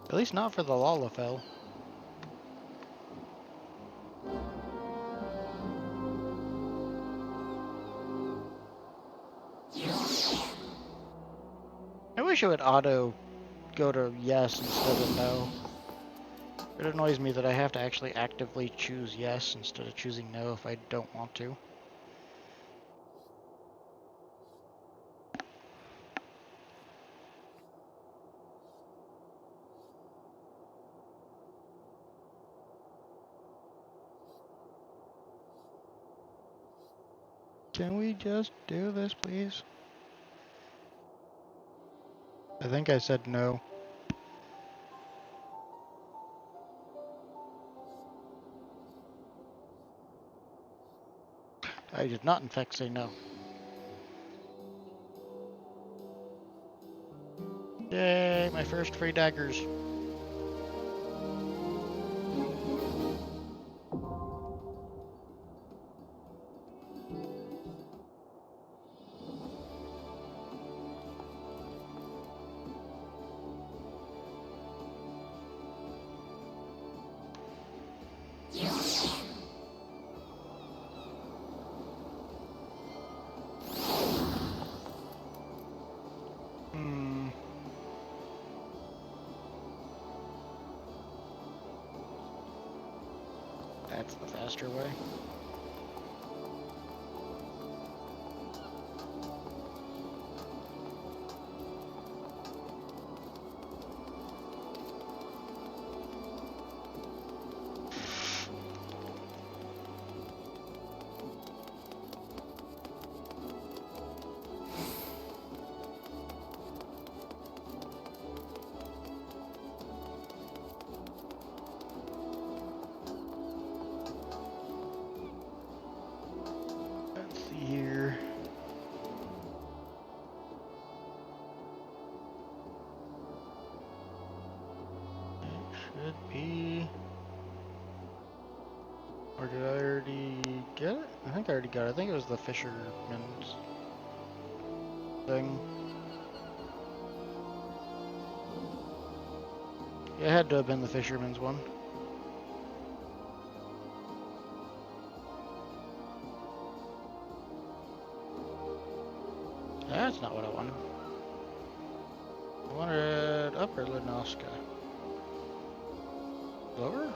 At least not for the Lalafell. I wish it would auto go to yes instead of no. It annoys me that I have to actually actively choose yes instead of choosing no if I don't want to. Can we just do this, please? I think I said no. I did not, in fact, say no. Yay, my first free daggers. That's the faster way. Should be... Or did I already get it? I think I already got it. I think it was the fisherman's thing. Yeah, it had to have been the fisherman's one. That's not what I wanted. I wanted Upper Lenoska. Lower?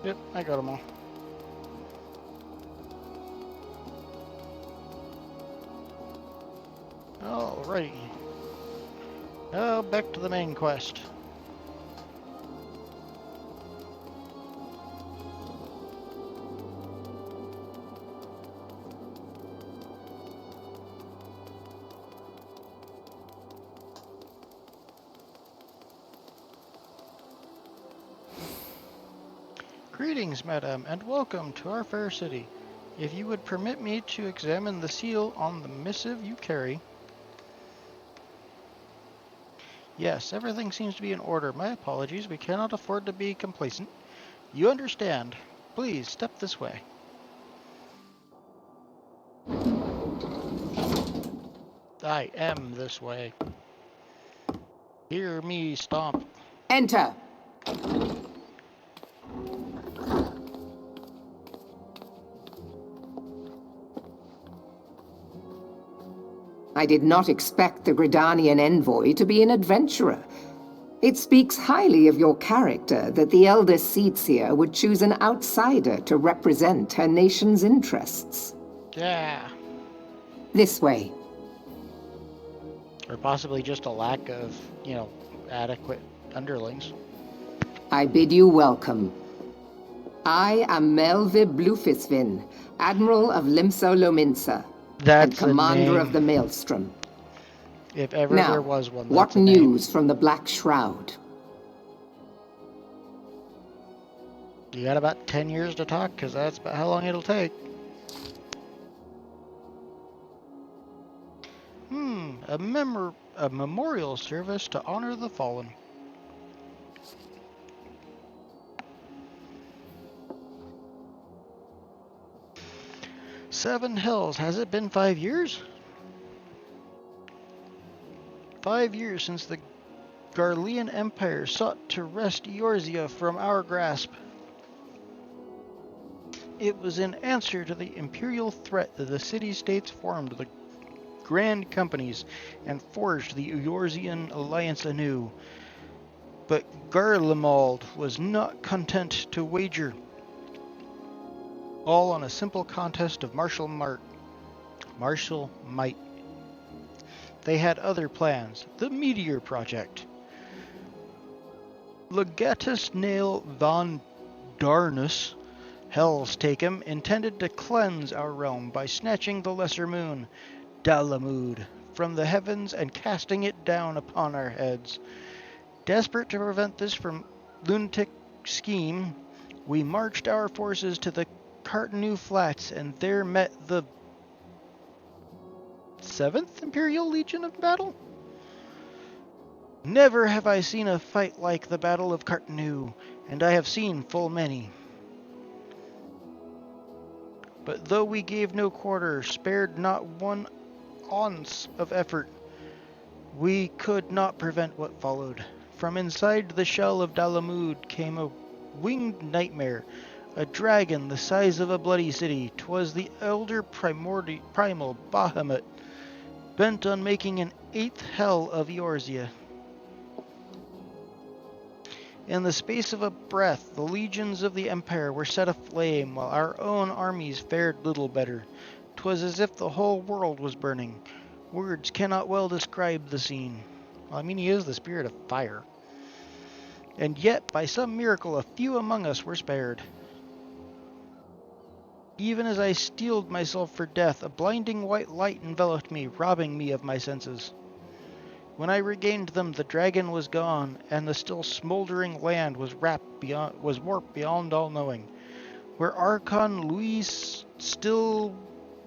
Yep, I got them all. Alrighty. Now back to the main quest. Greetings, madam, and welcome to our fair city. If you would permit me to examine the seal on the missive you carry. Yes, everything seems to be in order. My apologies, we cannot afford to be complacent. You understand. Please, step this way. I am this way. Hear me stomp. Enter. I did not expect the Gridanian envoy to be an adventurer. It speaks highly of your character that the Elder Seedseer would choose an outsider to represent her nation's interests. Yeah. This way. Or possibly just a lack of, adequate underlings. I bid you welcome. I am Melvib Blufisvin, Admiral of Limso Lominsa. That's and commander of the Maelstrom. If ever now, there was one, that's what news from the Black Shroud? You got about 10 years to talk, because that's about how long it'll take. A a memorial service to honor the fallen. Seven Hells, has it been 5 years? 5 years since the Garlean Empire sought to wrest Eorzea from our grasp. It was in answer to the imperial threat that the city-states formed the Grand Companies and forged the Eorzean alliance anew. But Garlemald was not content to wager all on a simple contest of martial might. They had other plans, the Meteor Project. Legatus Nail von Darnus, Hell's Takem, intended to cleanse our realm by snatching the lesser moon, Dalamud, from the heavens and casting it down upon our heads. Desperate to prevent this from lunatic scheme, we marched our forces to the Cartanu Flats and there met the 7th Imperial Legion of Battle? Never have I seen a fight like the Battle of Cartanu, and I have seen full many. But though we gave no quarter, spared not one ounce of effort, we could not prevent what followed. From inside the shell of Dalamud came a winged nightmare, a dragon the size of a bloody city. 'Twas the elder primal Bahamut, bent on making an 8th hell of Eorzea. In the space of a breath, the legions of the Empire were set aflame, while our own armies fared little better. 'Twas as if the whole world was burning. Words cannot well describe the scene. Well, I mean, he is the spirit of fire. And yet, by some miracle, a few among us were spared. Even as I steeled myself for death, a blinding white light enveloped me, robbing me of my senses. When I regained them, the dragon was gone, and the still smoldering land was warped beyond all knowing. Were Archon Louis still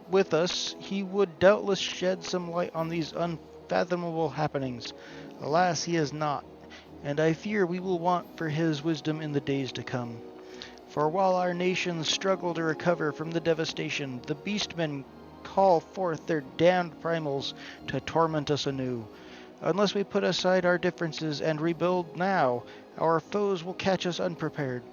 with us, he would doubtless shed some light on these unfathomable happenings. Alas, he is not, and I fear we will want for his wisdom in the days to come. For while our nations struggle to recover from the devastation, the beastmen call forth their damned primals to torment us anew. Unless we put aside our differences and rebuild now, our foes will catch us unprepared.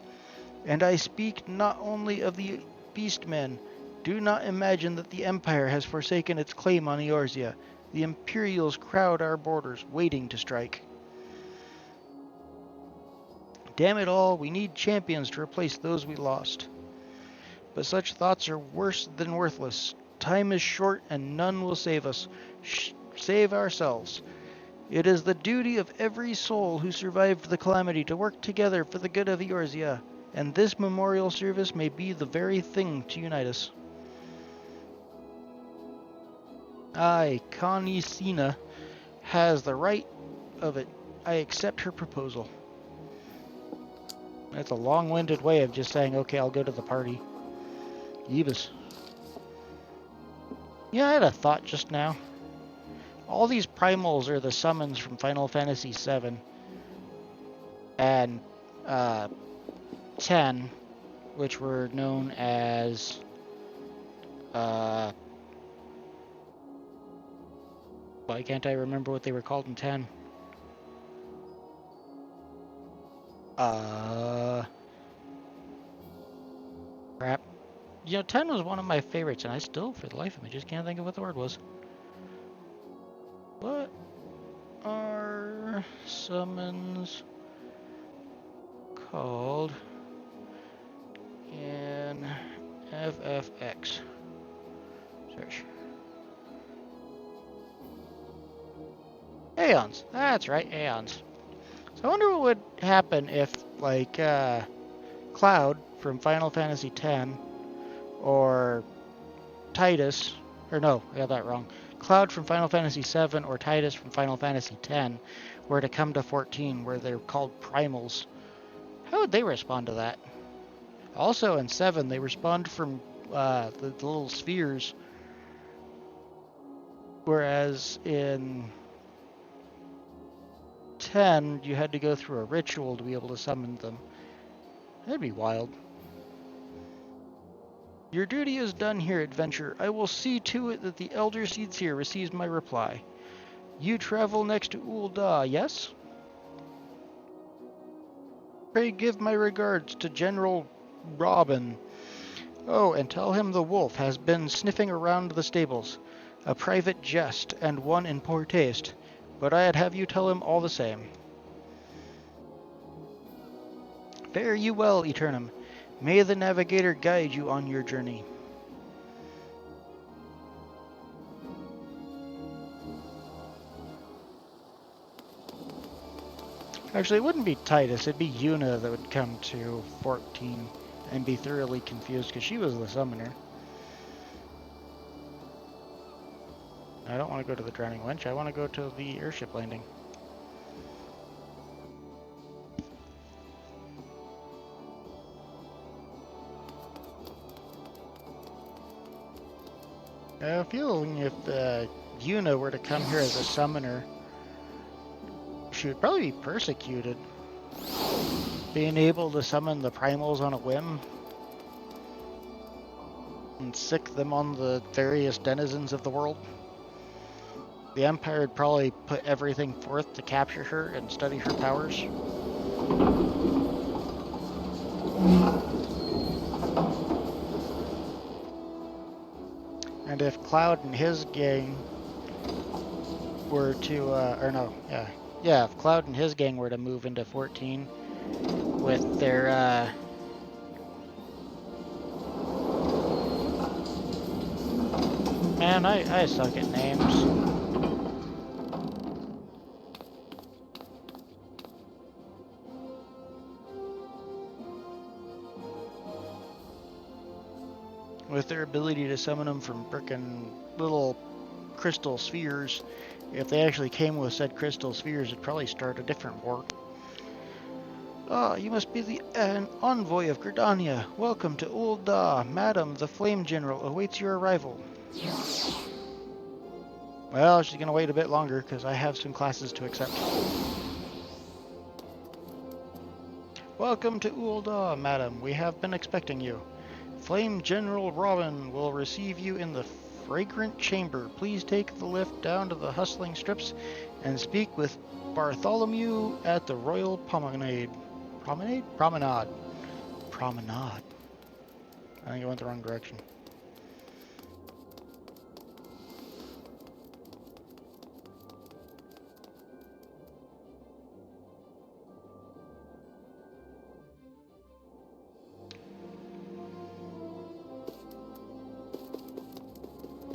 And I speak not only of the beastmen. Do not imagine that the Empire has forsaken its claim on Eorzea. The Imperials crowd our borders, waiting to strike. Damn it all, we need champions to replace those we lost. But such thoughts are worse than worthless. Time is short and none will save us. Save ourselves. It is the duty of every soul who survived the calamity to work together for the good of Eorzea, and this memorial service may be the very thing to unite us. I, Connie Sina, has the right of it. I accept her proposal. That's a long-winded way of just saying, okay, I'll go to the party. Yeebus. Yeah, I had a thought just now. All these primals are the summons from Final Fantasy VII and 10, which were known as why can't I remember what they were called in 10? Crap. You know, 10 was one of my favorites, and I still, for the life of me, just can't think of what the word was. What are summons called in FFX? Search. Aeons. That's right, Aeons. So I wonder what would happen if, like, Cloud from Final Fantasy X, or Titus, or no, I got that wrong. Cloud from Final Fantasy VII or Titus from Final Fantasy X were to come to 14, where they're called primals. How would they respond to that? Also in 7, they respond from the little spheres, whereas in pretend you had to go through a ritual to be able to summon them. That'd be wild. Your duty is done here, adventure. I will see to it that the Elder Seeds here receives my reply. You travel next to Ul'dah, yes? Pray give my regards to General Robin. Oh, and tell him the wolf has been sniffing around the stables. A private jest, and one in poor taste. But I'd have you tell him all the same. Fare you well, Eternum. May the Navigator guide you on your journey. Actually, it wouldn't be Titus, it'd be Yuna that would come to 14 and be thoroughly confused, because she was the summoner. I don't want to go to the Drowning Wench, I want to go to the airship landing. I have a feeling if Yuna were to come here as a summoner, she would probably be persecuted. Being able to summon the primals on a whim and sick them on the various denizens of the world. The Empire would probably put everything forth to capture her and study her powers. And if Cloud and his gang were to, if Cloud and his gang were to move into 14 with their, man, I suck at names. With their ability to summon them from frickin' little crystal spheres, if they actually came with said crystal spheres, it'd probably start a different war. Ah, you must be an envoy of Gridania. Welcome to Ul'dah. Madam, the Flame General awaits your arrival. Well, she's gonna wait a bit longer, because I have some classes to accept. Welcome to Ul'dah, madam. We have been expecting you. Flame General Robin will receive you in the fragrant chamber. Please take the lift down to the hustling strips and speak with Bartholomew at the Royal Promenade. Promenade? Promenade. Promenade. I think I went the wrong direction.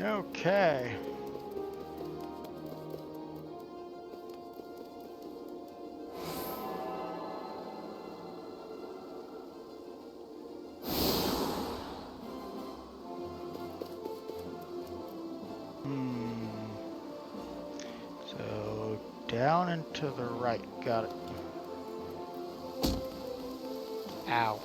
Okay. So down and to the right. Got it. Ow.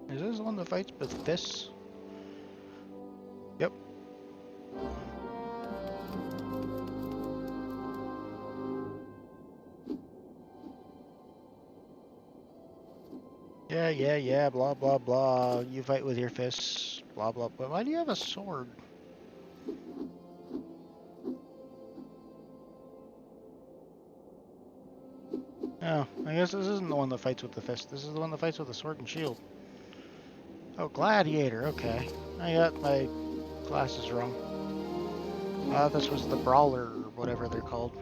Is this the one that fights with fists? Yep. Yeah, blah, blah, blah. You fight with your fists, blah, blah, blah. Why do you have a sword? Oh, I guess this isn't the one that fights with the fist. This is the one that fights with the sword and shield. Oh, Gladiator, okay. I got my glasses wrong. This was the Brawler, or whatever they're called.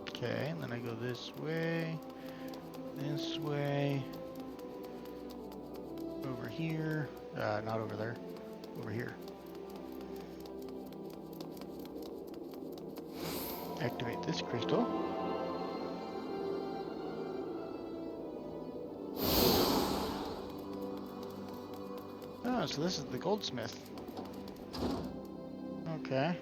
Okay, and then I go this way, over here, not over there, over here. Activate this crystal. Oh, so this is the goldsmith. Okay.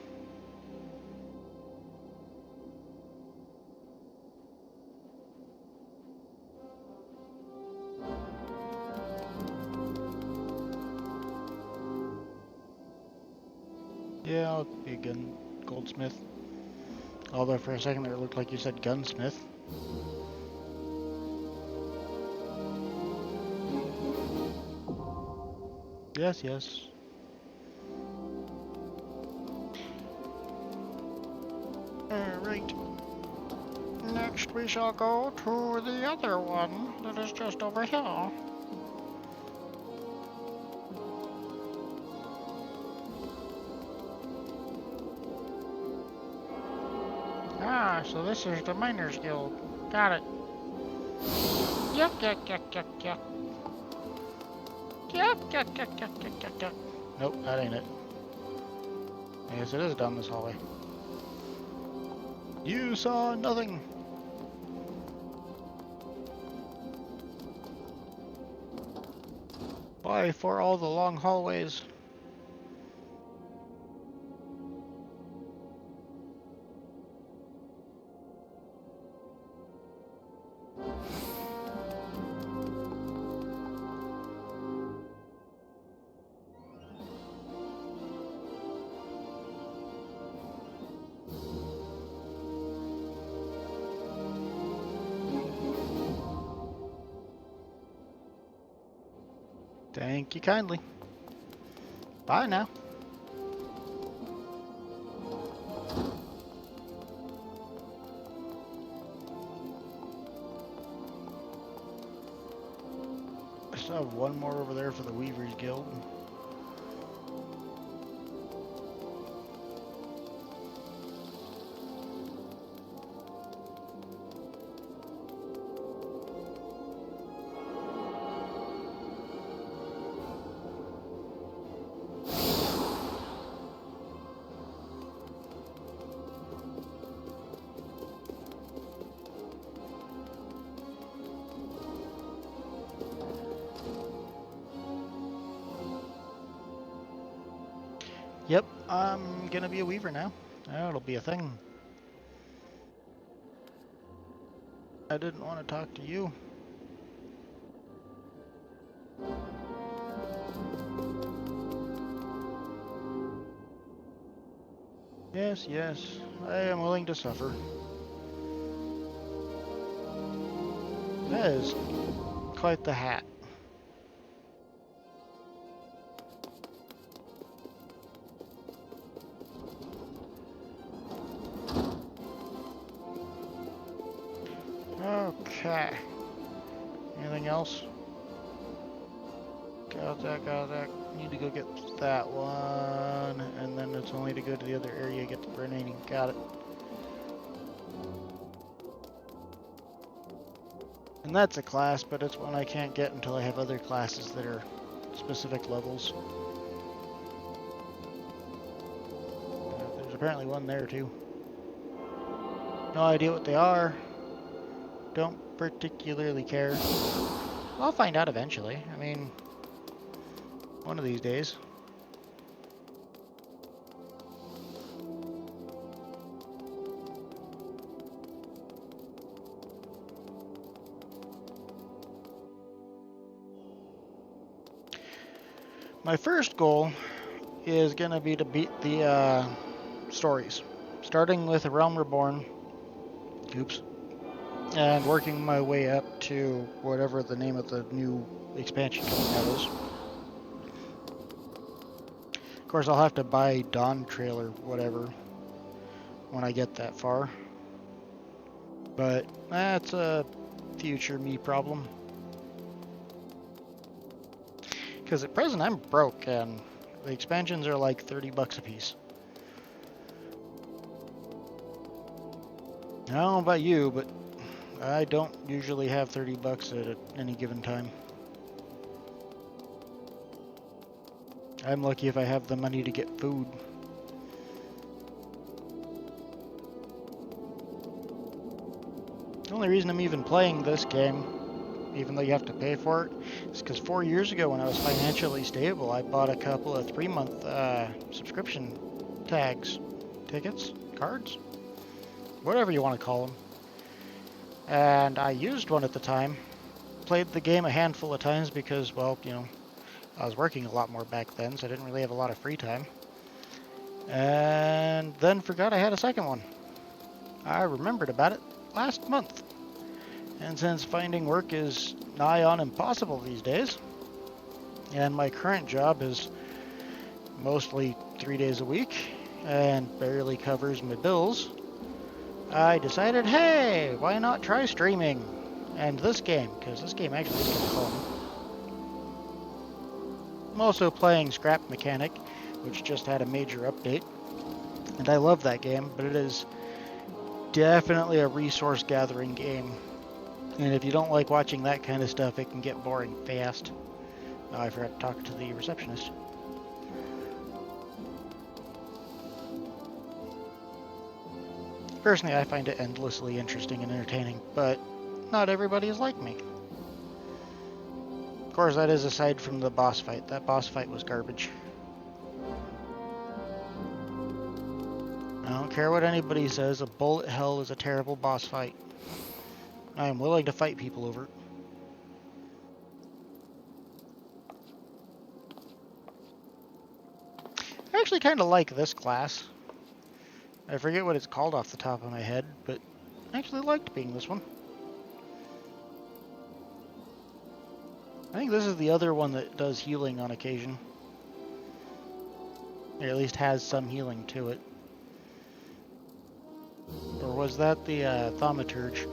Yeah, I'll be a goldsmith. Although for a second there it looked like you said gunsmith. Yes, yes. Alright. Next we shall go to the other one that is just over here. Ah, so this is the Miners Guild. Got it. Yuck. Nope, that ain't it. I guess it is down this hallway. You saw nothing. Why for all the long hallways? Thank you kindly. Bye now. I still have one more over there for the Weavers Guild. Yep, I'm gonna be a weaver now. That'll be a thing. I didn't want to talk to you. Yes, yes, I am willing to suffer. That is quite the hat. Okay. Anything else? Got that. Need to go get that one, and then it's only to go to the other area, get the grenading. Got it. And that's a class, but it's one I can't get until I have other classes that are specific levels. There's apparently one there too. No idea what they are. Don't particularly care. I'll find out eventually. I mean, one of these days. My first goal is going to be to beat the stories, starting with A Realm Reborn. Oops. And working my way up to whatever the name of the new expansion coming out is. Of course, I'll have to buy Dawn Trail or whatever when I get that far. But that's a future me problem. Because at present I'm broke and the expansions are like $30 a piece. I don't know about you, but I don't usually have 30 bucks at any given time. I'm lucky if I have the money to get food. The only reason I'm even playing this game, even though you have to pay for it, is because 4 years ago when I was financially stable, I bought a couple of 3-month subscription tickets, cards, whatever you want to call them. And I used one at the time. Played the game a handful of times because, well, you know, I was working a lot more back then, so I didn't really have a lot of free time. And then forgot I had a second one. I remembered about it last month. And since finding work is nigh on impossible these days, and my current job is mostly 3 days a week and barely covers my bills, I decided, hey, why not try streaming? And this game, because this game actually is kind of fun. I'm also playing Scrap Mechanic, which just had a major update. And I love that game, but it is definitely a resource gathering game. And if you don't like watching that kind of stuff, it can get boring fast. Oh, I forgot to talk to the receptionist. Personally, I find it endlessly interesting and entertaining, but not everybody is like me. Of course, that is aside from the boss fight. That boss fight was garbage. I don't care what anybody says, a bullet hell is a terrible boss fight. I am willing to fight people over it. I actually kind of like this class. I forget what it's called off the top of my head, but I actually liked being this one. I think this is the other one that does healing on occasion. Or at least has some healing to it. Or was that the Thaumaturge?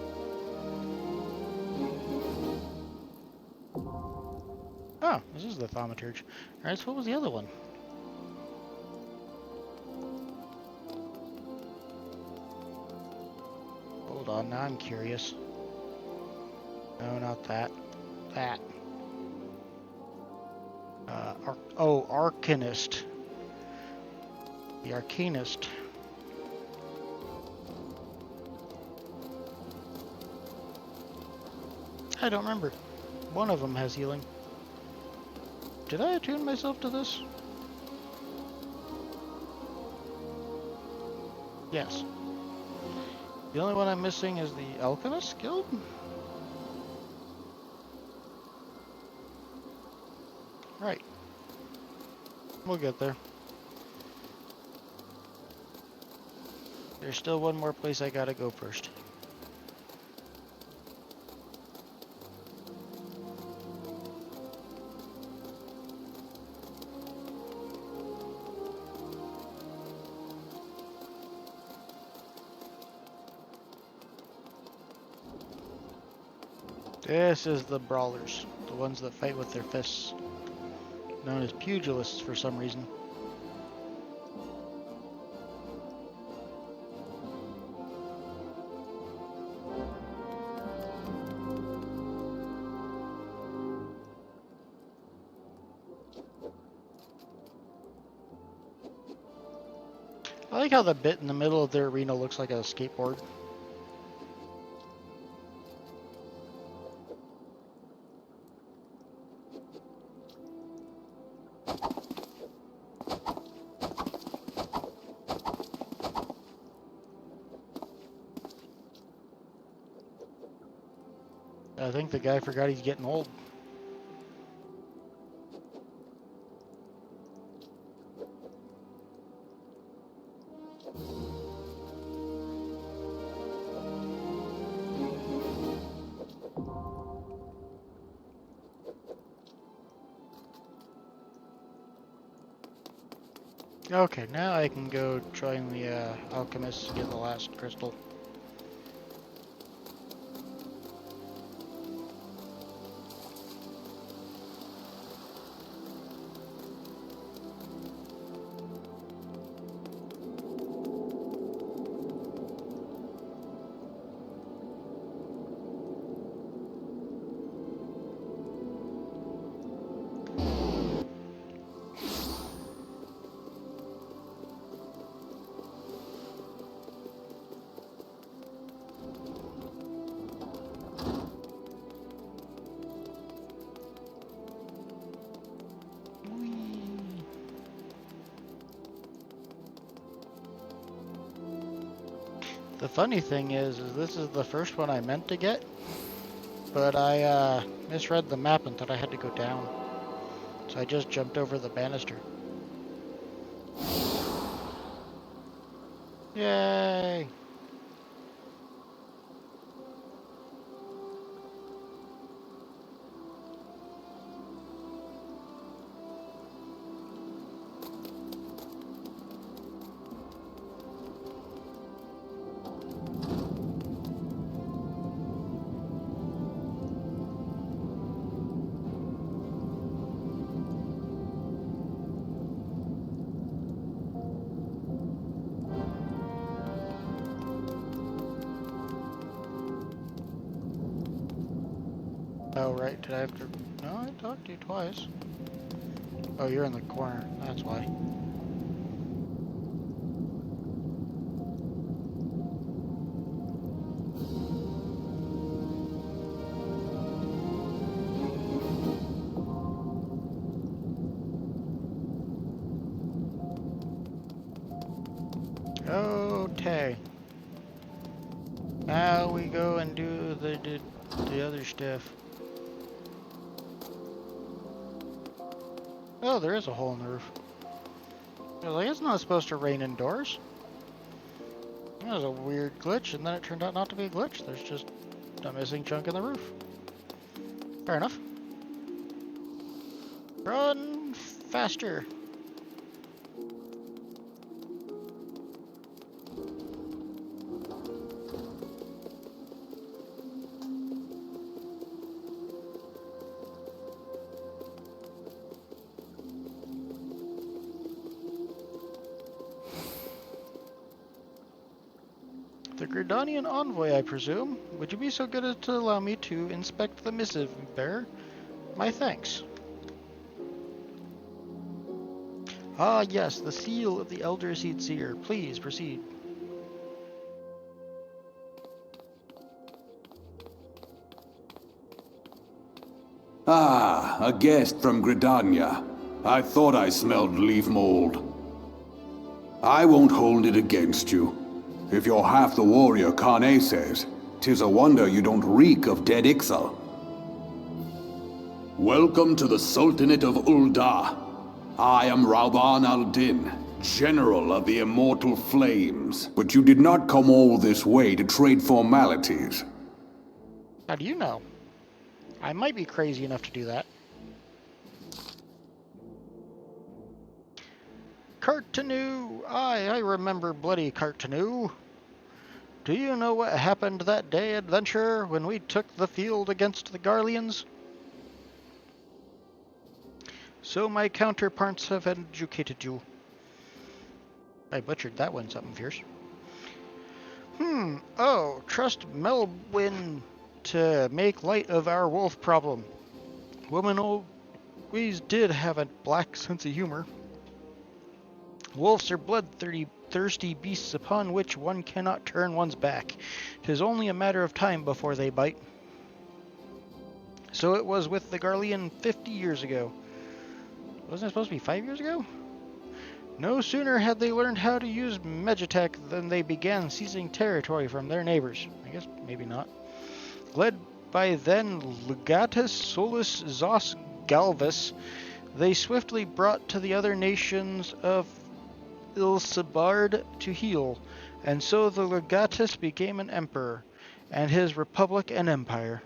Oh, this is the Thaumaturge. Alright, so what was the other one? Hold on, now I'm curious. No, not that. That. Arcanist. The Arcanist. I don't remember. One of them has healing. Did I attune myself to this? Yes. The only one I'm missing is the Alchemist Guild? Right. We'll get there. There's still one more place I gotta go first. This is the brawlers, the ones that fight with their fists, known as pugilists for some reason. I like how the bit in the middle of their arena looks like a skateboard. I think the guy forgot he's getting old. Okay, now I can go join the alchemists and get the last crystal. The funny thing is this is the first one I meant to get, but I misread the map and thought I had to go down. So I just jumped over the banister. Yay! Oh, right, did I have to... No, I talked to you twice. Oh, you're in the corner, that's why. Okay. Now we go and do the other stuff. Oh, there is a hole in the roof. I was like, it's not supposed to rain indoors. That was a weird glitch, and then it turned out not to be a glitch. There's just a missing chunk in the roof. Fair enough. Run faster. The Gridanian envoy, I presume. Would you be so good as to allow me to inspect the missive, bearer? My thanks. Ah, yes, the seal of the Elder Seer. Please proceed. Ah, a guest from Gridania. I thought I smelled leaf mold. I won't hold it against you. If you're half the warrior Kane says, 'tis a wonder you don't reek of dead Ixal. Welcome to the Sultanate of Ul'dah. I am Rauban al-Din, General of the Immortal Flames. But you did not come all this way to trade formalities. How do you know? I might be crazy enough to do that. Cartanu! I remember bloody Cartanu. Do you know what happened that day, adventurer, when we took the field against the Garleans? So my counterparts have educated you. I butchered that one something fierce. Oh, trust Melwyn to make light of our wolf problem. Woman always did have a black sense of humor. Wolves are bloodthirsty beasts upon which one cannot turn one's back. 'Tis only a matter of time before they bite. So it was with the Garlean 50 years ago. Wasn't it supposed to be 5 years ago? No sooner had they learned how to use Magitech than they began seizing territory from their neighbors. I guess maybe not. Led by then Legatus Solus Zos Galvus, they swiftly brought to the other nations of Ilsebard to heal, and so the Legatus became an emperor, and his republic an empire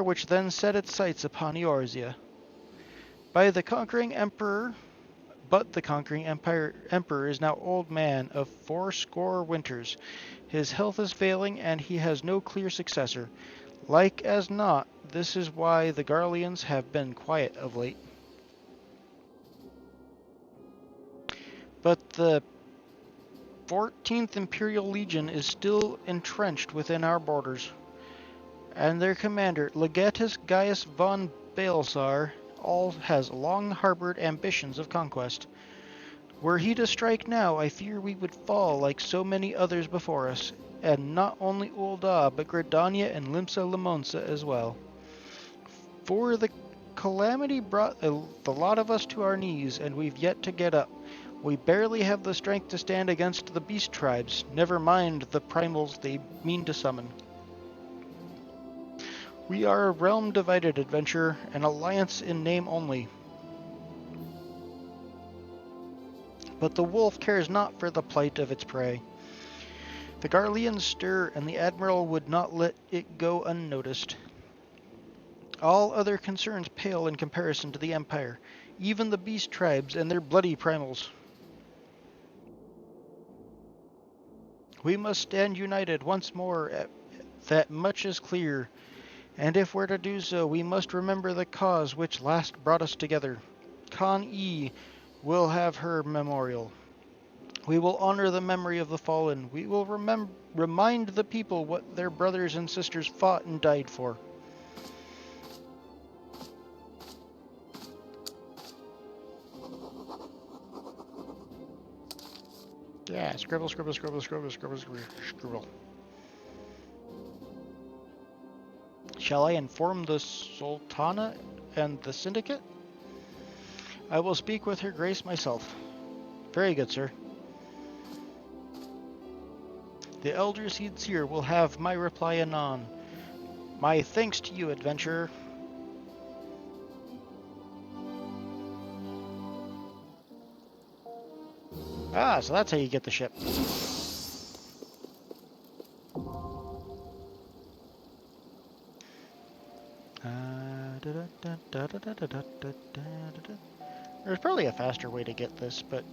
which then set its sights upon Eorzea. But the conquering emperor is now old man of 80 winters. His health is failing, and he has no clear successor. Like as not, this is why the Garleans have been quiet of late. But the 14th Imperial Legion is still entrenched within our borders, and their commander, Legatus Gaius von Baelsar, has long harbored ambitions of conquest. Were he to strike now, I fear we would fall like so many others before us, and not only Ul'dah, but Gridania and Limsa Limonsa as well. For the calamity brought the lot of us to our knees, and we've yet to get up. We barely have the strength to stand against the beast tribes, never mind the primals they mean to summon. We are a realm-divided adventurer, an alliance in name only. But the wolf cares not for the plight of its prey. The Garleans stir, and the Admiral would not let it go unnoticed. All other concerns pale in comparison to the Empire, even the beast tribes and their bloody primals. We must stand united once more, that much is clear, and if we're to do so, we must remember the cause which last brought us together. Con-E will have her memorial. We will honor the memory of the fallen. We will remind the people what their brothers and sisters fought and died for. Yeah, scribble, scribble, scribble, scribble, scribble, scribble, scribble. Shall I inform the Sultana and the Syndicate? I will speak with Her Grace myself. Very good, sir. The Elder Seeds here will have my reply anon. My thanks to you, adventurer. Ah, so that's how you get the ship. There's probably a faster way to get this, but...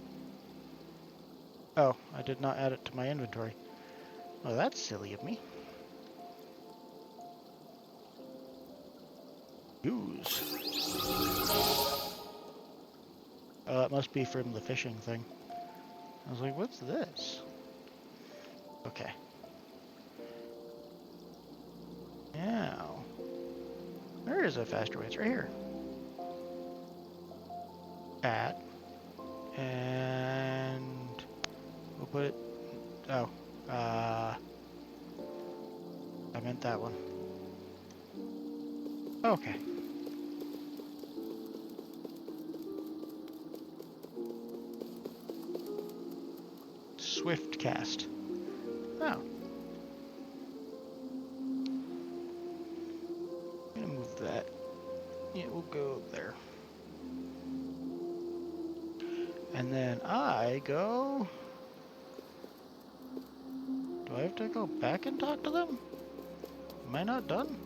Oh, I did not add it to my inventory. Oh, that's silly of me. Use. It must be from the fishing thing. I was like, what's this? Okay. Now, there is a faster way. It's right here. At. And we'll put it... Oh. I meant that one. Okay. Swift cast. Oh. I'm gonna move that. It will go there. And then I go... Do I have to go back and talk to them? Am I not done?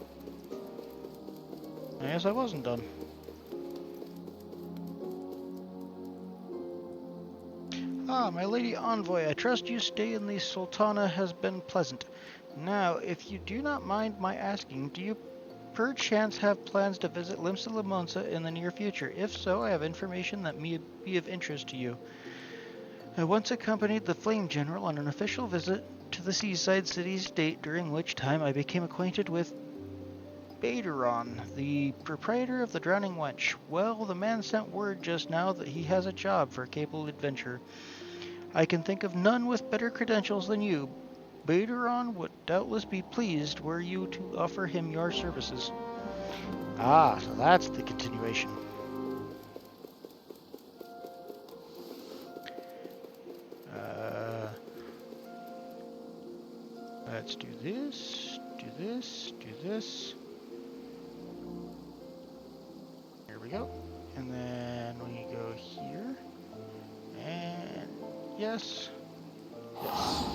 I guess I wasn't done. Ah, my lady envoy, I trust you stay in the Sultana has been pleasant. Now, if you do not mind my asking, do you perchance have plans to visit Limsa Limonsa in the near future? If so, I have information that may be of interest to you. I once accompanied the Flame General on an official visit to the seaside city-state, during which time I became acquainted with Baderon, the proprietor of the Drowning Wench. Well, the man sent word just now that he has a job for a capable adventurer. I can think of none with better credentials than you. Baderon would doubtless be pleased were you to offer him your services. Ah, so that's the continuation. Let's do this, do this, do this. Here we go. And then we go here. And yes. Yes.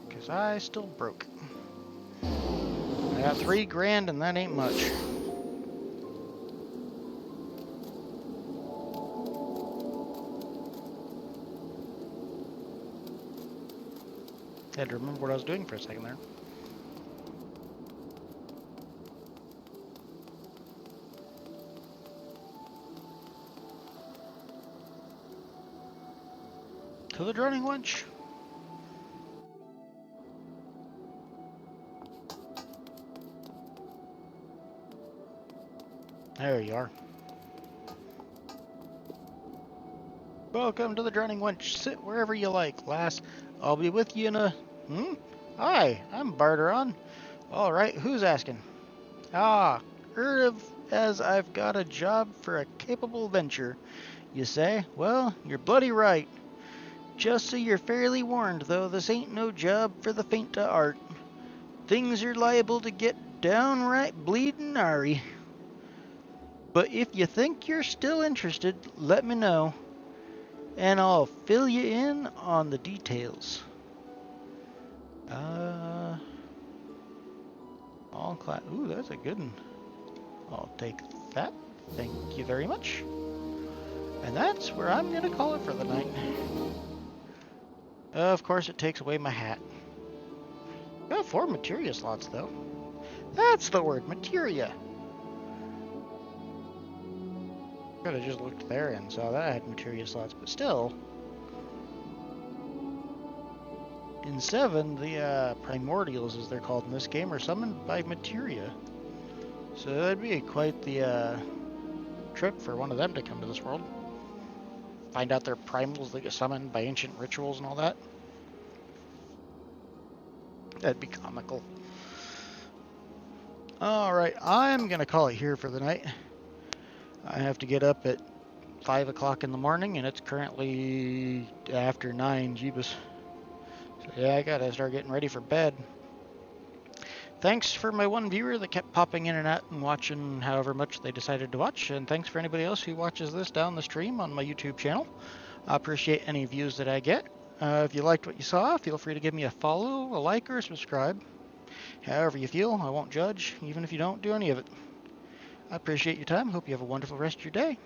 Because I still broke. I got $3 grand and that ain't much. I had to remember what I was doing for a second there. To the Drowning Wench. There you are. Welcome to the Drowning Wench. Sit wherever you like, lass. I'll be with you in a... Hi, I'm Barteron. Alright, who's asking? Ah, as I've got a job for a capable venture. You say? Well, you're bloody right. Just so you're fairly warned, though, this ain't no job for the faint of heart. Things are liable to get downright bleedin' gnarly. But if you think you're still interested, let me know, and I'll fill you in on the details. All class. Ooh, that's a good one. I'll take that. Thank you very much. And that's where I'm gonna call it for the night. Of course, it takes away my hat. Got 4 materia slots, though. That's the word, materia. Could have just looked there and saw that I had materia slots, but still. In 7, the primordials, as they're called in this game, are summoned by materia. So that'd be quite the trip for one of them to come to this world. Find out they're primals that get summoned by ancient rituals and all that. That'd be comical. Alright, I'm gonna call it here for the night. I have to get up at 5 o'clock in the morning, and it's currently after 9, jeebus. So yeah, I gotta start getting ready for bed. Thanks for my one viewer that kept popping in and out and watching however much they decided to watch, and thanks for anybody else who watches this down the stream on my YouTube channel. I appreciate any views that I get. If you liked what you saw, feel free to give me a follow, a like, or a subscribe. However you feel, I won't judge, even if you don't do any of it. I appreciate your time. Hope you have a wonderful rest of your day.